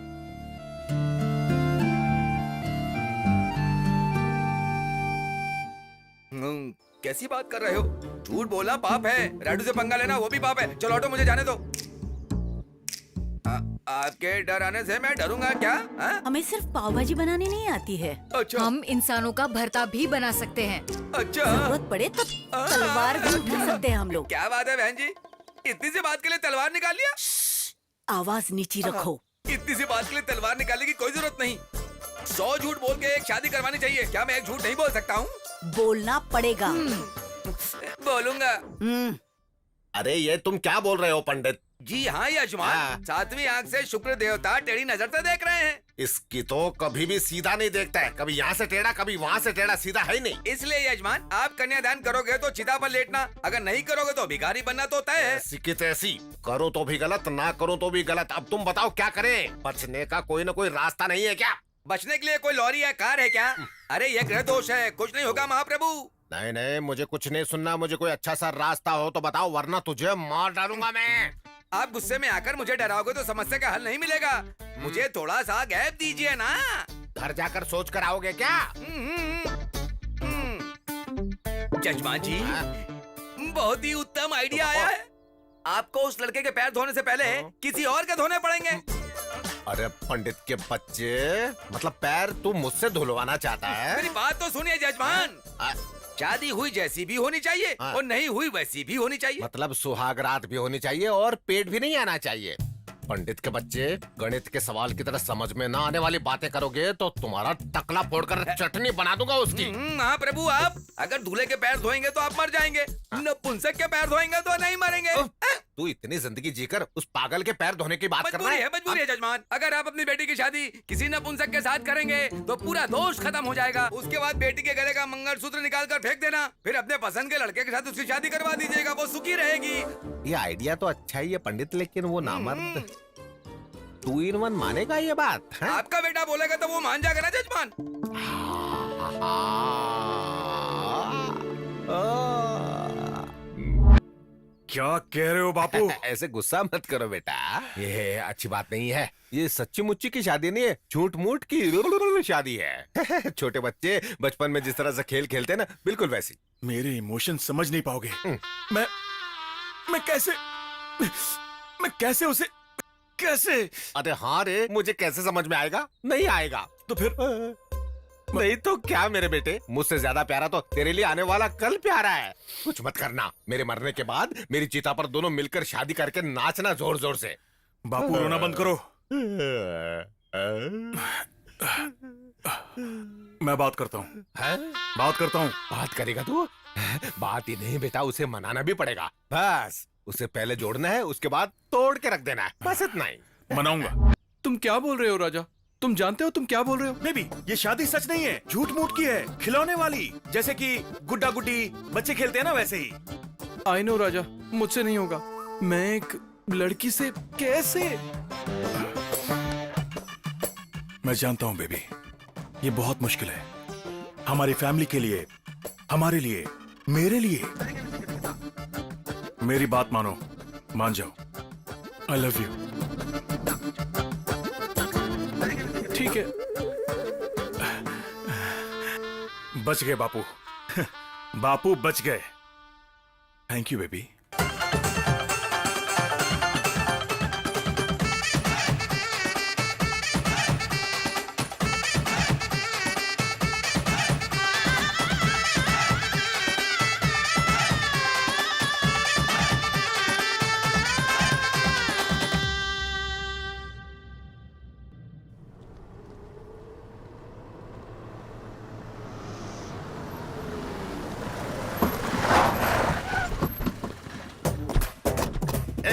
कैसी बात कर रहे हो? झूठ बोलना पाप है, राडू से पंगा लेना वो भी पाप है। चलो हटो, मुझे जाने दो। आपके डर आने से मैं डरूंगा क्या? हमें सिर्फ पाव भाजी बनानी नहीं आती है। अच्छा। हम इंसानों का भरता भी बना सकते हैं। अच्छा। जरूरत पड़े तो तलवार भी उठा सकते हैं हम लोग। क्या बात है बहन जी, इतनी सी बात के लिए तलवार निकाल लिया? आवाज नीची रखो। इतनी सी बात के लिए तलवार निकालने की कोई जरूरत नहीं। 100 झूठ बोल के एक शादी करवानी चाहिए। क्या मैं एक झूठ नहीं बोल सकता हूँ? बोलना पड़ेगा। बोलूंगा। अरे ये तुम क्या बोल रहे हो पंडित? जी हाँ यजमान, हाँ। सातवीं आंख से शुक्र देवता टेढ़ी नजर से देख रहे हैं। इसकी तो कभी भी सीधा नहीं देखता है, कभी यहाँ से टेढ़ा कभी वहाँ से टेढ़ा, सीधा है ही नहीं। इसलिए यजमान, आप कन्यादान करोगे तो चिता पर लेटना, अगर नहीं करोगे तो भिखारी बनना तो तय है। ऐसी की तैसी, करो तो भी गलत, ना करो तो भी गलत। अब तुम बताओ क्या करें? बचने का कोई ना कोई रास्ता नहीं है क्या? बचने के लिए कोई लॉरी या कार है क्या? अरे ये ग्रह दोष है, कुछ नहीं होगा महाप्रभु। नहीं नहीं, मुझे कुछ नहीं सुनना। मुझे कोई अच्छा सा रास्ता हो तो बताओ, वरना तुझे मार डालूंगा मैं। आप गुस्से में आकर मुझे डराओगे तो समस्या का हल नहीं मिलेगा। मुझे थोड़ा सा गैप दीजिए ना। घर जाकर सोच कर आओगे क्या? जजमान जी, बहुत ही उत्तम आइडिया आया है। आपको उस लड़के के पैर धोने से पहले किसी और के धोने पड़ेंगे। अरे पंडित के बच्चे, मतलब पैर तू मुझसे धुलवाना चाहता है? मेरी बात तो सुनिए जजमान। शादी हुई जैसी भी होनी चाहिए और नहीं हुई वैसी भी होनी चाहिए। मतलब सुहाग रात भी होनी चाहिए और पेट भी नहीं आना चाहिए। पंडित के बच्चे, गणित के सवाल की तरह समझ में ना आने वाली बातें करोगे तो तुम्हारा टकला फोड़कर चटनी बना दूंगा उसकी। हाँ प्रभु, आप अगर दूल्हे के पैर धोएंगे तो आप मर जाएंगे, नपुंसक के पैर धोएंगे तो नहीं मरेंगे। तू इतनी जिंदगी जीकर उस पागल के पैर धोने की बात कर रहा है? मजबूरी है जजमान। अगर आप अपनी बेटी की शादी किसी नपुंसक के साथ करेंगे तो पूरा दोष खत्म हो जाएगा। उसके बाद बेटी के गले का मंगलसूत्र निकाल कर फेंक देना, फिर अपने पसंद के लड़के के साथ उसकी शादी करवा दीजिएगा, वो सुखी रहेगी। ये आइडिया तो अच्छा ही है पंडित, लेकिन वो नामर्द 2 in 1 मानेगा ये बात है? आपका बेटा बोलेगा तो वो मान जाएगा ना जजमान। क्या कह रहे हो बापू? ऐसे गुस्सा मत करो बेटा, ये अच्छी बात नहीं है। ये सच्ची मुच्ची की शादी नहीं है, झूठ मूठ की शादी है। छोटे बच्चे बचपन में जिस तरह से खेल खेलते हैं ना, बिल्कुल वैसी। मेरे इमोशन समझ नहीं पाओगे। मैं कैसे उसे कैसे? अरे हाँ रे, मुझे कैसे समझ में आएगा? नहीं आएगा तो फिर नहीं तो क्या मेरे बेटे, मुझसे ज्यादा प्यारा तो तेरे लिए आने वाला कल प्यारा है। कुछ मत करना, मेरे मरने के बाद मेरी चिता पर दोनों मिलकर शादी करके नाचना जोर जोर से। बापू रोना बंद करो। मैं बात करता हूँ। बात करेगा तू? बात ही नहीं बेटा, उसे मनाना भी पड़ेगा। बस उसे पहले जोड़ना है, उसके बाद तोड़ के रख देना है, बस इतना ही। मनाऊंगा। तुम क्या बोल रहे हो राजा? तुम जानते हो तुम क्या बोल रहे हो? बेबी, ये शादी सच नहीं है, झूठ मूठ की है, खिलौने वाली, जैसे कि गुड्डा गुड्डी बच्चे खेलते हैं ना वैसे ही। आई नो राजा, मुझसे नहीं होगा। मैं एक लड़की से कैसे? मैं जानता हूँ बेबी, ये बहुत मुश्किल है, हमारी फैमिली के लिए, हमारे लिए, मेरे लिए। मेरी बात मानो, मान जाओ। आई लव यू। ठीक है। बच गए बापू। बापू बच गए। Thank you baby.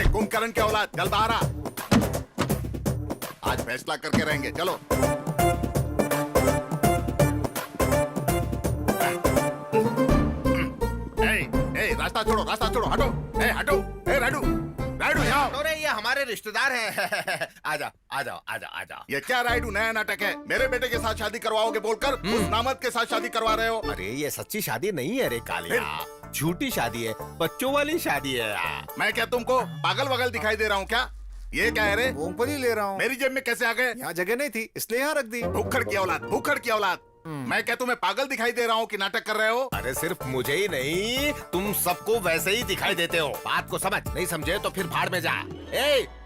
कुंभकर्ण के औलाद, चल बाहर आ। आज फैसला करके रहेंगे, चलो। रास्ता छोड़ो, रास्ता छोड़ो, हटो। हटो, राडू, राडू यहाँ। अरे ये हमारे रिश्तेदार हैं। आजा, आजा, आजा, आजा। ये क्या राइडू नया नाटक है? मेरे बेटे के साथ शादी करवाओगे बोलकर उस नामद के साथ शादी करवा रहे हो। अरे ये सच्ची शादी नहीं है रे कालिया, झूठी शादी है, बच्चों वाली शादी है। मैं क्या तुमको पागल वगल दिखाई दे रहा हूँ क्या? ये क्या है रे? मूंगफली ले रहा हूँ। मेरी जेब में कैसे आ गए? यहाँ जगह नहीं थी इसलिए यहाँ रख दी। भूखड़ की औलाद, भूखड़ की औलाद। मैं क्या तुम्हें पागल दिखाई दे रहा हूँ कि नाटक कर रहे हो? अरे सिर्फ मुझे ही नहीं, तुम सबको वैसे ही दिखाई देते हो। बात को समझ, नहीं समझे तो फिर भाड़ में जा।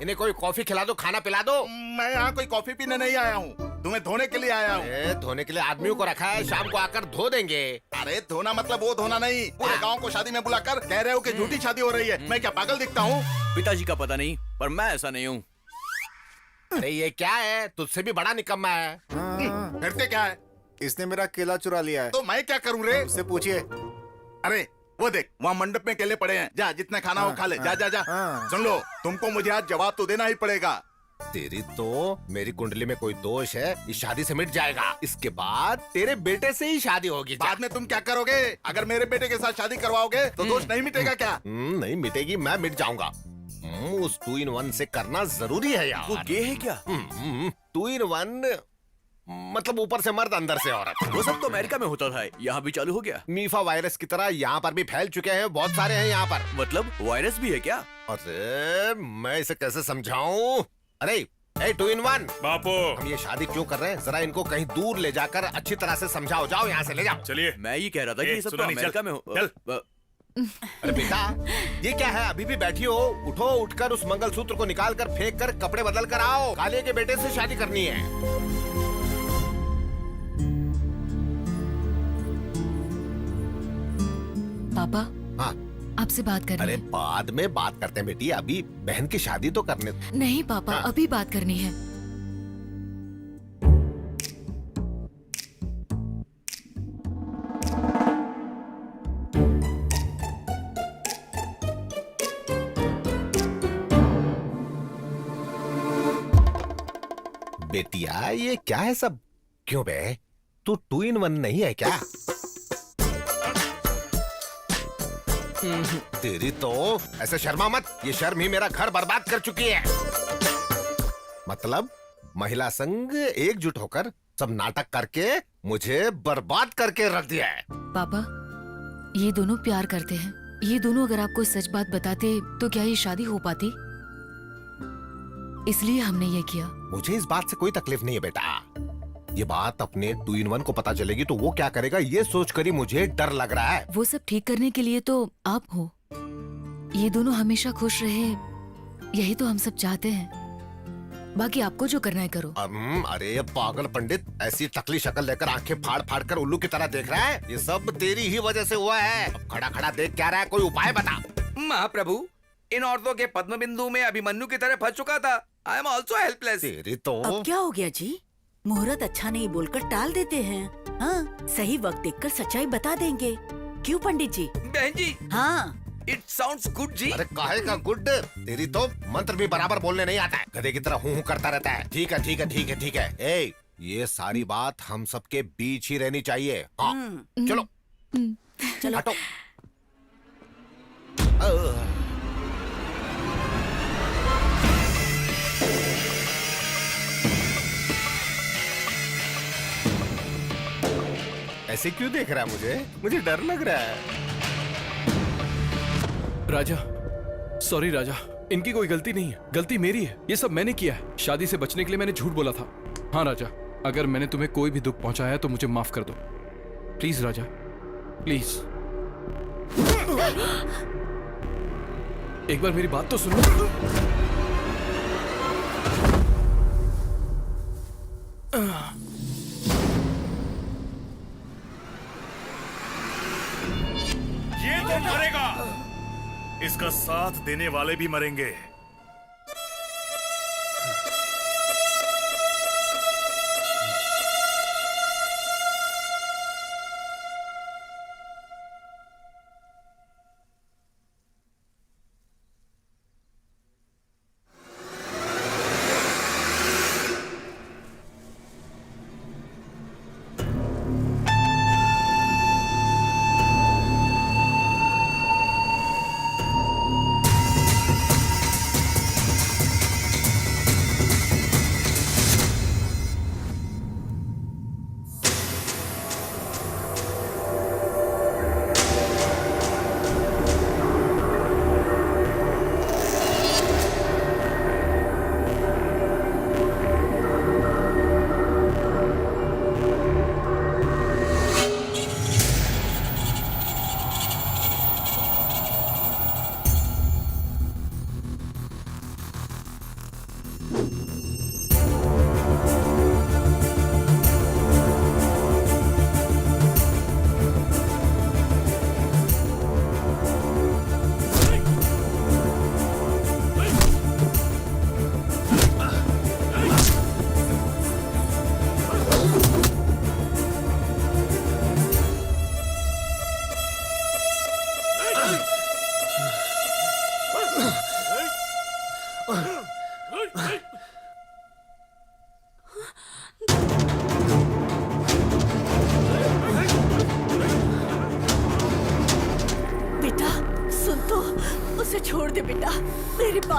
इन्हें कोई कॉफी खिला दो, खाना पिला दो। मैं यहाँ कोई कॉफी पीने नहीं आया हूँ, तुम्हें धोने के लिए आया हूँ। धोने के लिए आदमियों को रखा है, शाम को आकर धो देंगे। अरे धोना मतलब वो धोना नहीं, पूरे गाँव को शादी में बुलाकर कह रहे हो कि झूठी शादी हो रही है। मैं क्या पागल दिखता हूँ? पिताजी का पता नहीं, पर मैं ऐसा नहीं हूँ। अरे ये क्या है, तुझसे भी बड़ा निकम्मा है। फिर से क्या है? इसने मेरा केला चुरा लिया है। तो मैं क्या करूँ रे? उससे पूछिए। अरे वो देख वहाँ मंडप में केले पड़े हैं, जा जितना खाना हो खा ले, जा जा जा। सुन लो, तुमको मुझे आज जवाब तो देना ही पड़ेगा। तेरी तो मेरी कुंडली में कोई दोष है, इस शादी से मिट जाएगा। इसके बाद तेरे बेटे से ही शादी होगी। बाद में तुम क्या करोगे? अगर मेरे बेटे के साथ शादी करवाओगे तो दोष नहीं मिटेगा क्या? नहीं मिटेगी, मैं मिट जाऊंगा। उस 2 in 1 से करना जरूरी है यार। वो गे है क्या? 2 in 1 मतलब ऊपर से मर्द अंदर से औरत। वो सब तो अमेरिका में होता था, यहाँ भी चालू हो गया। मीफा वायरस की तरह यहाँ पर भी फैल चुके हैं, बहुत सारे हैं यहाँ पर। मतलब वायरस भी है क्या? अरे मैं इसे कैसे समझाऊं? अरे 2 in 1 बापू, हम ये शादी क्यों कर रहे हैं? जरा इनको कहीं दूर ले जाकर अच्छी तरह से समझाओ। जाओ यहाँ से, ले जाओ। चलिए। मैं ये कह रहा था कि ये सब तो सुना नहीं, अमेरिका में हो। चल। अरे बेटा, ये क्या है? अभी भी बैठी हो? उठो, उठकर उस मंगलसूत्र को निकाल कर फेंक कर कपड़े बदल कर आओ। काले के बेटे से शादी करनी है। पापा, हाँ आपसे बात करनी अरे है। बाद में बात करते हैं बेटी, अभी बहन की शादी तो करने दो। नहीं पापा, हाँ। अभी बात करनी है। बेटिया ये क्या है सब? क्यों बे, तू 2 in 1 नहीं है क्या? तेरी तो ऐसे शर्मा मत, ये शर्म ही मेरा घर बर्बाद कर चुकी है। मतलब महिला संघ एकजुट होकर सब नाटक करके मुझे बर्बाद करके रख दिया है। पापा, ये दोनों प्यार करते हैं। ये दोनों अगर आपको सच बात बताते तो क्या ये शादी हो पाती? इसलिए हमने ये किया। मुझे इस बात से कोई तकलीफ नहीं है बेटा। ये बात अपने 2 in 1 को पता चलेगी तो वो क्या करेगा, ये सोचकर ही मुझे डर लग रहा है। वो सब ठीक करने के लिए तो आप हो। ये दोनों हमेशा खुश रहे, यही तो हम सब चाहते हैं। बाकी आपको जो करना है करो। अरे पागल पंडित, ऐसी टकली शक्ल लेकर आंखें फाड़ फाड़ कर उल्लू की तरह देख रहा है? ये सब तेरी ही वजह से हुआ है। अब खड़ा खड़ा देख क्या रहा है? कोई उपाय बता। महाप्रभु, इन औरतों के पद्म बिंदु में अभिमन्यु की तरह फंस चुका था। I am also helpless. तेरी तो अब क्या हो गया जी? मुहूर्त अच्छा नहीं बोलकर टाल देते हैं। हाँ, सही वक्त देखकर सच्चाई बता देंगे। क्यों पंडित जी? बहन जी, हाँ, इट साउंड्स गुड जी। अरे काहे का गुड? तेरी तो मंत्र भी बराबर बोलने नहीं आता है, गधे की तरह हूँ करता रहता है। ठीक है ठीक है ठीक है ठीक है। ए, ये सारी बात हम सबके बीच ही रहनी चाहिए। हाँ चलो चलो। हटो। ऐसे क्यों देख रहा है मुझे? मुझे डर लग रहा है। राजा, सॉरी राजा, इनकी कोई गलती नहीं है, गलती मेरी है। ये सब मैंने किया है। शादी से बचने के लिए मैंने झूठ बोला था। हाँ राजा, अगर मैंने तुम्हें कोई भी दुख पहुंचाया तो मुझे माफ कर दो। Please Raja, please. एक बार मेरी बात तो सुनो। ये तो मरेगा, इसका साथ देने वाले भी मरेंगे।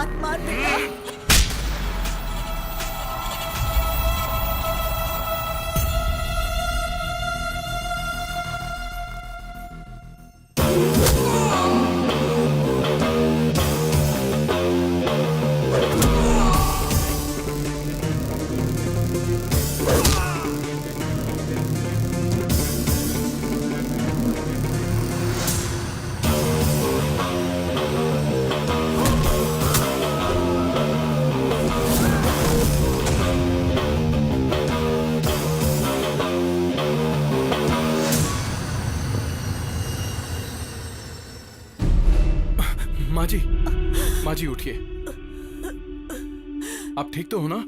मत मार बेटा। माँ जी उठिए। आप ठीक तो हो ना?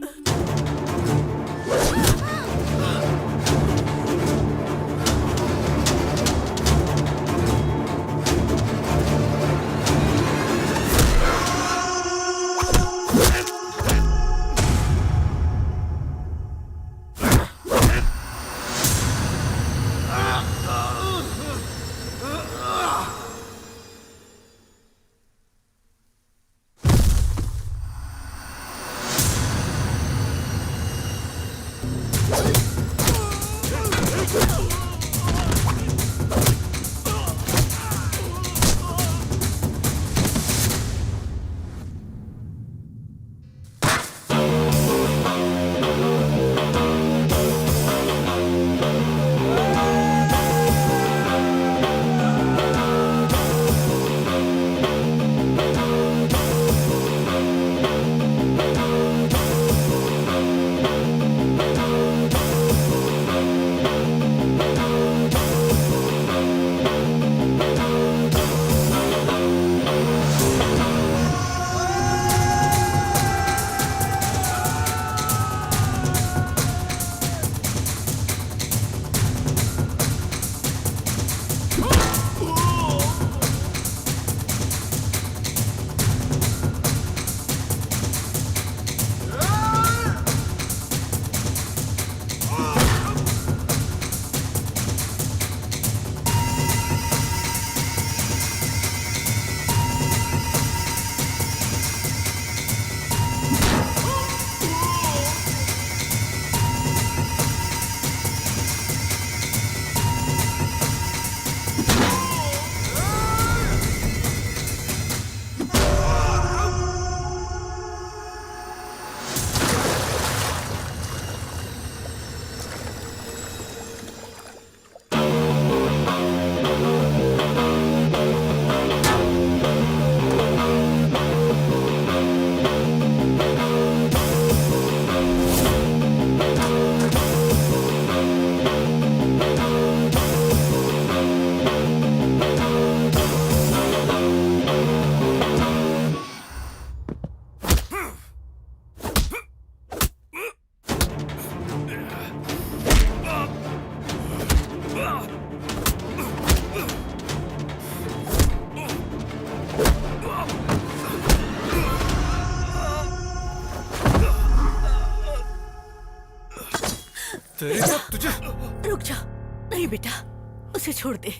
तुझे रुक जा। नहीं बेटा, उसे छोड़ दे।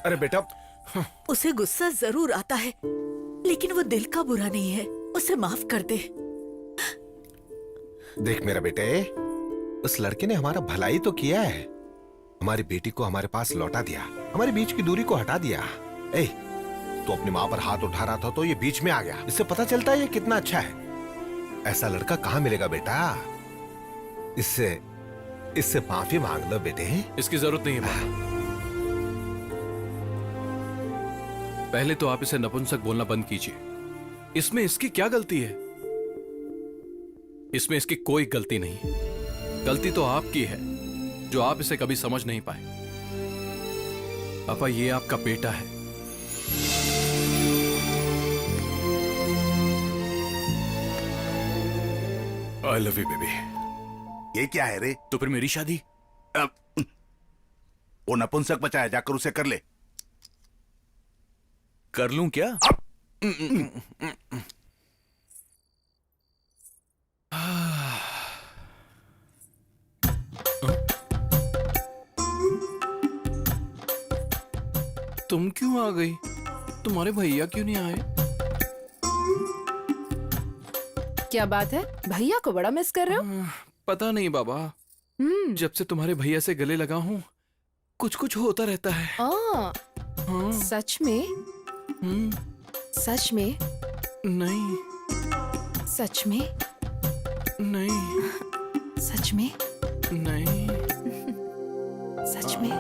अरे बेटा, उसे गुस्सा जरूर आता है, लेकिन वो दिल का बुरा नहीं है। उसे माफ कर दे। देख मेरा बेटे, उस लड़के ने हमारा भलाई तो किया है, हमारी बेटी को हमारे पास लौटा दिया, हमारे बीच की दूरी को हटा दिया। ए, तो अपनी माँ पर हाथ उठा रहा था तो ये बीच में आ गया। इससे पता चलता है ये कितना अच्छा है। ऐसा लड़का कहाँ मिलेगा बेटा? इससे माफी मांग लो बेटे। इसकी जरूरत नहीं है माँ। पहले तो आप इसे नपुंसक बोलना बंद कीजिए। इसमें इसकी क्या गलती है? इसमें इसकी कोई गलती नहीं है। गलती तो आपकी है जो आप इसे कभी समझ नहीं पाए। पापा, ये आपका बेटा है। आई लव यू बेबी। ये क्या है रे? तो फिर मेरी शादी? वो नपुंसक बचा है, जाकर उसे कर ले। कर लूं क्या? तुम क्यों आ गई? तुम्हारे भैया क्यों नहीं आए? क्या बात है, भैया को बड़ा मिस कर रहे हो? पता नहीं बाबा, जब से तुम्हारे भैया से गले लगा हूँ कुछ कुछ होता रहता है। हाँ। सच में? सच में? नहीं। सच में? नहीं। सच में? नहीं। सच में?